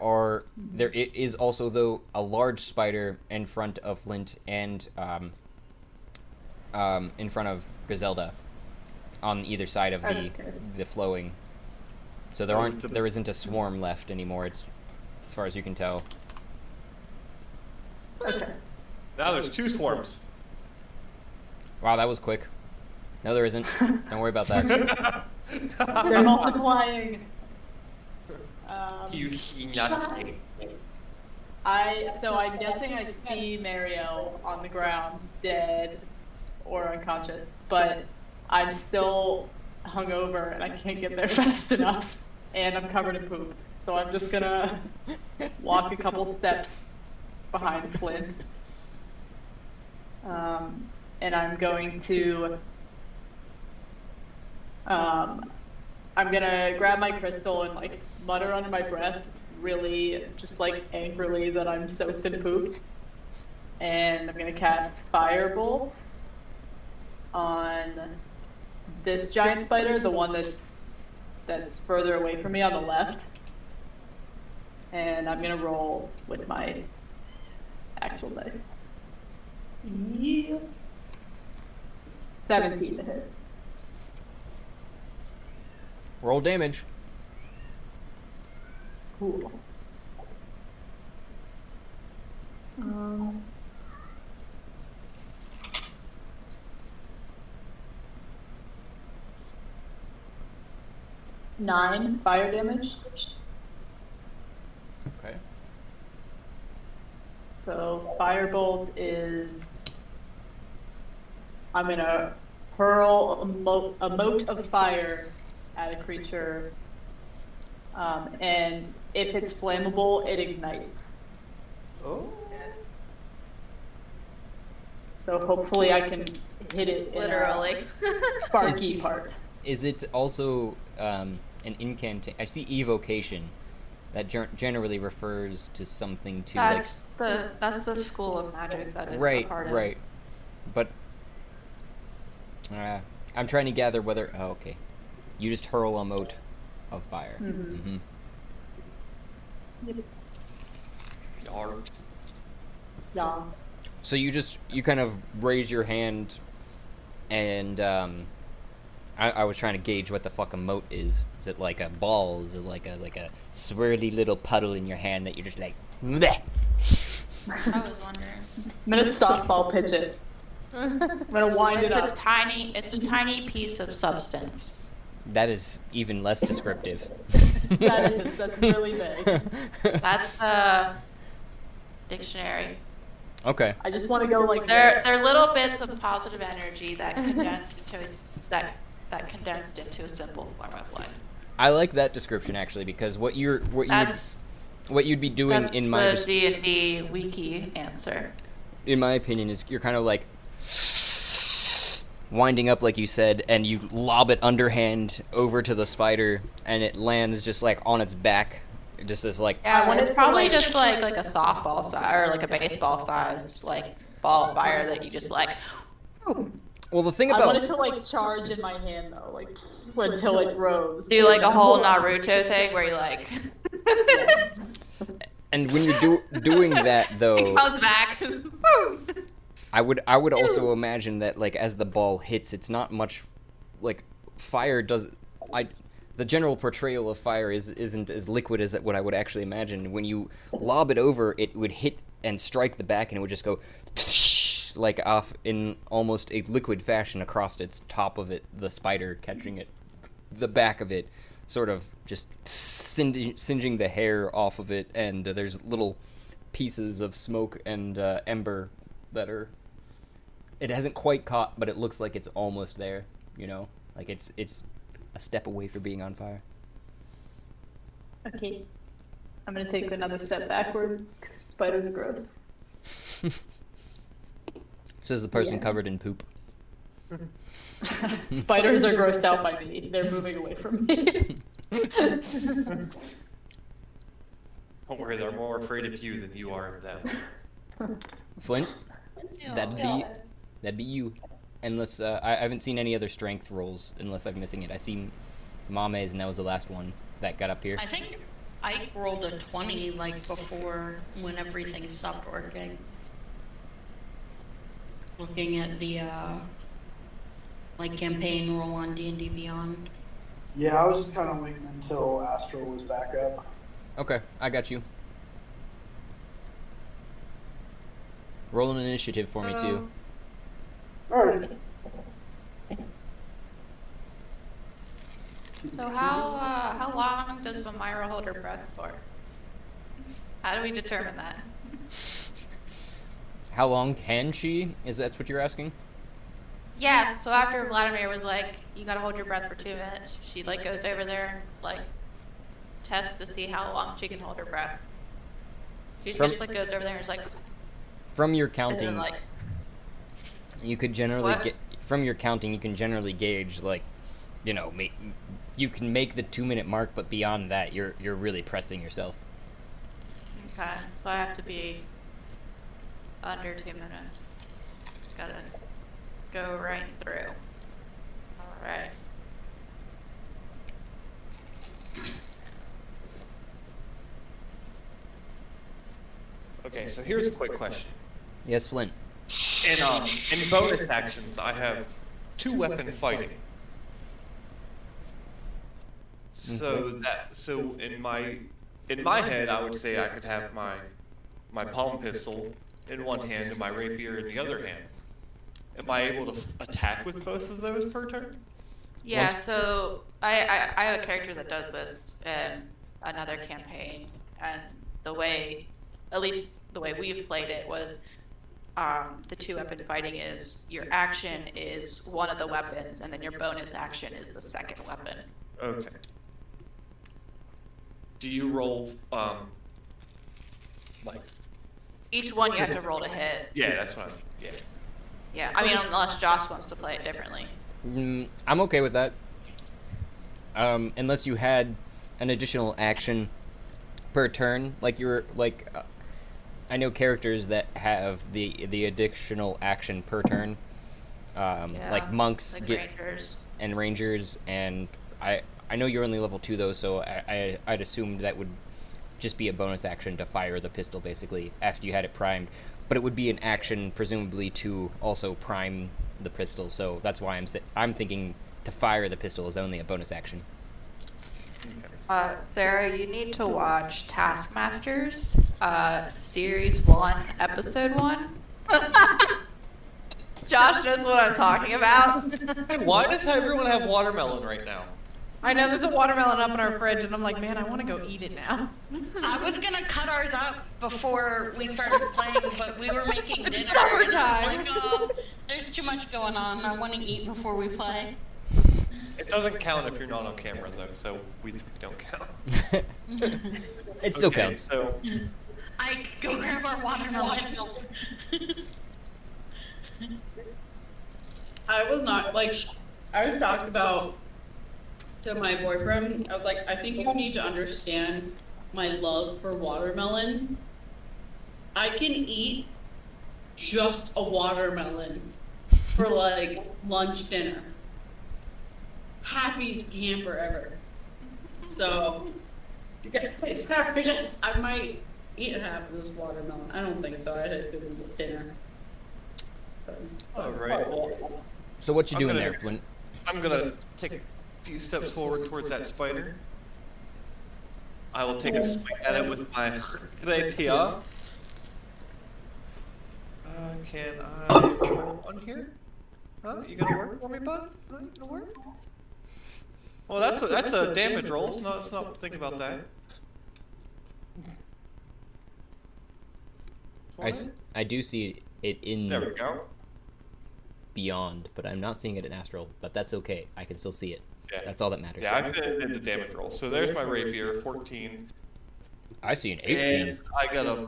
is also, though, a large spider in front of Flint and in front of Griselda on either side of the flowing. So there isn't a swarm left anymore. It's as far as you can tell. Okay. Now there's 2 swarms. Wow, that was quick. No, there isn't. Don't worry about that. They're multiplying. You see nothing. So I'm guessing I see Mario on the ground, dead or unconscious, but I'm still hungover and I can't get there fast enough, and I'm covered in poop. So I'm just gonna walk a couple steps behind Flint. and I'm going to I'm gonna grab my crystal and like mutter under my breath, really just like angrily that I'm soaked in poop. And I'm gonna cast Firebolt on this giant spider, the one that's further away from me on the left. And I'm gonna roll with my actual dice. 17 to hit. Roll damage. Cool. 9 fire damage. Okay. So Firebolt is, I'm gonna hurl a mote of fire at a creature, and if it's flammable, it ignites. Oh. So hopefully I can hit it in Literally. a sparky part. Is it also an incantation? I see evocation. That generally refers to something to That's the school of magic that is a part of. Right. But I'm trying to gather whether. Oh, okay. You just hurl a mote of fire. Mm-hmm. Dark. Yeah. So you kind of raise your hand, and I was trying to gauge what the fuck a mote is. Is it like a ball? Is it like a swirly little puddle in your hand that you're just like? Bleh. I was wondering. I'm gonna softball pitch it. I'm gonna wind it up. It's a tiny piece of substance. That is even less descriptive. That's really big. That's the dictionary. Okay. I just want to go like They're little bits of positive energy that condensed into that condensed into a simple form of life. I like that description actually, because what you'd be doing That's in my the D&D wiki answer. in my opinion is you're kind of like winding up like you said, and you lob it underhand over to the spider, and it lands just like on its back, just as like Yeah, when it's probably just like a softball size or like a baseball sized like ball of fire that you just like. Well, the thing I about want it to like charge in my hand though, like until it grows. Do like a whole Naruto thing where you like. and when you're doing that though, It comes back. I would also imagine that like as the ball hits, it's not much like fire does. The general portrayal of fire isn't as liquid as what I would actually imagine. When you lob it over, it would hit and strike the back, and it would just go like off in almost a liquid fashion across its top of it. The spider catching it, the back of it, sort of just singeing the hair off of it, and there's little pieces of smoke and ember that are. It hasn't quite caught, but it looks like it's almost there. You know, like it's a step away from being on fire. Okay. I'm gonna take another step backward. 'Cause spiders are gross. Says the person covered in poop. Spiders are grossed out by me. They're moving away from me. Don't worry, they're more afraid of you than you are of them. Flint, that'd be you. Unless I haven't seen any other strength rolls, unless I'm missing it. I seen Mame's, and that was the last one that got up here. I think Ike rolled a 20 like before when everything stopped working. Looking at the like campaign roll on D&D Beyond. Yeah, I was just kind of waiting until Astral was back up. Okay, I got you. Roll an initiative for me too. Alright. So how long does Vamira hold her breath for? How do we determine that? How long can she? Is that what you're asking? Yeah. So after Vladimir was like, "You gotta hold your breath for 2 minutes," she like goes over there and like tests to see how long she can hold her breath. She just like goes over there and is like. From your And counting, then, like, You could generally What? get from your counting. You can generally gauge like, you can make the 2-minute mark, but beyond that, you're really pressing yourself. Okay, so I have to be under 2 minutes. Gotta go right through. Alright. Okay, so here's a quick question. Yes, Flint. In bonus actions, I have 2-weapon fighting. So in my head, I would say I could have my palm pistol in one hand and my rapier in the other hand. Am I able to attack with both of those per turn? Yeah, so I have a character that does this in another campaign, and at least the way we've played it was the 2-weapon fighting is your action is one of the weapons, and then your bonus action is the second weapon. Okay. Do you roll like? Each one you have to roll to hit. Yeah, that's what Yeah, I mean, unless Josh wants to play it differently. I'm okay with that. Unless you had an additional action per turn, I know characters that have the additional action per turn, like monks like get rangers. and rangers, and I know you're only level 2 though, so I'd assume that would just be a bonus action to fire the pistol basically after you had it primed, but it would be an action presumably to also prime the pistol, so that's why I'm thinking to fire the pistol is only a bonus action. Sarah, you need to watch Taskmasters, Series 1, Episode 1. Josh knows what I'm talking about. Hey, why does everyone have watermelon right now? I know there's a watermelon up in our fridge, and I'm like, man, I want to go eat it now. I was gonna cut ours up before we started playing, but we were making dinner. Summertime. And I was like, oh, there's too much going on. I want to eat before we play. It doesn't count if you're not on camera though, so we don't count. It still counts. So I go grab our watermelon. I was not, like, I was talking about to my boyfriend, I was like, I think you need to understand my love for watermelon. I can eat just a watermelon for, like, lunch, dinner. Happiest camper ever. So, I might eat half of this watermelon. I don't think so. I just do it with dinner. alright, well, So what you I'm doing gonna- there, Flint? I'm gonna take a few steps forward towards that spider. I will take a swing at it with my a.k.a. Can I roll on here? Huh? You gonna work for me, bud? Huh? You gonna work? Well, that's a damage roll. Let's not think about that. I do see it in There we go. beyond, but I'm not seeing it in astral, but that's okay. I can still see it. Yeah. That's all that matters. Yeah, I did the damage roll. So there's my rapier, 14. I see an 18. And I got a.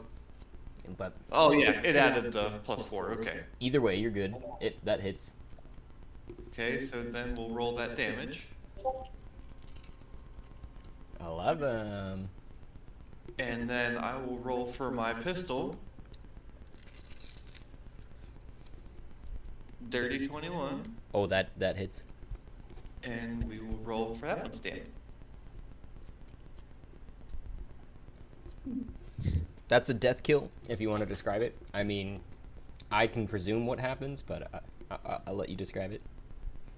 But Oh yeah, it added the +4. Okay. either way, you're good. That hits. Okay, so then we'll roll that damage. 11. And then I will roll for my pistol. Dirty 21. Oh, that hits. And we will roll for that one's damage. That's a death kill, if you want to describe it. I mean, I can presume what happens, but I'll let you describe it.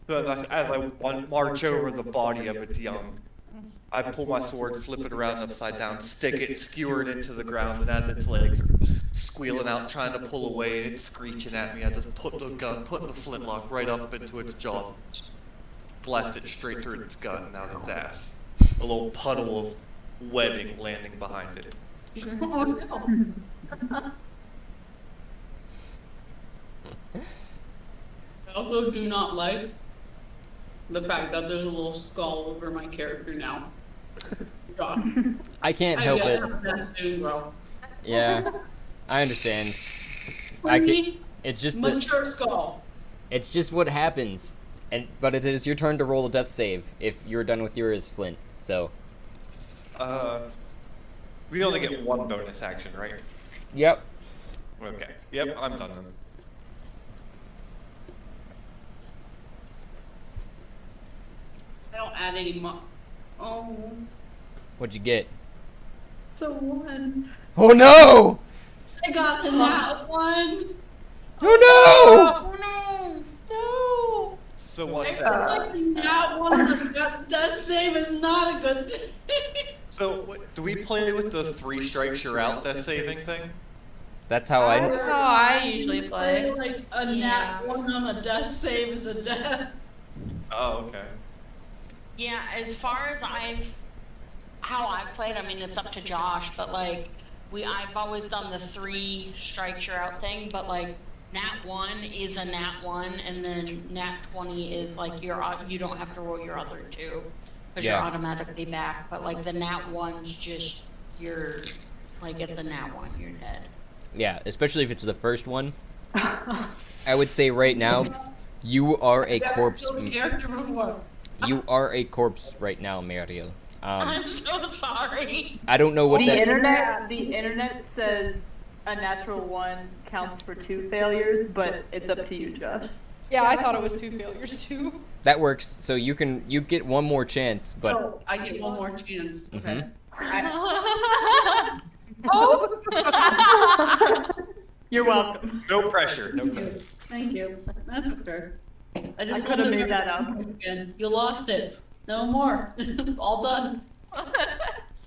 So as I march over the body of its young, I pull my sword, flip it around upside down, stick it, skewer it into the ground, and as its legs are squealing out, trying to pull away, and it's screeching at me, I just put the flintlock right up into its jaws, blast it straight through its gut and out its ass. A little puddle of webbing landing behind it. Oh no. I also do not like the fact that there's a little skull over my character now. God. I can't help it. Yeah, I understand. I It's just that Mature skull. it's just what happens. But it is your turn to roll a death save if you're done with yours, Flint. So. We only get one bonus action, right? Yep. Okay. Yep, I'm done then. I don't add any Oh, What'd you get? so one. Oh no! I got the nat one. Oh Oh no! No. So what's I that? feel like the nat one that save is not a good thing. So, do we play with the 3 strikes you're out death saving thing? no! That's how I. That's how I usually play. Like a nat one on a death save is a death. Oh, okay. Yeah, as far as how I've played, I mean, it's up to Josh, but like, I've always done the 3 strikes you're out thing, but like, nat 1 is a nat 1, and then nat 20 is like you don't have to roll your other 2, because Yeah. you're automatically back, but like the nat 1's just, it's a nat 1, you're dead. Yeah, especially if it's the first one. I would say right now, you are a corpse. Character before. You are a corpse right now, Mariel. I'm so sorry. I don't know what The that. internet says a natural 1 counts for 2 failures, but it's up to you, Josh. Yeah, I thought it was 2 failures too. That works. So you get one more chance, but. Oh, I get one more chance. Okay. Oh! You're welcome. No pressure. No pressure. Thank you. That's okay. I could have made that out again. You lost it. No more. All done.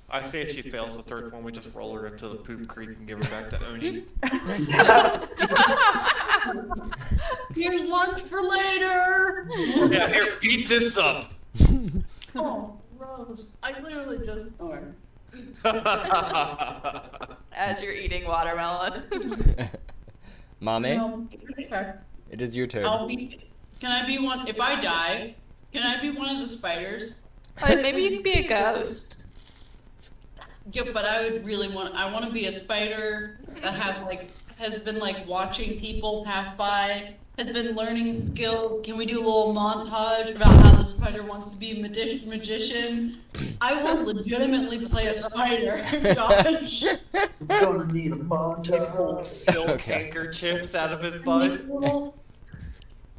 I say if she fails the 3rd one, we just roll her into the poop creek and give her back to Oni. Here's lunch for later. Yeah, here, beat this up. Oh, Rose. I literally just. As you're eating watermelon. Mame, No, okay. it is your turn. Can I be one? If I die, can I be one of the spiders? Maybe you can be a ghost. Yeah, but I would really I want to be a spider that has been watching people pass by, has been learning skills. Can we do a little montage about how the spider wants to be a magician? I will legitimately play a spider, Josh. We're gonna need a montage. Silk Okay. handkerchiefs out of his butt.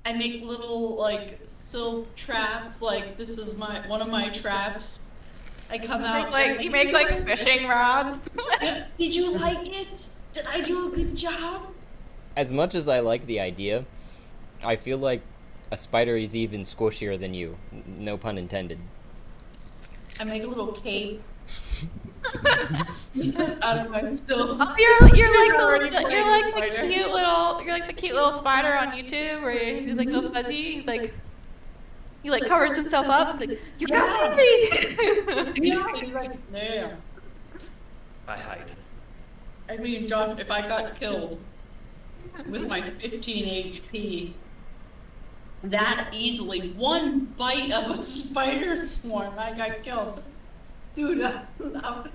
I make little silk traps. This is one of my traps. I come out. You make fishing rods. Did you like it? Did I do a good job? As much as I like the idea, I feel like a spider is even squishier than you. No pun intended. I make a little cape. Out of my silk. Oh, you're like the cute little spider on YouTube where he's like little fuzzy. He covers himself up. He's like, you got me. Yeah, he's like, there. I hide. I mean, Josh, if I got killed with my 15 HP, that easily, one bite of a spider swarm, I got killed. Dude, I'll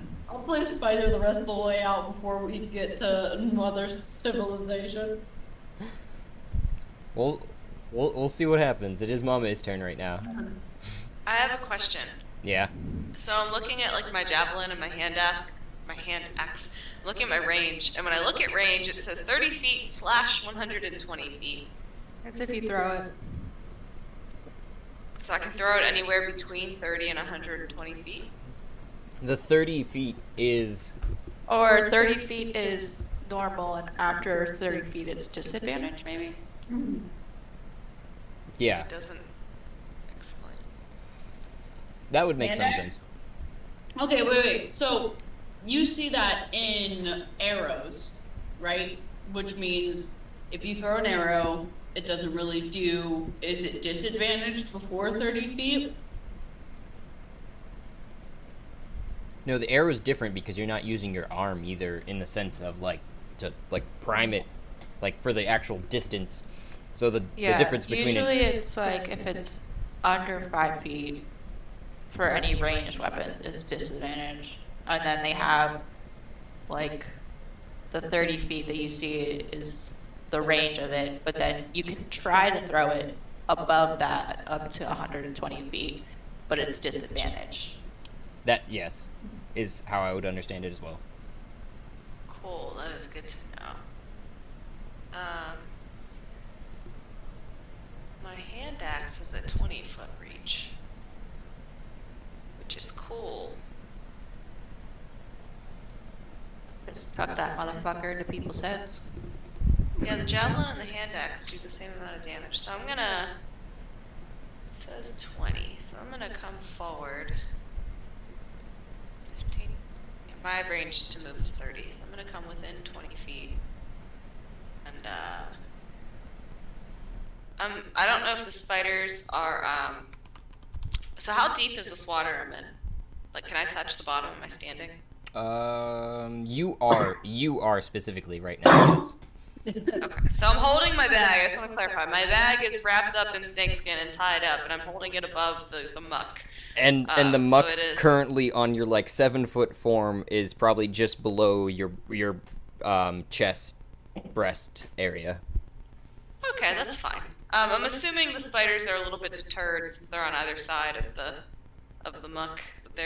play spider the rest of the way out before we get to another civilization. We'll see what happens. It is Mame's turn right now. I have a question. Yeah. So I'm looking at my javelin and my hand axe. I'm looking at my range, and when I look at range, it says 30 feet / 120 feet. That's if you throw it. So I can throw it anywhere between 30 and 120 feet. The 30 feet is. Or 30 feet is normal, and after 30 feet it's disadvantage, maybe? Yeah, It doesn't explain. that would make some And sense. Okay, wait. So, you see that in arrows, right? Which means if you throw an arrow, it doesn't really do. Is it disadvantaged before 30 feet? No, the arrow is different because you're not using your arm either, in the sense of to prime it, for the actual distance. So the difference between usually it's if it's under 5 feet for any ranged weapons, it's disadvantage. And then they have the 30 feet that you see is the range of it, but then you can try to throw it above that up to 120 feet, but it's disadvantaged. That, yes, is how I would understand it as well. Cool, that is good to know. My hand axe is a 20-foot reach, which is cool. Just chuck that motherfucker into people's heads. Yeah, the javelin and the hand axe do the same amount of damage. So I'm gonna, it says 20, so I'm gonna come forward. 15, yeah, my range to move is 30, so I'm gonna come within 20 feet. And I don't know if the spiders are, so how deep is this water I'm in? Like, can I touch the bottom? Am I standing? You are specifically right now, yes. Okay, so I'm holding my bag. I just want to clarify. My bag is wrapped up in snakeskin and tied up, and I'm holding it above the muck. And the muck so it is... currently on your like 7-foot form is probably just below your chest, breast area. Okay, that's fine. I'm assuming the spiders are a little bit deterred since they're on either side of the muck. But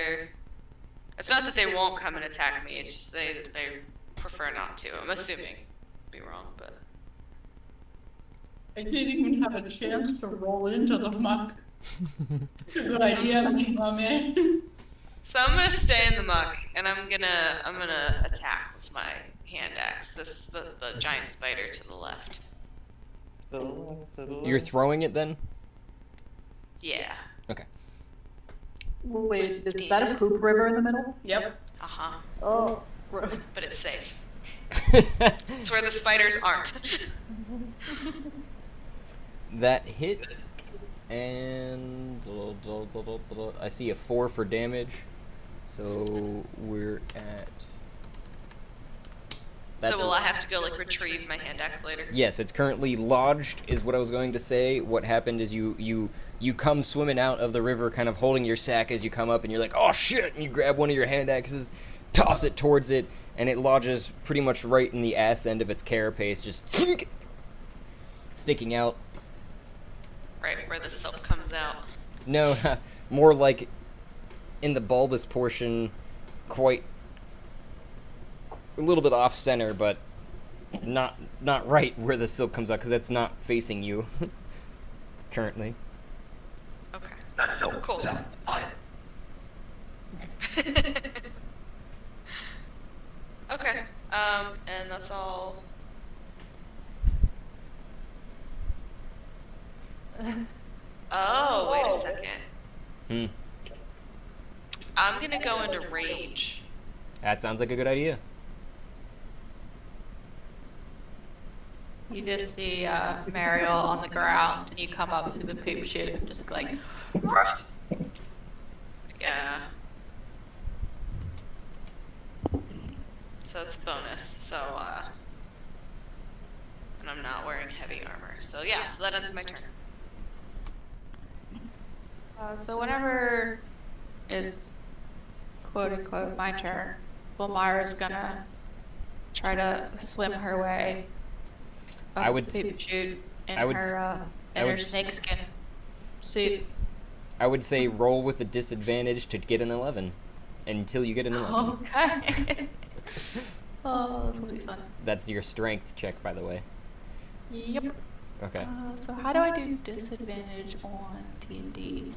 it's not that they won't come and attack me. It's just they prefer not to. I'm assuming. Be wrong, but I didn't even have a chance to roll into the muck. Good idea, man. so I'm gonna stay in the muck and I'm gonna attack with my hand axe. The giant spider to the left. You're throwing it then? Yeah. Okay. Wait, is that a poop river in the middle? Yep. Uh-huh. Oh, gross. But it's safe. It's where the spiders aren't. That hits, and I see a 4 for damage, so we're at... So will I have to go like retrieve my hand axe later? Yes, it's currently lodged, is what I was going to say. What happened is you come swimming out of the river, kind of holding your sack as you come up, and you're like, oh shit, and you grab one of your hand axes, toss it towards it, and it lodges pretty much right in the ass end of its carapace, just sticking out. Right where the silk comes out. No, more like in the bulbous portion, quite a little bit off center, but not right where the silk comes out, because that's not facing you currently. Okay. Cool. Okay. And that's all. Oh, wait a second. I'm gonna go into rage. That sounds like a good idea. You just see Mariel on the ground, and you come up through the poop chute and just like... Yeah. So it's a bonus, so, and I'm not wearing heavy armor. So yeah, so that ends my turn. So whenever it's quote-unquote my turn, Vilmyra's gonna try to swim her way up the poop chute in her snakeskin suit. I would say roll with a disadvantage to get an 11 until you get an 11. Okay. Oh, this will be fun. That's your strength check, by the way. Yep. Okay. So how do I do disadvantage on D&D?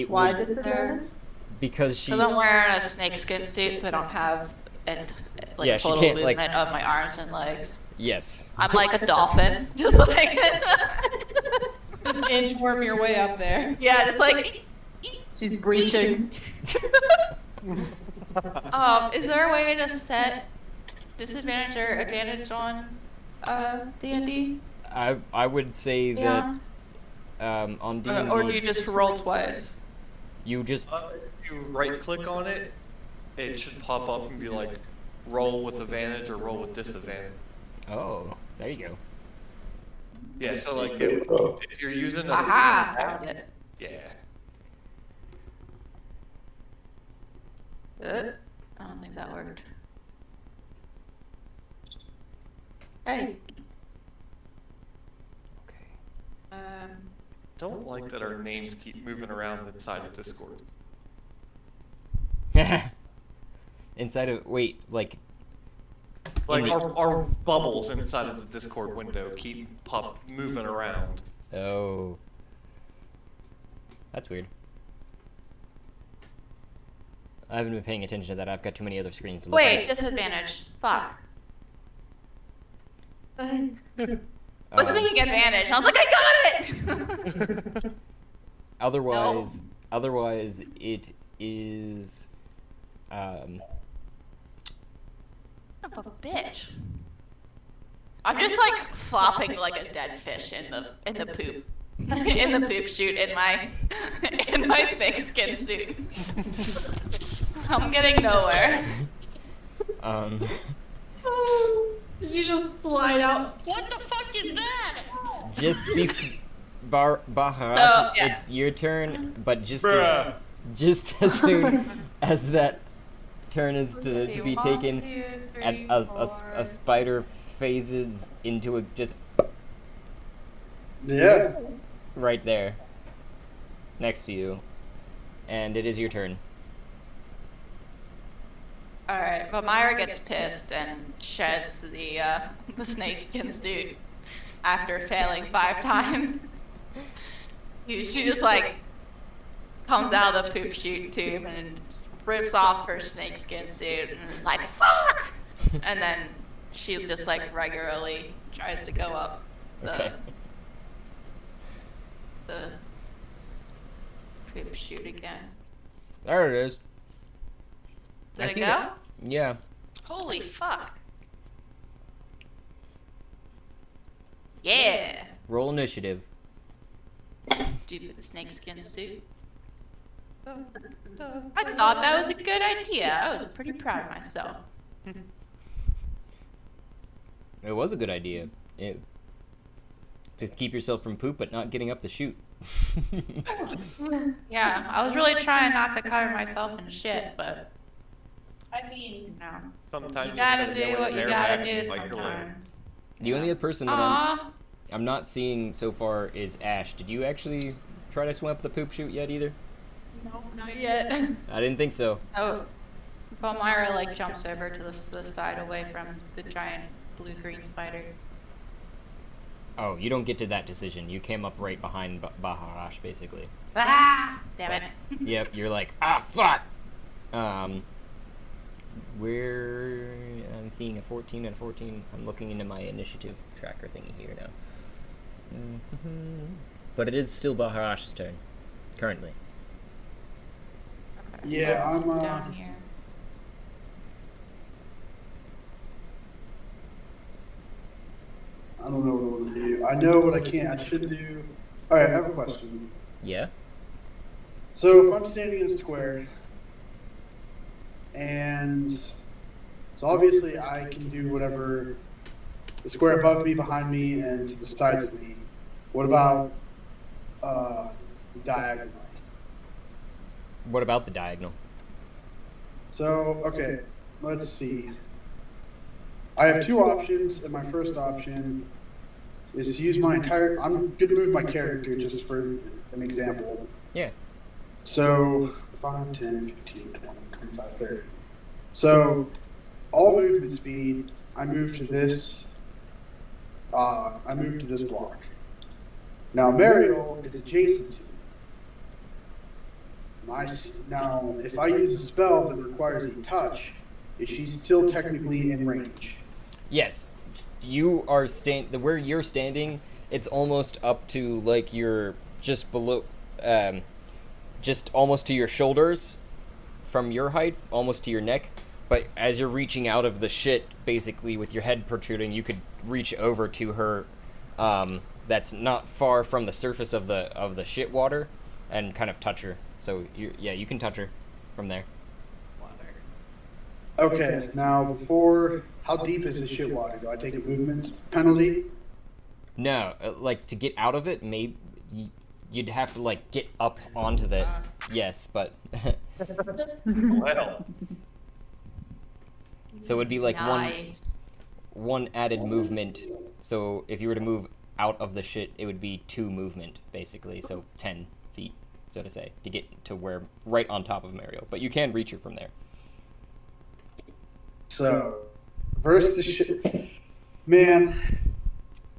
Why disadvantage? Because she... Because I'm wearing a snakeskin suit, so I don't have total movement of my arms and legs. Yes. I'm like a dolphin, just like... Just inchworm your way up there. Yeah, just like... She's breaching. Is there a way to set disadvantage or advantage on D&D? I would say that on D&D... Or do you just roll twice? You just... if you right-click on it, it should pop up and be like, roll with advantage or roll with disadvantage. Oh, there you go. Yeah, so like, if you're using a... Aha! Found it. Yeah. I don't think that worked. Hey. Don't like that our names keep moving around inside of Discord. Inside of wait, like our bubbles inside of the Discord window keep moving around. Oh. That's weird. I haven't been paying attention to that. I've got too many other screens to look at. Wait, disadvantage. Fuck. What's thinking advantage? I was like, I got it! Otherwise, it is, Son of a bitch. I'm just like flopping like a dead fish in the poop. In the poop chute in my snake skin suit. I'm getting nowhere. Did you just slide out? What the fuck is that? just Baharash, Oh, yeah. it's your turn, but just as soon as that turn is to be taken, and a spider phases into just Yeah. right there, next to you, and it is your turn. Alright, but Myra gets pissed and sheds the snakeskin suit after failing 5 times. She just like comes out of the poop chute tube and rips off her snakeskin suit and is like, fuck! And then she just like regularly tries to go up the poop chute again. There it is. Did it go? Yeah. Holy fuck. Yeah. Roll initiative. Stupid snakeskin suit. I thought that was a good idea. I was pretty proud of myself. It was a good idea. To keep yourself from poop, but not getting up the chute. Yeah, I was really trying not to cover myself in shit, but I mean, no. Sometimes You gotta just do go what in you there gotta back do and bite your leg. sometimes. The only other person that Aww. I'm not seeing so far is Ash. Did you actually try to swim up the poop chute yet either? No, not yet. I didn't think so. Oh, Myra like jumps over to the side away from the giant blue-green spider. Oh, you don't get to that decision. You came up right behind Baharash, basically. Ah! Damn it. Yep, you're like, ah, fuck! Where... I'm seeing a 14 and a 14. I'm looking into my initiative tracker thingy here now. But it is still Baharash's turn, currently. Okay, Yeah, so I'm, down here. I don't know what I want to do. I know what I can't. I should do. All right, I have a question. Yeah? So if I'm standing in a square, and so obviously I can do whatever the square above me, behind me, and to the sides of me. What about diagonally? What about the diagonal? So okay, let's see. I have 2 options, and my first option is to use my entire. I'm going to move my character just for an example. Yeah. So 5, 10, 15, 20, 25, 30. So all movement speed, I move to this. I move to this block. Now Mariel is adjacent to me. Now, if I use a spell that requires a touch, is she still technically in range? Yes. You are where you're standing, it's almost up to, like, your, just below, just almost to your shoulders from your height, almost to your neck. But as you're reaching out of the shit, basically, with your head protruding, you could reach over to her, that's not far from the surface of the shit water, and kind of touch her. So, you can touch her from there. Okay, now how deep is the shit water? Do I take a movement penalty? No, like, to get out of it, maybe you'd have to, like, get up onto the... Yes, but... Well, So it would be like Nice. one added movement. So if you were to move out of the shit, it would be 2 movement, basically, so 10 feet, so to say, to get to where, right on top of Mario. But you can reach her from there. So, versus the shit. Man.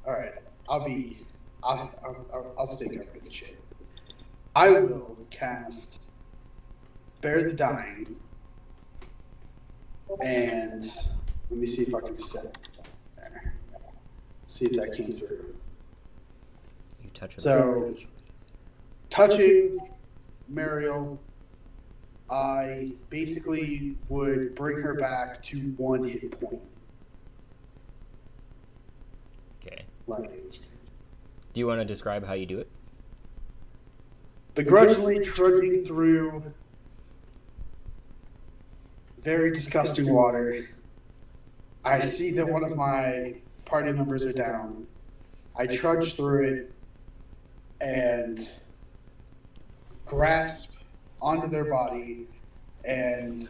Alright, I'll stick up with the shit. I will cast Bear the Dying, and let me see if I can set it there. See if that came through. You touch her. So, touching Mariel, I basically would bring her back to 1 hit point. Okay. Like, Do you want to describe how you do it? begrudgingly trudging through very disgusting water. I see that one of my party members are down. I trudge through it and grasp onto their body and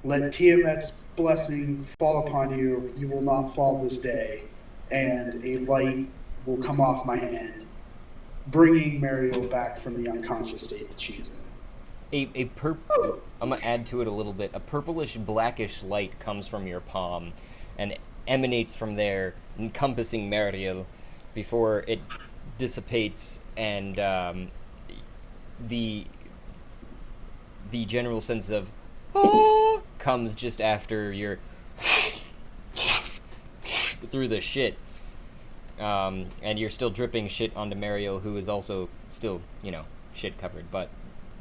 let Tiamat's blessing fall upon you. You will not fall this day. And a light will come off my hand, bringing Mario back from the unconscious state that she's in. I'm gonna add to it a little bit. A purplish blackish light comes from your palm and emanates from there, encompassing Mariel before it dissipates, and the general sense of comes just after you're through the shit. And you're still dripping shit onto Mariel, who is also still, shit covered, but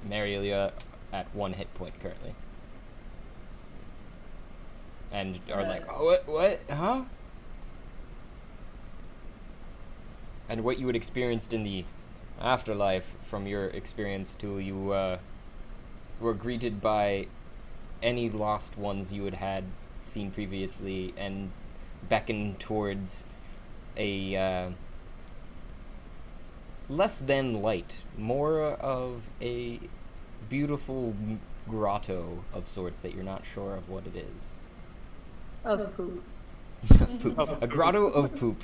Mariel at 1 hit point currently. And are like, oh, what, huh? And what you had experienced in the afterlife, from your experience, till you were greeted by any lost ones you had seen previously, and beckoned towards a less than light, more of a beautiful grotto of sorts that you're not sure of what it is. Of poop. Poop. A grotto of poop.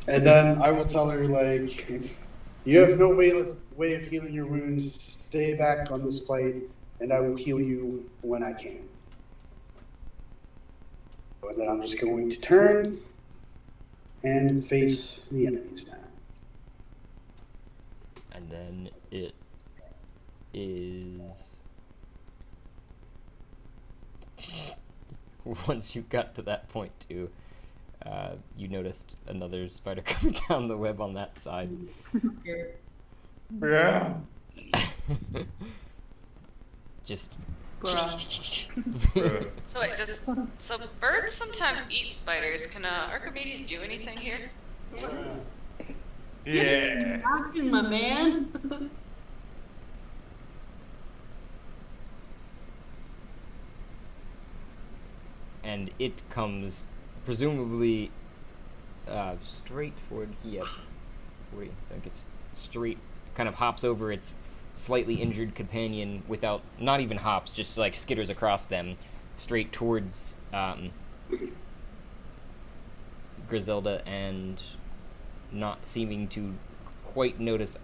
And then I will tell her, like, you have no way of healing your wounds. Stay back on this fight, and I will heal you when I can. And then I'm just going to turn and face the enemies now. And then it is... Once you got to that point, too, you noticed another spider coming down the web on that side. Yeah. Just... So wait, so birds sometimes eat spiders. Can Archimedes do anything here? Yeah. Talking, my man. And it comes presumably straight forward here. 40, so it gets straight, kind of hops over its slightly injured companion without, not even hops, just like skitters across them, straight towards Griselda, and not seeming to quite notice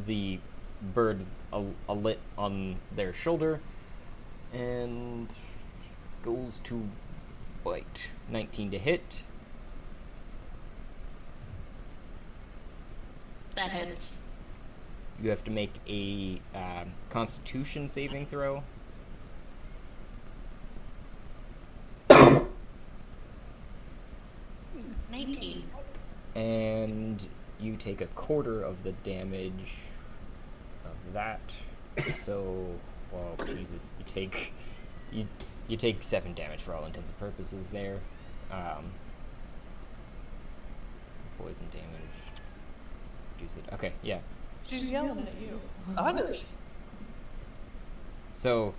the bird alit on their shoulder, and goes to bite. 19 to hit. That hits. You have to make a Constitution saving throw. 19. And you take a quarter of the damage of that. So, well, Jesus, you take 7 damage for all intents and purposes there. Poison damage. Reduce it. Okay, yeah. She's yelling at you. So,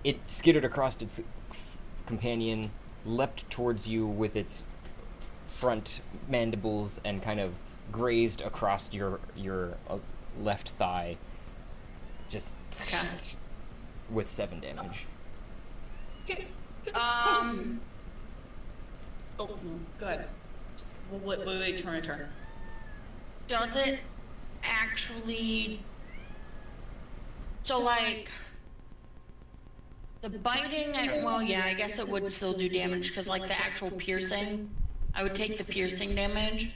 it skittered across its companion, leapt towards you with its front mandibles, and kind of grazed across your left thigh, just with 7 damage. Oh, good. Wait, turn. does it actually... So, like, the biting, well, yeah, I guess it would still do damage, because, like, the actual piercing, I would take the piercing damage,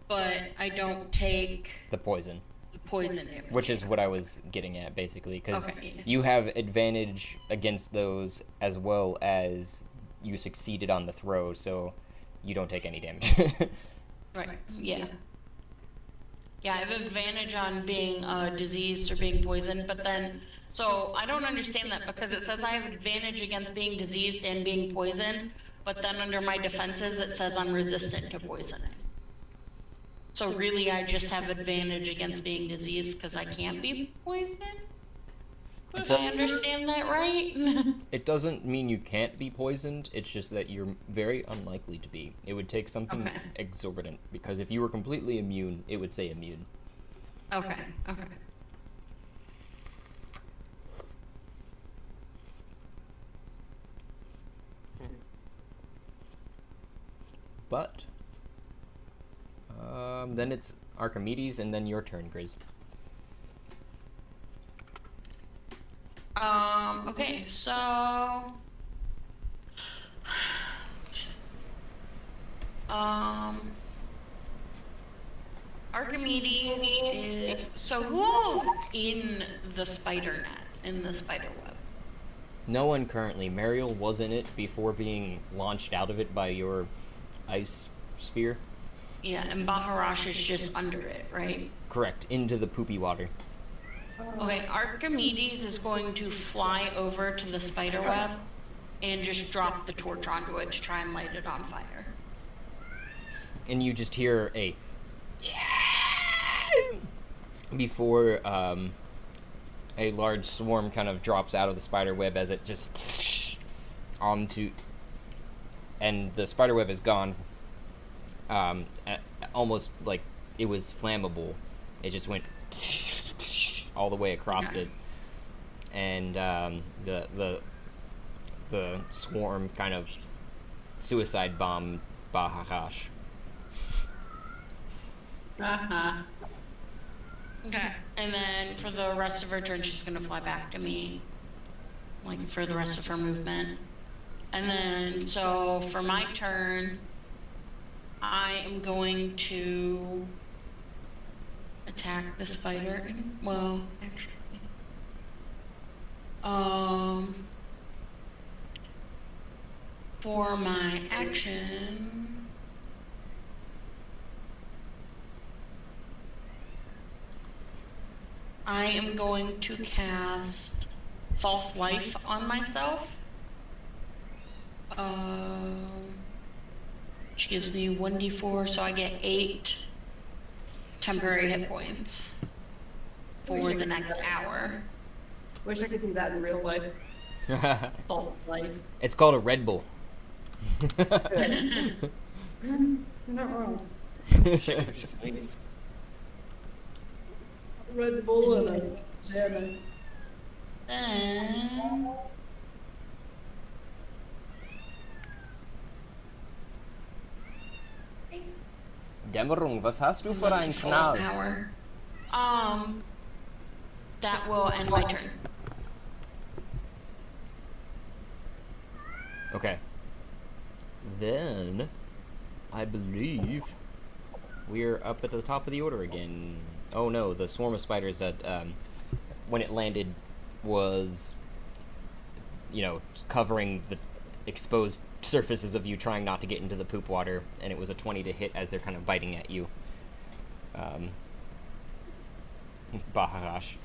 but I don't take The poison. the poison damage. Which is what I was getting at, basically, because Okay. you have advantage against those as well as you succeeded on the throw, so you don't take any damage. Right, yeah. Yeah, I have advantage on being diseased or being poisoned, but then, so I don't understand that because it says I have advantage against being diseased and being poisoned, but then under my defenses it says I'm resistant to poisoning. So really I just have advantage against being diseased because I can't be poisoned? If I understand that right? It doesn't mean you can't be poisoned, it's just that you're very unlikely to be. It would take something exorbitant, because if you were completely immune, it would say immune. Okay. But, then it's Archimedes, and then your turn, Grizz. Okay, so... Archimedes is... So who's in the spider net, in the spider web? No one currently. Mariel was in it before being launched out of it by your ice sphere. Yeah, and Baharash is just under it, right? Correct, into the poopy water. Okay, Archimedes is going to fly over to the spider web and just drop the torch onto it to try and light it on fire. And you just hear a before a large swarm kind of drops out of the spider web as it just onto, and the spider web is gone. Almost like it was flammable. It just went all the way across it, and the swarm kind of suicide bombed Baharash. Okay, and then for the rest of her turn, she's gonna fly back to me, like for the rest of her movement. And then, so for my turn, I am going to attack the spider. Well, actually, for my action, I am going to cast False Life on myself. Which gives me 1d4, so I get 8 temporary hit points for the next hour. Wish I could do that in real life. False life. It's called a Red Bull. Not wrong. Red Bull and a jamming. Dämmerung, was hast du für einen Knall? Hour. That will end my turn. Okay. Then, I believe we're up at the top of the order again. Oh no, the swarm of spiders that, when it landed, was, covering the exposed surfaces of you trying not to get into the poop water, and it was a 20 to hit as they're kind of biting at you. Baharash.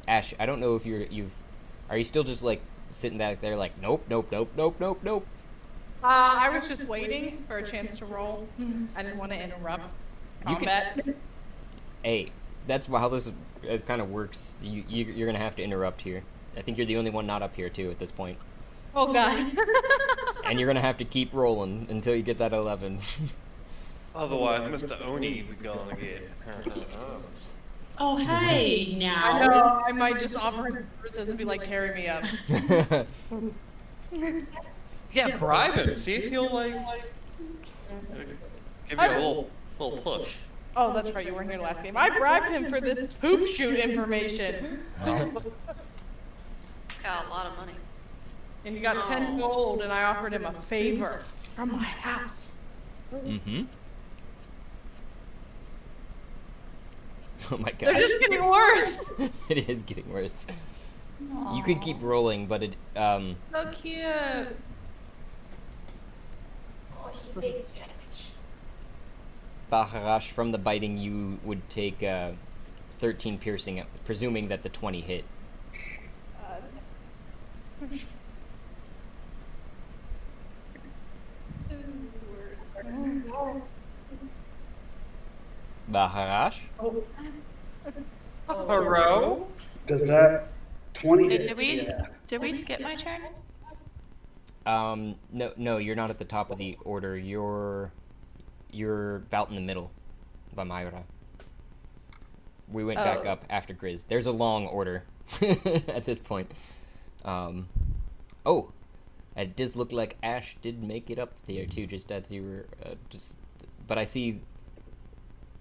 Ash, I don't know if are you still just like sitting back there like nope. I was just waiting for a chance to roll. I didn't want to interrupt combat. Hey, that's how this kind of works. You're gonna have to interrupt here. I think you're the only one not up here too at this point. Oh god. And you're gonna have to keep rolling until you get that 11. Otherwise, Mr. Oni would be gonna get. Oh, hey, now. I know, I might just offer him bruises and be like, carry me up. Yeah, bribe him. See if he'll like give you a little push. Oh, that's right. You weren't here last game. I bribed him for this poop shoot information. Got a lot of money. And he got 10 gold, and I offered him a favor from my house. Mm-hmm. Oh my god. They're just getting worse. It is getting worse. You could keep rolling, but it So cute. Baharash, from the biting, you would take 13 piercing, presuming that the 20 hit. Baharash? Hello? Does that 20 Did hit? we Yeah. did we skip my turn? No, you're not at the top of the order. You're about in the middle, Vamira. We went back up after Grizz. There's a long order at this point. Oh, it does look like Ash did make it up there too, just as you were but I see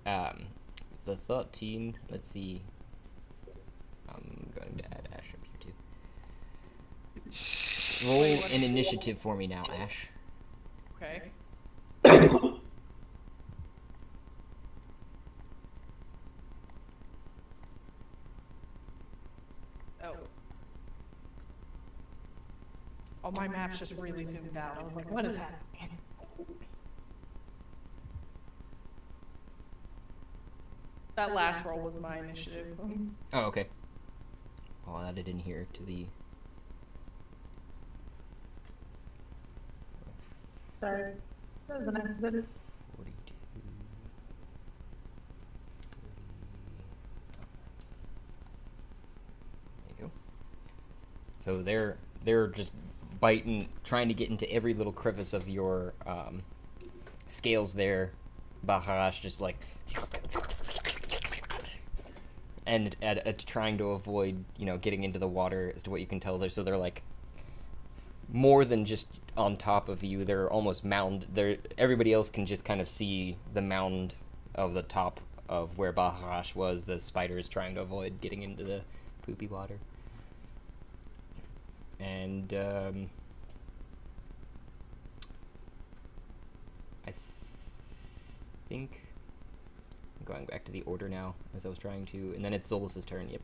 the 13. Let's see. I'm going to add Ash up here too. Roll an initiative for me now, Ash. Okay. Oh, my map's just really zoomed out. I was like, what is happening? That last roll was my initiative. Oh, okay. I'll add it in here to the... Sorry. That was an accident. 42... 30... There you go. So they're just biting, trying to get into every little crevice of your scales there. Baharash just like... And trying to avoid, getting into the water as to what you can tell there. So they're like more than just on top of you. They're almost mound. Everybody else can just kind of see the mound of the top of where Baharash was. The spider is trying to avoid getting into the poopy water. And I think I'm going back to the order now, as I was trying to, and then it's Zolus's turn. Yep.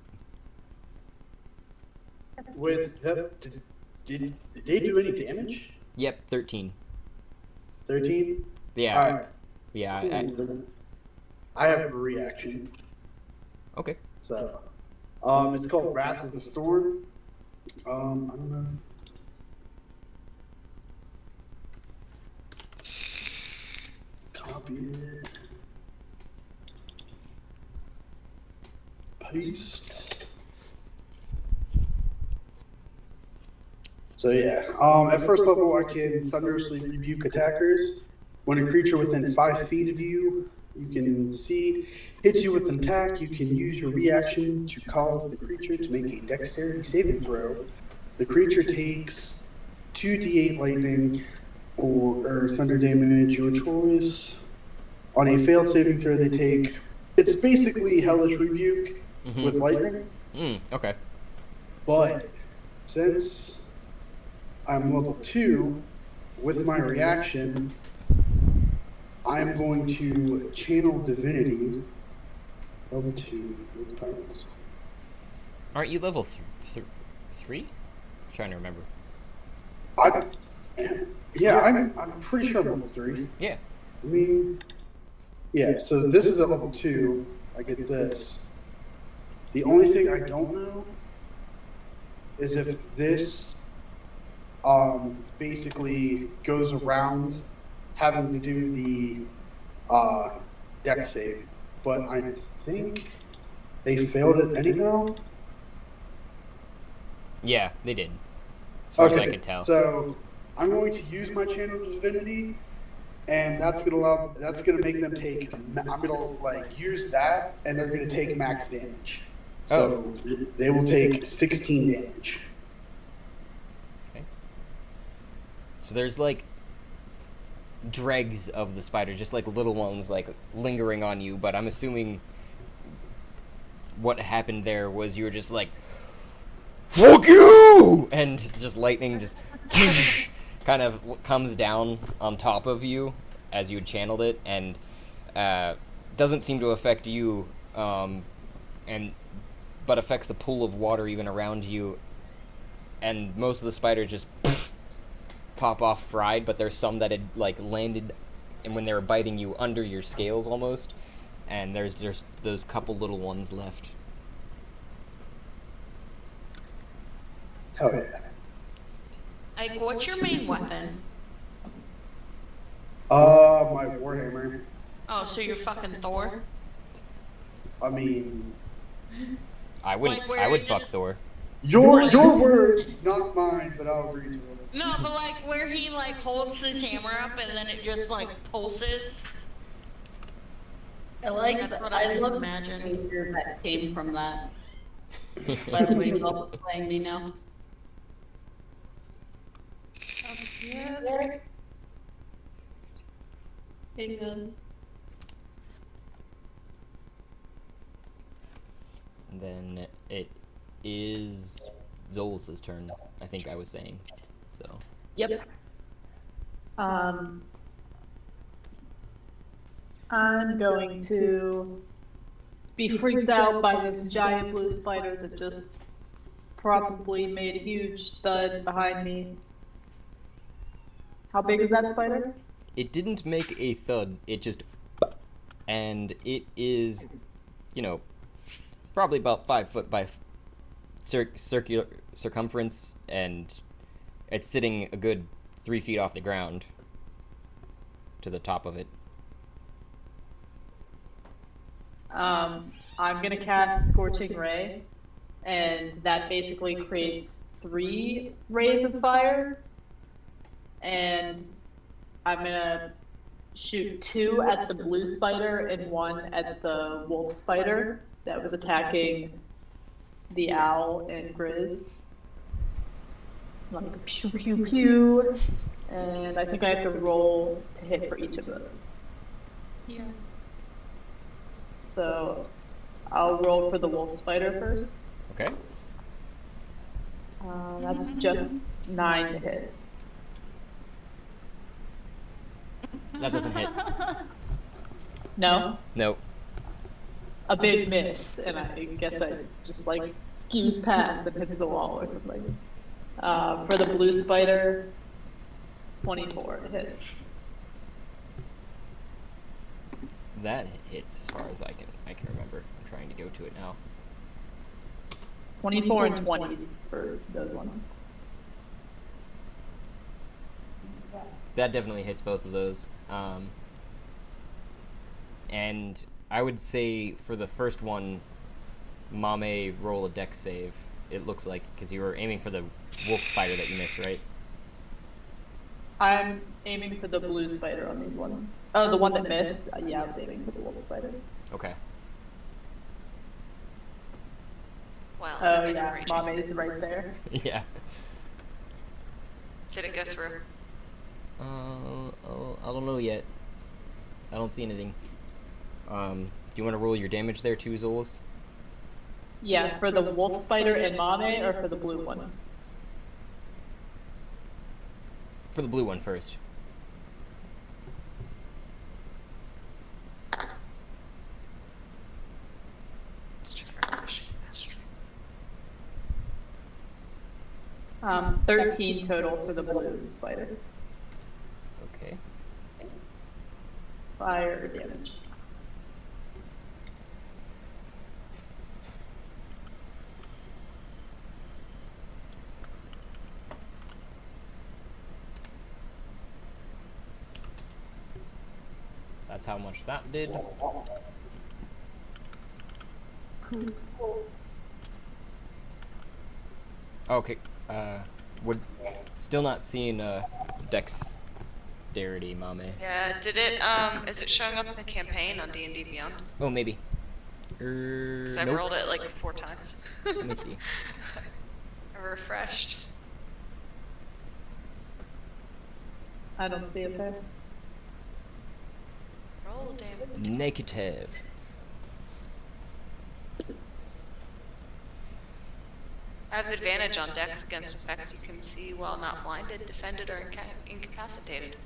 With did they do any damage? Yep, 13. 13? Yeah. Alright. Yeah. I have a reaction. Okay. So, it's called Wrath of the Storm. I don't know. Copy it. Paste. So yeah, at first level I can thunderously rebuke attackers. When a creature within 5 feet of you, you can see, hits you with an attack, you can use your reaction to cause the creature to make a dexterity saving throw. The creature takes 2d8 lightning or thunder damage, your choice. On a failed saving throw, they take, it's basically Hellish Rebuke with lightning. Okay. But since I'm level 2, with my reaction, I'm going to channel divinity. Level 2. With powers. Aren't you level 3? Trying to remember. I'm pretty sure I'm level 3. Yeah. I mean, yeah. So this is at level 2. I get this. The only thing I don't know is if this basically goes around having to do the dex save, but I think they failed it anyhow. Yeah, they did. As far as I could tell. So I'm going to use my channel divinity, and that's gonna make them take. I'm gonna use that, and they're gonna take max damage. So they will take 16 damage. Okay. So there's like dregs of the spider, just like little ones like lingering on you, but I'm assuming what happened there was you were just like, fuck you! And just lightning just kind of comes down on top of you as you had channeled it, and doesn't seem to affect you, but affects the pool of water even around you, and most of the spiders just pop off fried, but there's some that had like landed, and when they were biting you under your scales almost, and there's just those couple little ones left. Hell yeah. Like, what's your main weapon? My warhammer. Oh, so you're fucking Thor? I mean, I wouldn't. Like, I would where fuck just- Thor. your words, not mine, but I'll agree to them. No, but like where he like holds his hammer up and then it just like pulses. I like. That's what I I just love imagined. the behavior that came from that. By the way, you're playing me now. Yeah. Hey, good. And then it is Zolus's turn, I think I was saying. So Yep. I'm going to be freaked out by this giant blue spider that just probably made a huge thud behind me. How big is that spider? it didn't make a thud, it just, and it is, you know, probably about 5 foot by circular circumference, and it's sitting a good 3 feet off the ground to the top of it. I'm gonna cast Scorching Ray, and that basically creates 3 rays of fire, and I'm gonna shoot 2 at the blue spider and 1 at the wolf spider that was attacking the owl and Grizz. Like pew pew pew, and I think I have to roll to hit for each of those. Yeah. So I'll roll for the wolf spider first. Okay. That's just 9 to hit. That doesn't hit. No, Nope. a big miss, and I guess I just like skews past and hits the wall or something. For the blue spider, 24 to hit. That hits as far as I can remember. I'm trying to go to it now. 24 and 20 for those ones. That definitely hits both of those. And I would say for the first one, Mame roll a dex save. It looks like, because you were aiming for the wolf spider that you missed, right? I'm aiming for the blue spider on these ones. Oh, the one that missed? Yeah, I was aiming for the wolf spider. Okay. Well, Oh, good yeah, raging. Mame is right there. Yeah. Did it go through? I don't know yet. I don't see anything. Do you want to roll your damage there too, Zolas? Yeah, for the wolf spider and Mame, or for the blue one? For the blue one first. Let's try rushing mastery. 13 total for the blue spider. Okay. Fire damage. That's how much that did. Okay. Would still not seeing dexterity, Mame. Yeah, did it, is it showing up in the campaign on D&D Beyond? Oh, maybe. Because I've Nope. rolled it like 4 times. Let me see. I refreshed. I don't see it there. Roll damage. Negative. I have advantage on dex against effects you can see while not blinded, defended, or incapacitated.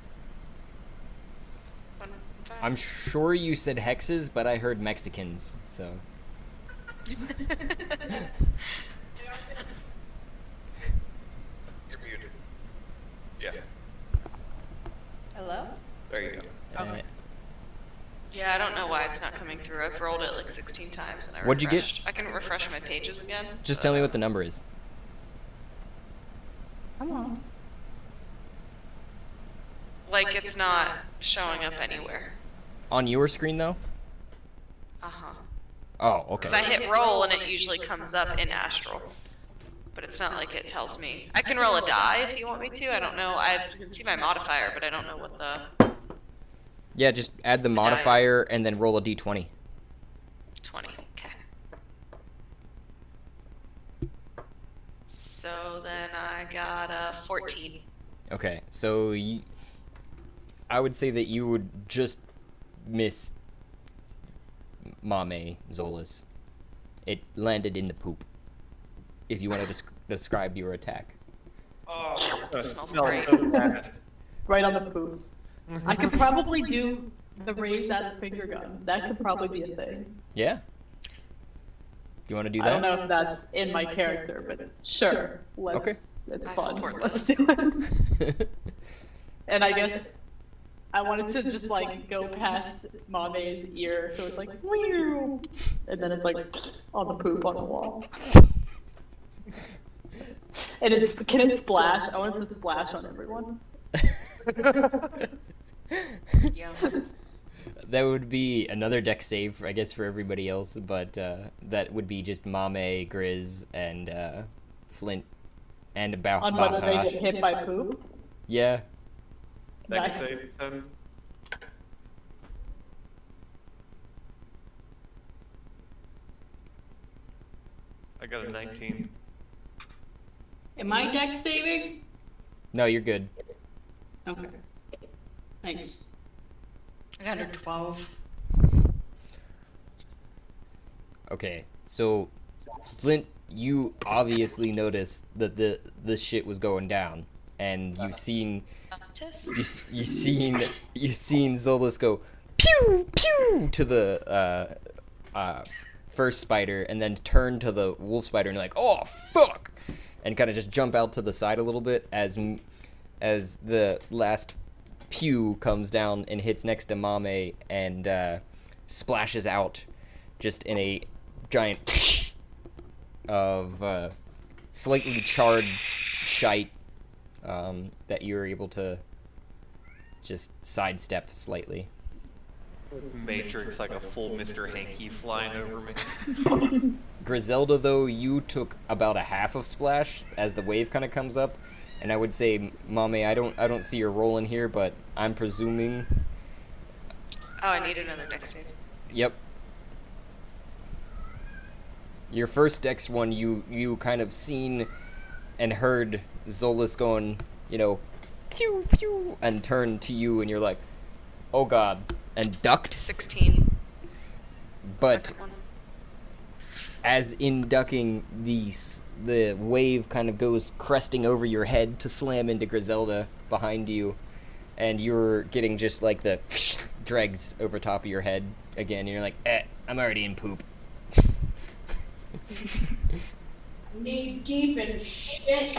Fun fact. I'm sure you said hexes, but I heard Mexicans, so. You're muted. Yeah. Hello? There you go. Okay. Yeah, I don't know why it's not coming through. I've rolled it like 16 times and I What'd you get? refreshed. I can refresh my pages again. Just tell me what the number is. Come on. Like it's not showing up anywhere. On your screen, though? Uh-huh. Oh, okay. Because I hit roll and it usually comes up in Astral. But it's not like it tells me. I can roll a die if you want me to. I don't know. I can see my modifier, but I don't know what the... Yeah, just add the modifier and then roll a d20. 20, okay. So then I got a 14. Okay, so I would say that you would just miss Mame Zolas. It landed in the poop. If you want to describe your attack. Oh, Smells smell great. so bad. Right on the poop. I could probably do the raise out of finger guns. That could probably be a thing. Yeah? You want to do I don't that? know if that's in my character, but sure. Let's. Okay. It's I fun. support Let's do it. And I guess I wanted to just like go past Mame's ear, so it's like, "Meow," and then it's like on the poop on the wall. And can it splash? I want it to splash on everyone. Yeah. That would be another deck save, I guess, for everybody else, but that would be just Mame, Grizz, and Flint, and On whether they get Bahash. hit by poop. Yeah. Next Nice. save, I got a 19. Am I dex saving? No, you're good. Okay. Thanks. I got a 12. Okay, so Flint, you obviously noticed that the shit was going down, and you've seen you seen Zolas go pew pew to the first spider, and then turn to the wolf spider, and you're like, oh fuck, and kind of just jump out to the side a little bit as the last pew comes down and hits next to Mame and splashes out just in a giant of slightly charred shite that you're able to just sidestep slightly. Matrix like a full Mr. Hanky flying over me. Griselda, though, you took about a half of splash as the wave kind of comes up, and I would say, Mame, I don't see your roll in here, but I'm presuming. Oh, I need another dex save. Yep. Your first dex one, you kind of seen and heard Zolas going, pew pew, and turned to you, and you're like, oh god, and ducked. 16. But Second one. as in ducking, the wave kind of goes cresting over your head to slam into Griselda behind you, and you're getting just like the dregs over top of your head again, and you're like, I'm already in poop. Knee deep in shit.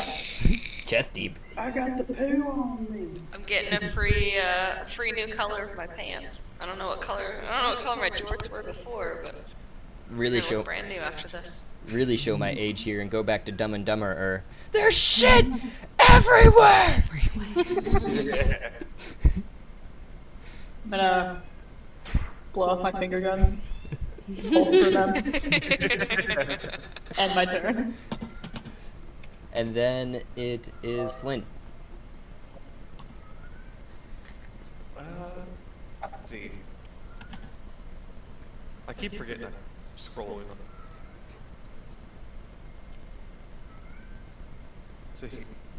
Chest deep. I got the poo on me. I'm getting a free new color of my pants. I don't know what color my jorts were before, but Really they show look brand new after this. really show my age here and go back to Dumb and Dumber, or there's shit everywhere. I'm gonna blow off my finger guns, holster them, end my turn. And then it is Flint. Let's see. I keep forgetting I'm scrolling.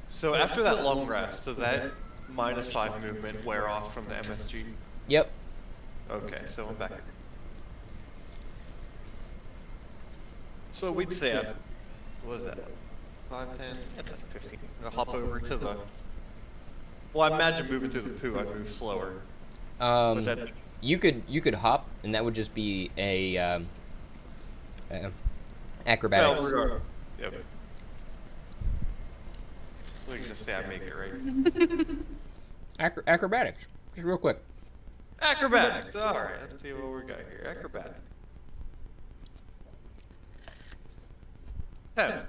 So after that long rest, does that -5 movement wear off from the MSG? Yep. Okay, so I'm back. So we'd say, what is that? 5, 10, 15. I'm gonna hop over to the. Well, I imagine moving through the poo, I'd move slower. But that, you could hop, and that would just be a acrobatics. well, yep. We can just say I make it right. Acrobatics, just real quick. Acrobatics. All right, let's see what we got here. Acrobatics. 10.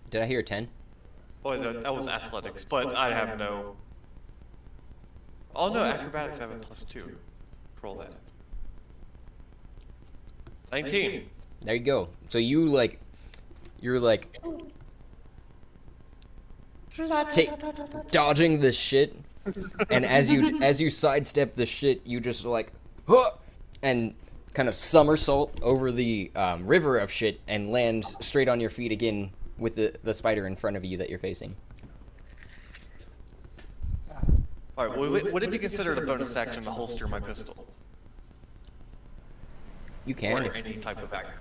Did I hear 10? Well, that was athletics, but I have no. Oh no, acrobatics I have a +2. Roll that. 19. There you go. So you're like dodging the shit, and as you sidestep the shit, you just like, huh, and kind of somersault over the river of shit and land straight on your feet again with the spider in front of you that you're facing. All right. Would it be considered a bonus action to holster my pistol? You can. Or any type of action.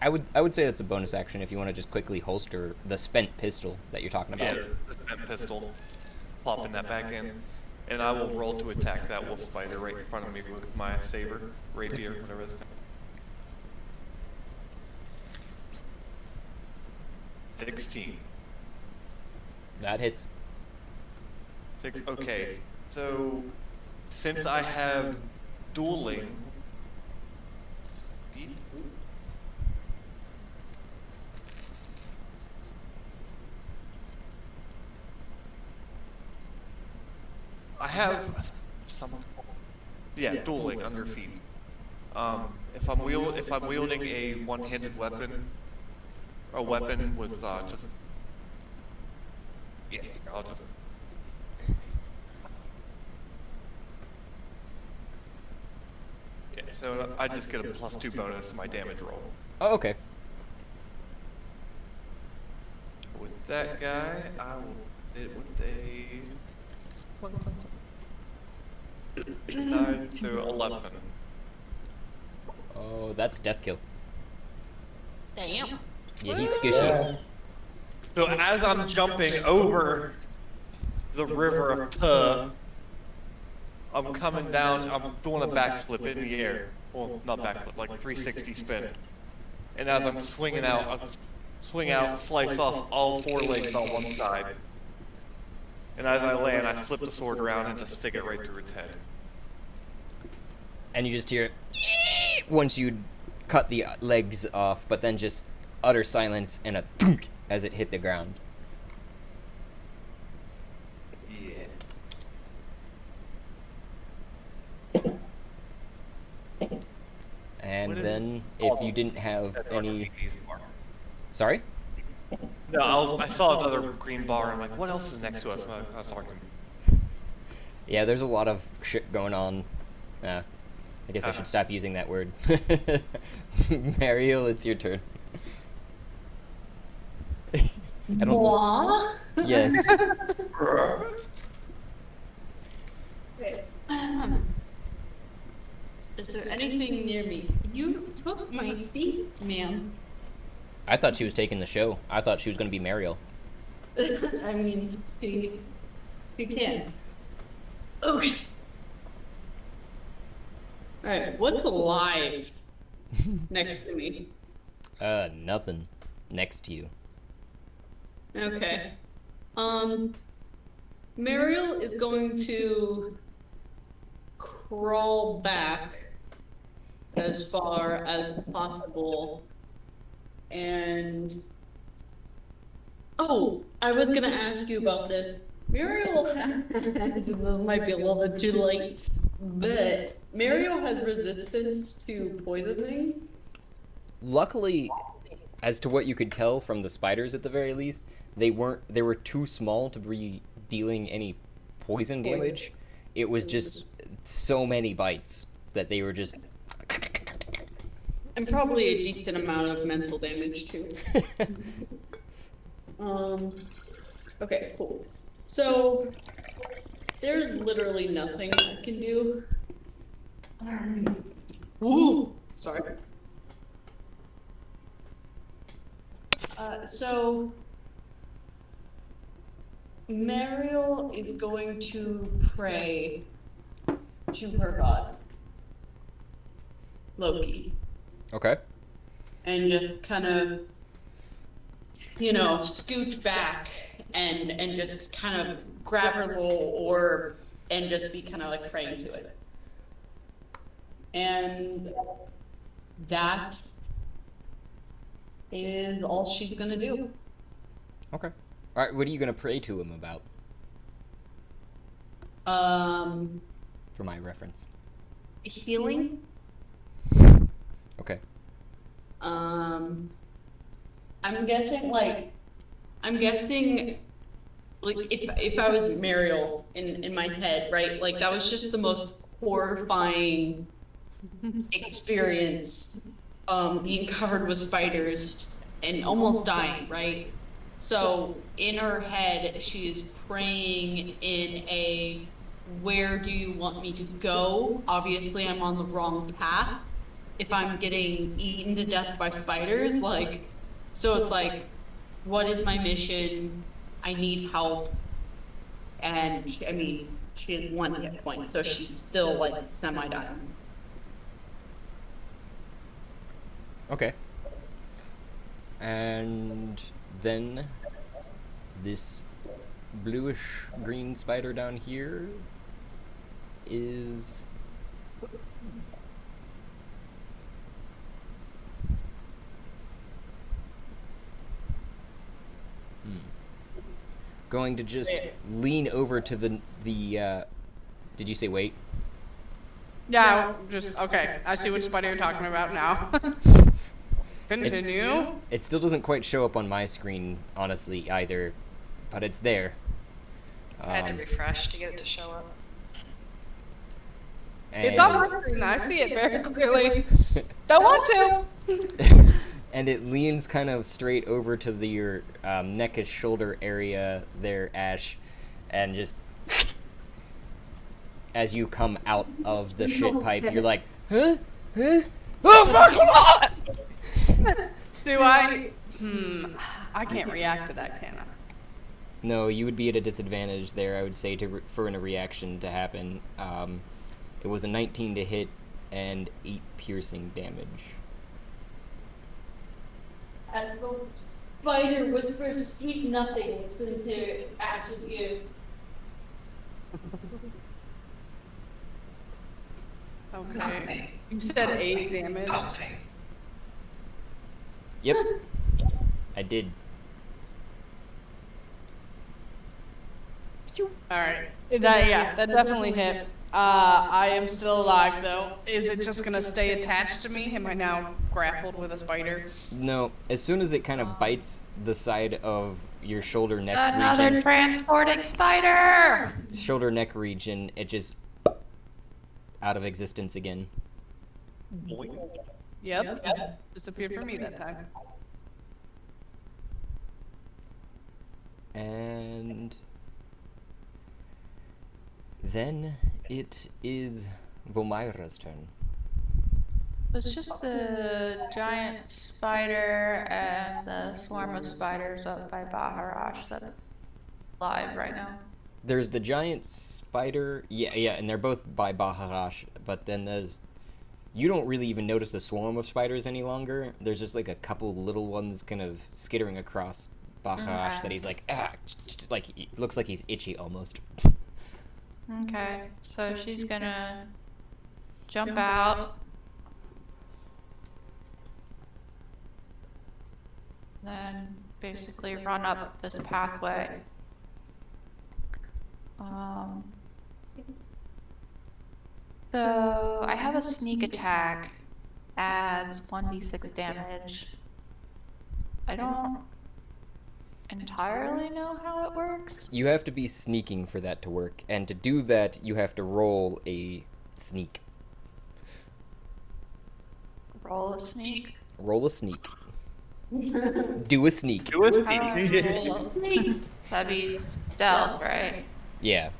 I would say that's a bonus action if you want to just quickly holster the spent pistol that you're talking about. Yeah, the spent pistol. Popping that back in, and I will roll to attack that wolf spider right in front of me with my saber, rapier, whatever it's called. 16. That hits. Okay, so since I have dueling, I have some, yeah, dueling under feet. If I'm wielding a one-handed weapon, a weapon with just, yeah, I'll just. Yeah, so I just get a +2 bonus to my damage roll. Oh, okay. With that guy, I will hit it with a 9 to 11. Oh, that's death kill. Damn. Yeah, he's squishy. So as I'm jumping over the river of Puh, I'm coming down, I'm doing a backflip in the air. Well, not backflip, like 360 spin. And as I'm swinging out, I swing out, slice off all 4 legs on one side. And as I land, I flip the sword around and just stick it right through its head. And you just hear once you cut the legs off, but then just utter silence and a thunk as it hit the ground. Yeah. And then, if you didn't have any... Sorry? No, I saw another green bar. I'm like, what else is next to us? I was talking. Yeah, there's a lot of shit going on. I guess I should stop using that word. Mariel, it's your turn. I don't. Yes. Okay. Is there anything near me? You took my seat, ma'am. I thought she was taking the show. I thought she was going to be Mariel. I mean, you can. Okay. Alright, what's alive next to me? Nothing next to you. Okay. Mariel is going to crawl back as far as possible. And oh, I was gonna ask you about this. Mariel has, this might be a little bit too late, but Mariel has resistance to poisoning. Luckily, as to what you could tell from the spiders at the very least, they were too small to be dealing any poison damage. It was just so many bites that they were just... I And probably a decent amount of mental damage too. Okay, cool. So there's literally nothing I can do. Ooh, sorry. So Mariel is going to pray to her god, Loki, Okay. and just kind of, scoot back and just kind of grab her little orb and just be kind of like praying to it. And that is all she's gonna do. Okay. All right. What are you gonna pray to him about? For my reference. Healing. Okay. I'm guessing if I was Mariel in my head, right? Like that was just the most horrifying experience, being covered with spiders and almost dying, right? So in her head, she is praying in a, where do you want me to go? Obviously, I'm on the wrong path. If I'm getting eaten to death by spiders, so it's like, what is my mission? I need help. And she has 1 hit point, so she's still like semi-dying. Okay. And then this bluish green spider down here is going to just lean over to the did you say wait? Yeah, just okay. I see which spider you're talking about now. Continue. It still doesn't quite show up on my screen, honestly, either, but it's there. I had to refresh to get it to show up. It's on my screen. I see it very clearly. Don't want to. And it leans kind of straight over to your neck and shoulder area there, Ash, and just as you come out of the shit pipe, you're like, huh? Oh fuck! Do I? I can't react to that, can I? No, you would be at a disadvantage there, I would say, for a reaction to happen. It was a 19 to hit and 8 piercing damage. As the spider whispers sweet nothings into Ash's ears. Okay. You said 8 damage. Yep. I did. Alright. That definitely hit. I am still alive though. Is it just gonna stay attached to me? Am I now grappled with a spider? No. As soon as it kind of bites the side of your shoulder neck Another region, transporting spider! shoulder neck region, it just out of existence again. Yep. Disappeared for me that time. And then it is Vomira's turn. It's just the giant spider and the swarm of spiders up by Baharash that's live right now. There's the giant spider, yeah, and they're both by Baharash, but then you don't really even notice the swarm of spiders any longer. There's just like a couple little ones kind of skittering across Baharash that he's like, just like, looks like he's itchy almost. Okay, so she's gonna jump out. Then basically run up this pathway. So I have a sneak attack, adds 1d6 damage. I don't entirely know how it works. You have to be sneaking for that to work, and to do that, you have to roll a sneak. Roll a sneak. Roll a sneak. Do a sneak. Do a How do sneak. I roll a sneak? That'd be stealth, right? Yeah.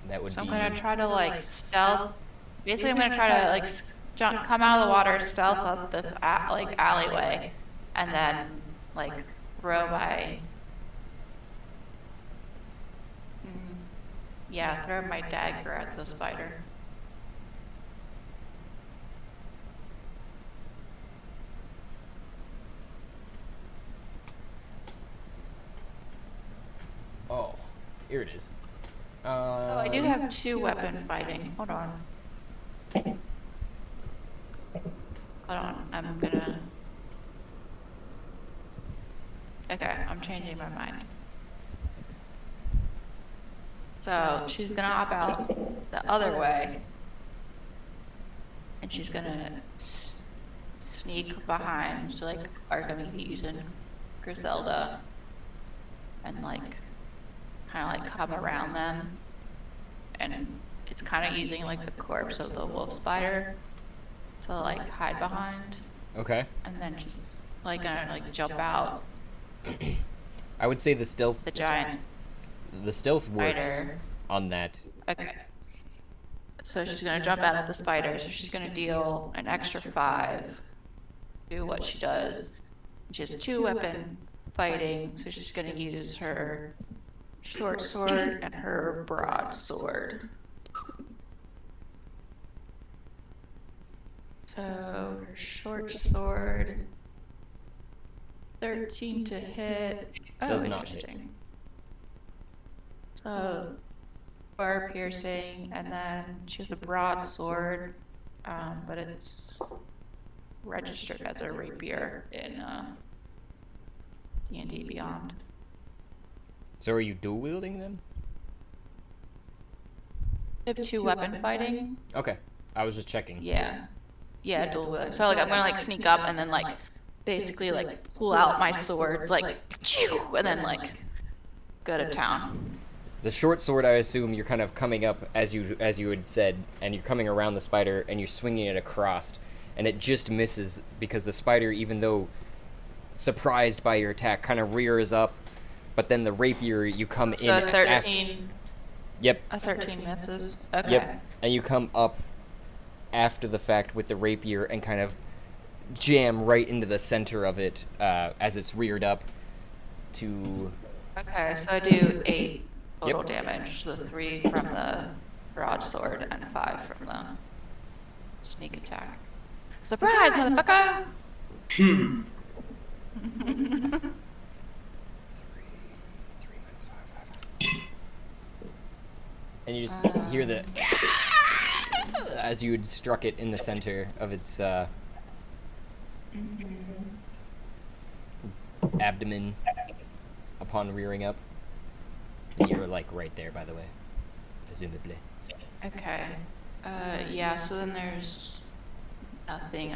That would So I'm be. gonna try to like stealth. Basically, I'm gonna try to like jump, come out of the water, stealth up this like alleyway, and then like throw my. Yeah, throw my dagger at the spider. Oh, here it is. Oh, I do have 2 weapon fighting. Hold on. Hold on, I'm gonna. Okay, I'm changing my mind. So she's gonna hop out the other way, and she's gonna sneak behind, so like Archimedes and Griselda, and like kind of like come around them, and it's kind of using like the corpse of the wolf spider to like hide behind, Okay. and then she's like gonna like jump out I would say the stealth. the giant The stealth works spider. on that. Okay. So she's gonna jump out at the spider, so she's gonna deal an extra 5. Do what she does. She has 2 weapon fighting, so she's gonna use her short sword and her broadsword. So her short sword, 13 to hit. Oh, Does not hit. interesting. So bar piercing, and then she has a broadsword, but it's registered as a rapier in D&D Beyond. So are you dual wielding them? I have 2 weapon fighting. Okay. I was just checking. Yeah. Yeah, dual wielding. So like I'm gonna like sneak up and then like basically like pull out my swords like and then like go to town. The short sword, I assume you're kind of coming up as you had said, and you're coming around the spider and you're swinging it across, and it just misses because the spider, even though surprised by your attack, kind of rears up, but then the rapier you come So in. 13. Yep. A 13 misses. Okay. Yep. And you come up after the fact with the rapier and kind of jam right into the center of it as it's reared up to. Okay, so I do 8 total damage. The 3 from the broadsword and 5 from the sneak attack. Surprise, motherfucker! And you just hear the as you had struck it in the center of its abdomen upon rearing up. And you were like right there, by the way, presumably. Okay. Yeah, so then there's nothing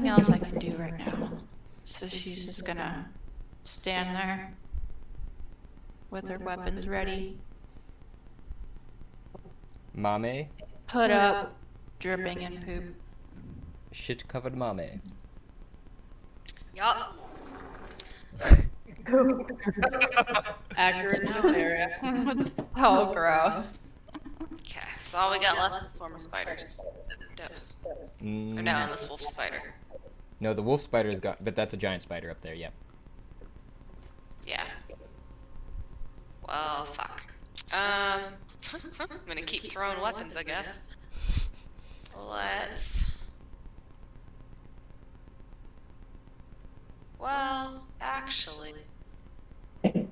else I can do right now. So she's just gonna stand there with her weapons ready. Mame, Put up, dripping in poop. shit covered mame. Yup. Accurate now, area. It's so gross. Okay, so all we got left is swarm of spiders. Dose. Or no, and this wolf spider. No, the wolf spider's got, but that's a giant spider up there. Yep. Yeah. Well, fuck. I'm gonna keep throwing weapons, I guess. Let's. Well, actually. I'm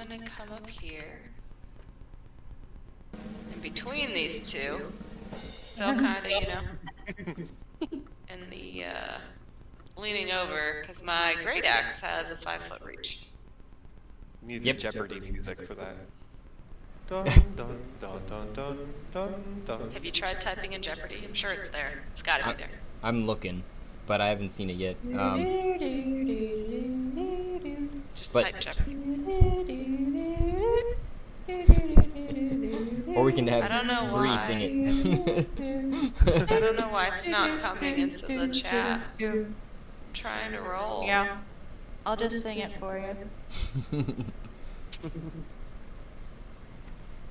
gonna come up here. In between these two. Still kinda, you know. In the, leaning over, because my great axe has a 5-foot reach. Need Yep. the Jeopardy music for that. Dun dun dun dun dun dun dun. Have you tried typing in Jeopardy? I'm sure it's there. It's gotta be there. I'm looking, but I haven't seen it yet. But Type Jeopardy. or we can I have don't know Bree why. sing it. I don't know why it's not coming into the chat. I'm trying to roll. Yeah. I'll just sing it for you.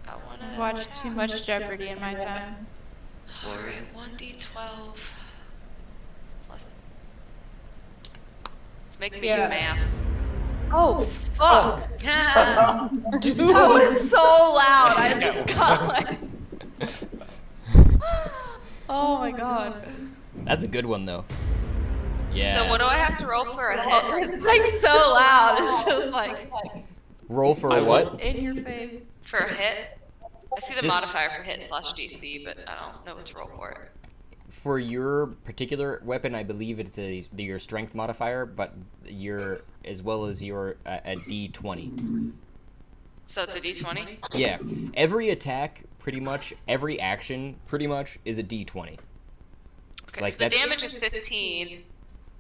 I wanna Watched too much Jeopardy in my time. Alright, 1d12 plus. It's making me do Yeah. math. Oh, fuck! Yeah. That was so loud. I just got like. Oh my god. That's a good one though. Yeah. So what do I have to roll for a hit? It's like so loud. It's just like Roll for a what? in your face. For a hit? I see the Just- modifier for hit / DC, but I don't know what to roll for it. For your particular weapon, I believe it's your strength modifier, but your as well as your a D20. So it's a d20? Yeah, every attack, pretty much every action, pretty much is a D20. Okay, Like, so the that's- damage is 15,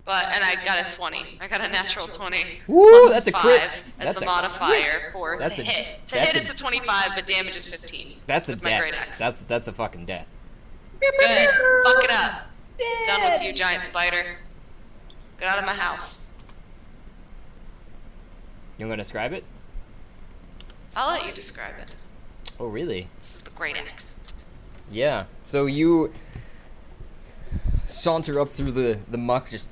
and I got a 20. I got a natural 20. Woo, plus that's a 5 crit. as That's the a modifier crit. for That's to a- hit. To that's hit, a- it's a 25, but damage is 15. That's a with my death. great axe. That's a fucking death. Good. Fuck it up. Done with you, giant spider. Get out of my house. You gonna describe it? I'll let you describe it. Oh, really? This is the great axe. Yeah. So you saunter up through the muck, just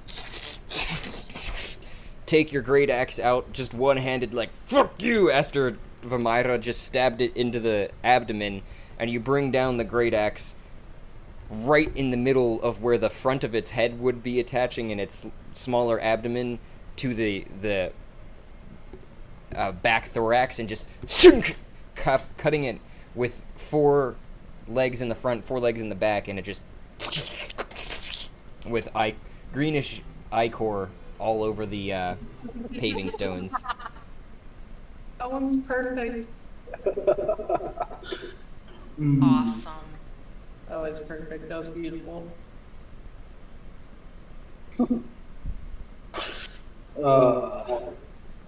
take your great axe out, just one-handed, like, fuck you, after Vamira just stabbed it into the abdomen, and you bring down the great axe right in the middle of where the front of its head would be attaching in its smaller abdomen to the back thorax, and just cutting it with 4 legs in the front, 4 legs in the back, and it just with greenish ichor all over the paving stones. That one's perfect. Awesome. That was perfect. That was beautiful.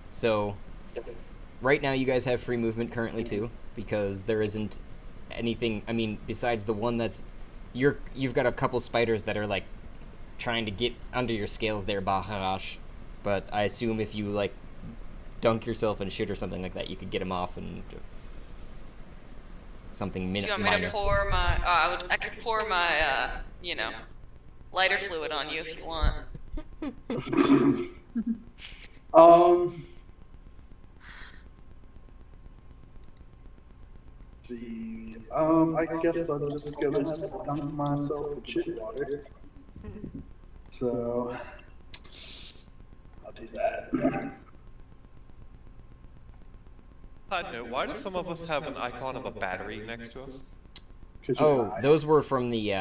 So, right now you guys have free movement currently too, because there isn't anything. I mean, besides the one that's you've got a couple spiders that are like trying to get under your scales there, Baharash. But I assume if you like dunk yourself in shit or something like that, you could get them off and something Do you want me minor. to pour my? I could pour my, lighter fluid on you if you want. See, I guess I'm just gonna dunk myself in shit water. So, I'll do that. Side note, why do some of us have an icon of a battery next to us? 'Cause you're Oh, high. those were from the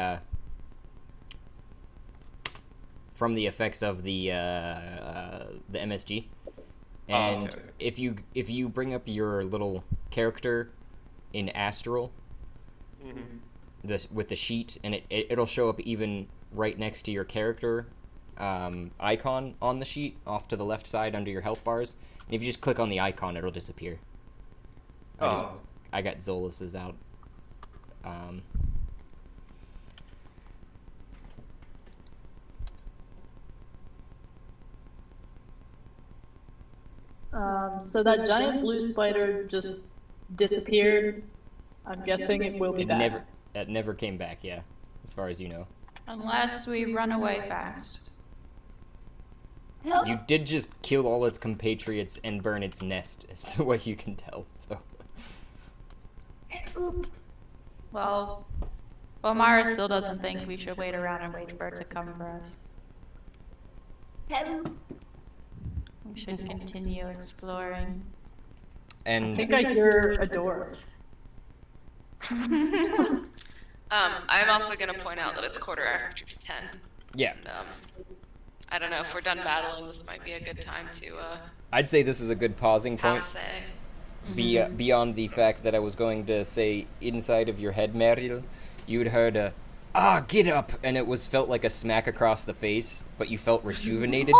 effects of the MSG. And okay. if you bring up your little character in Astral, with the sheet, and it'll show up even right next to your character icon on the sheet, off to the left side under your health bars. And if you just click on the icon, it'll disappear. I got Zolus's out. So that giant blue spider just disappeared. I'm guessing it will be back. It never came back, yeah, as far as you know. Unless we run away fast. You did just kill all its compatriots and burn its nest, as to what you can tell, so. Well, Mara still doesn't think we should wait around and wait for it to come for us. We should continue exploring. I And think I hear a door. I'm also going to point out that it's 10:15. yeah, And, I don't know, if we're done battling, this might be a good time to, I'd say this is a good pausing point. passe. Beyond the fact that I was going to say inside of your head, Meryl, you'd heard a, get up, and it felt like a smack across the face, but you felt rejuvenated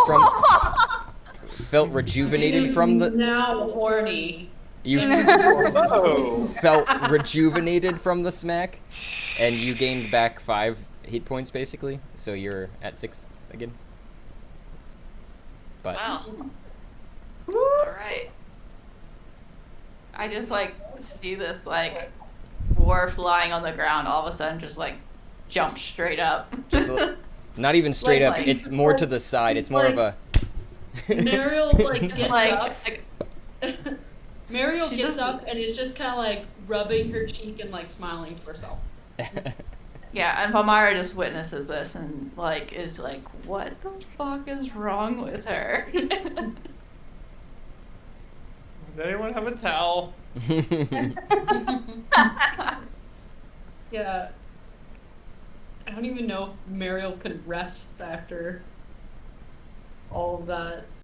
felt rejuvenated from the. Now horny. You Whoa! felt rejuvenated from the smack, and you gained back 5 hit points basically. So you're at 6 again. But Wow. All right. I just like see this like dwarf lying on the ground, all of a sudden just like jump straight up. just not even straight up. Like- It's more to the side. It's more of a. Mariel like Just gets like, up. Mariel She gets just- up and is just kind of like rubbing her cheek and like smiling to herself. yeah, and Palmyra just witnesses this and like is like, what the fuck is wrong with her? Does anyone have a towel? Yeah. I don't even know if Mariel could rest after all of that.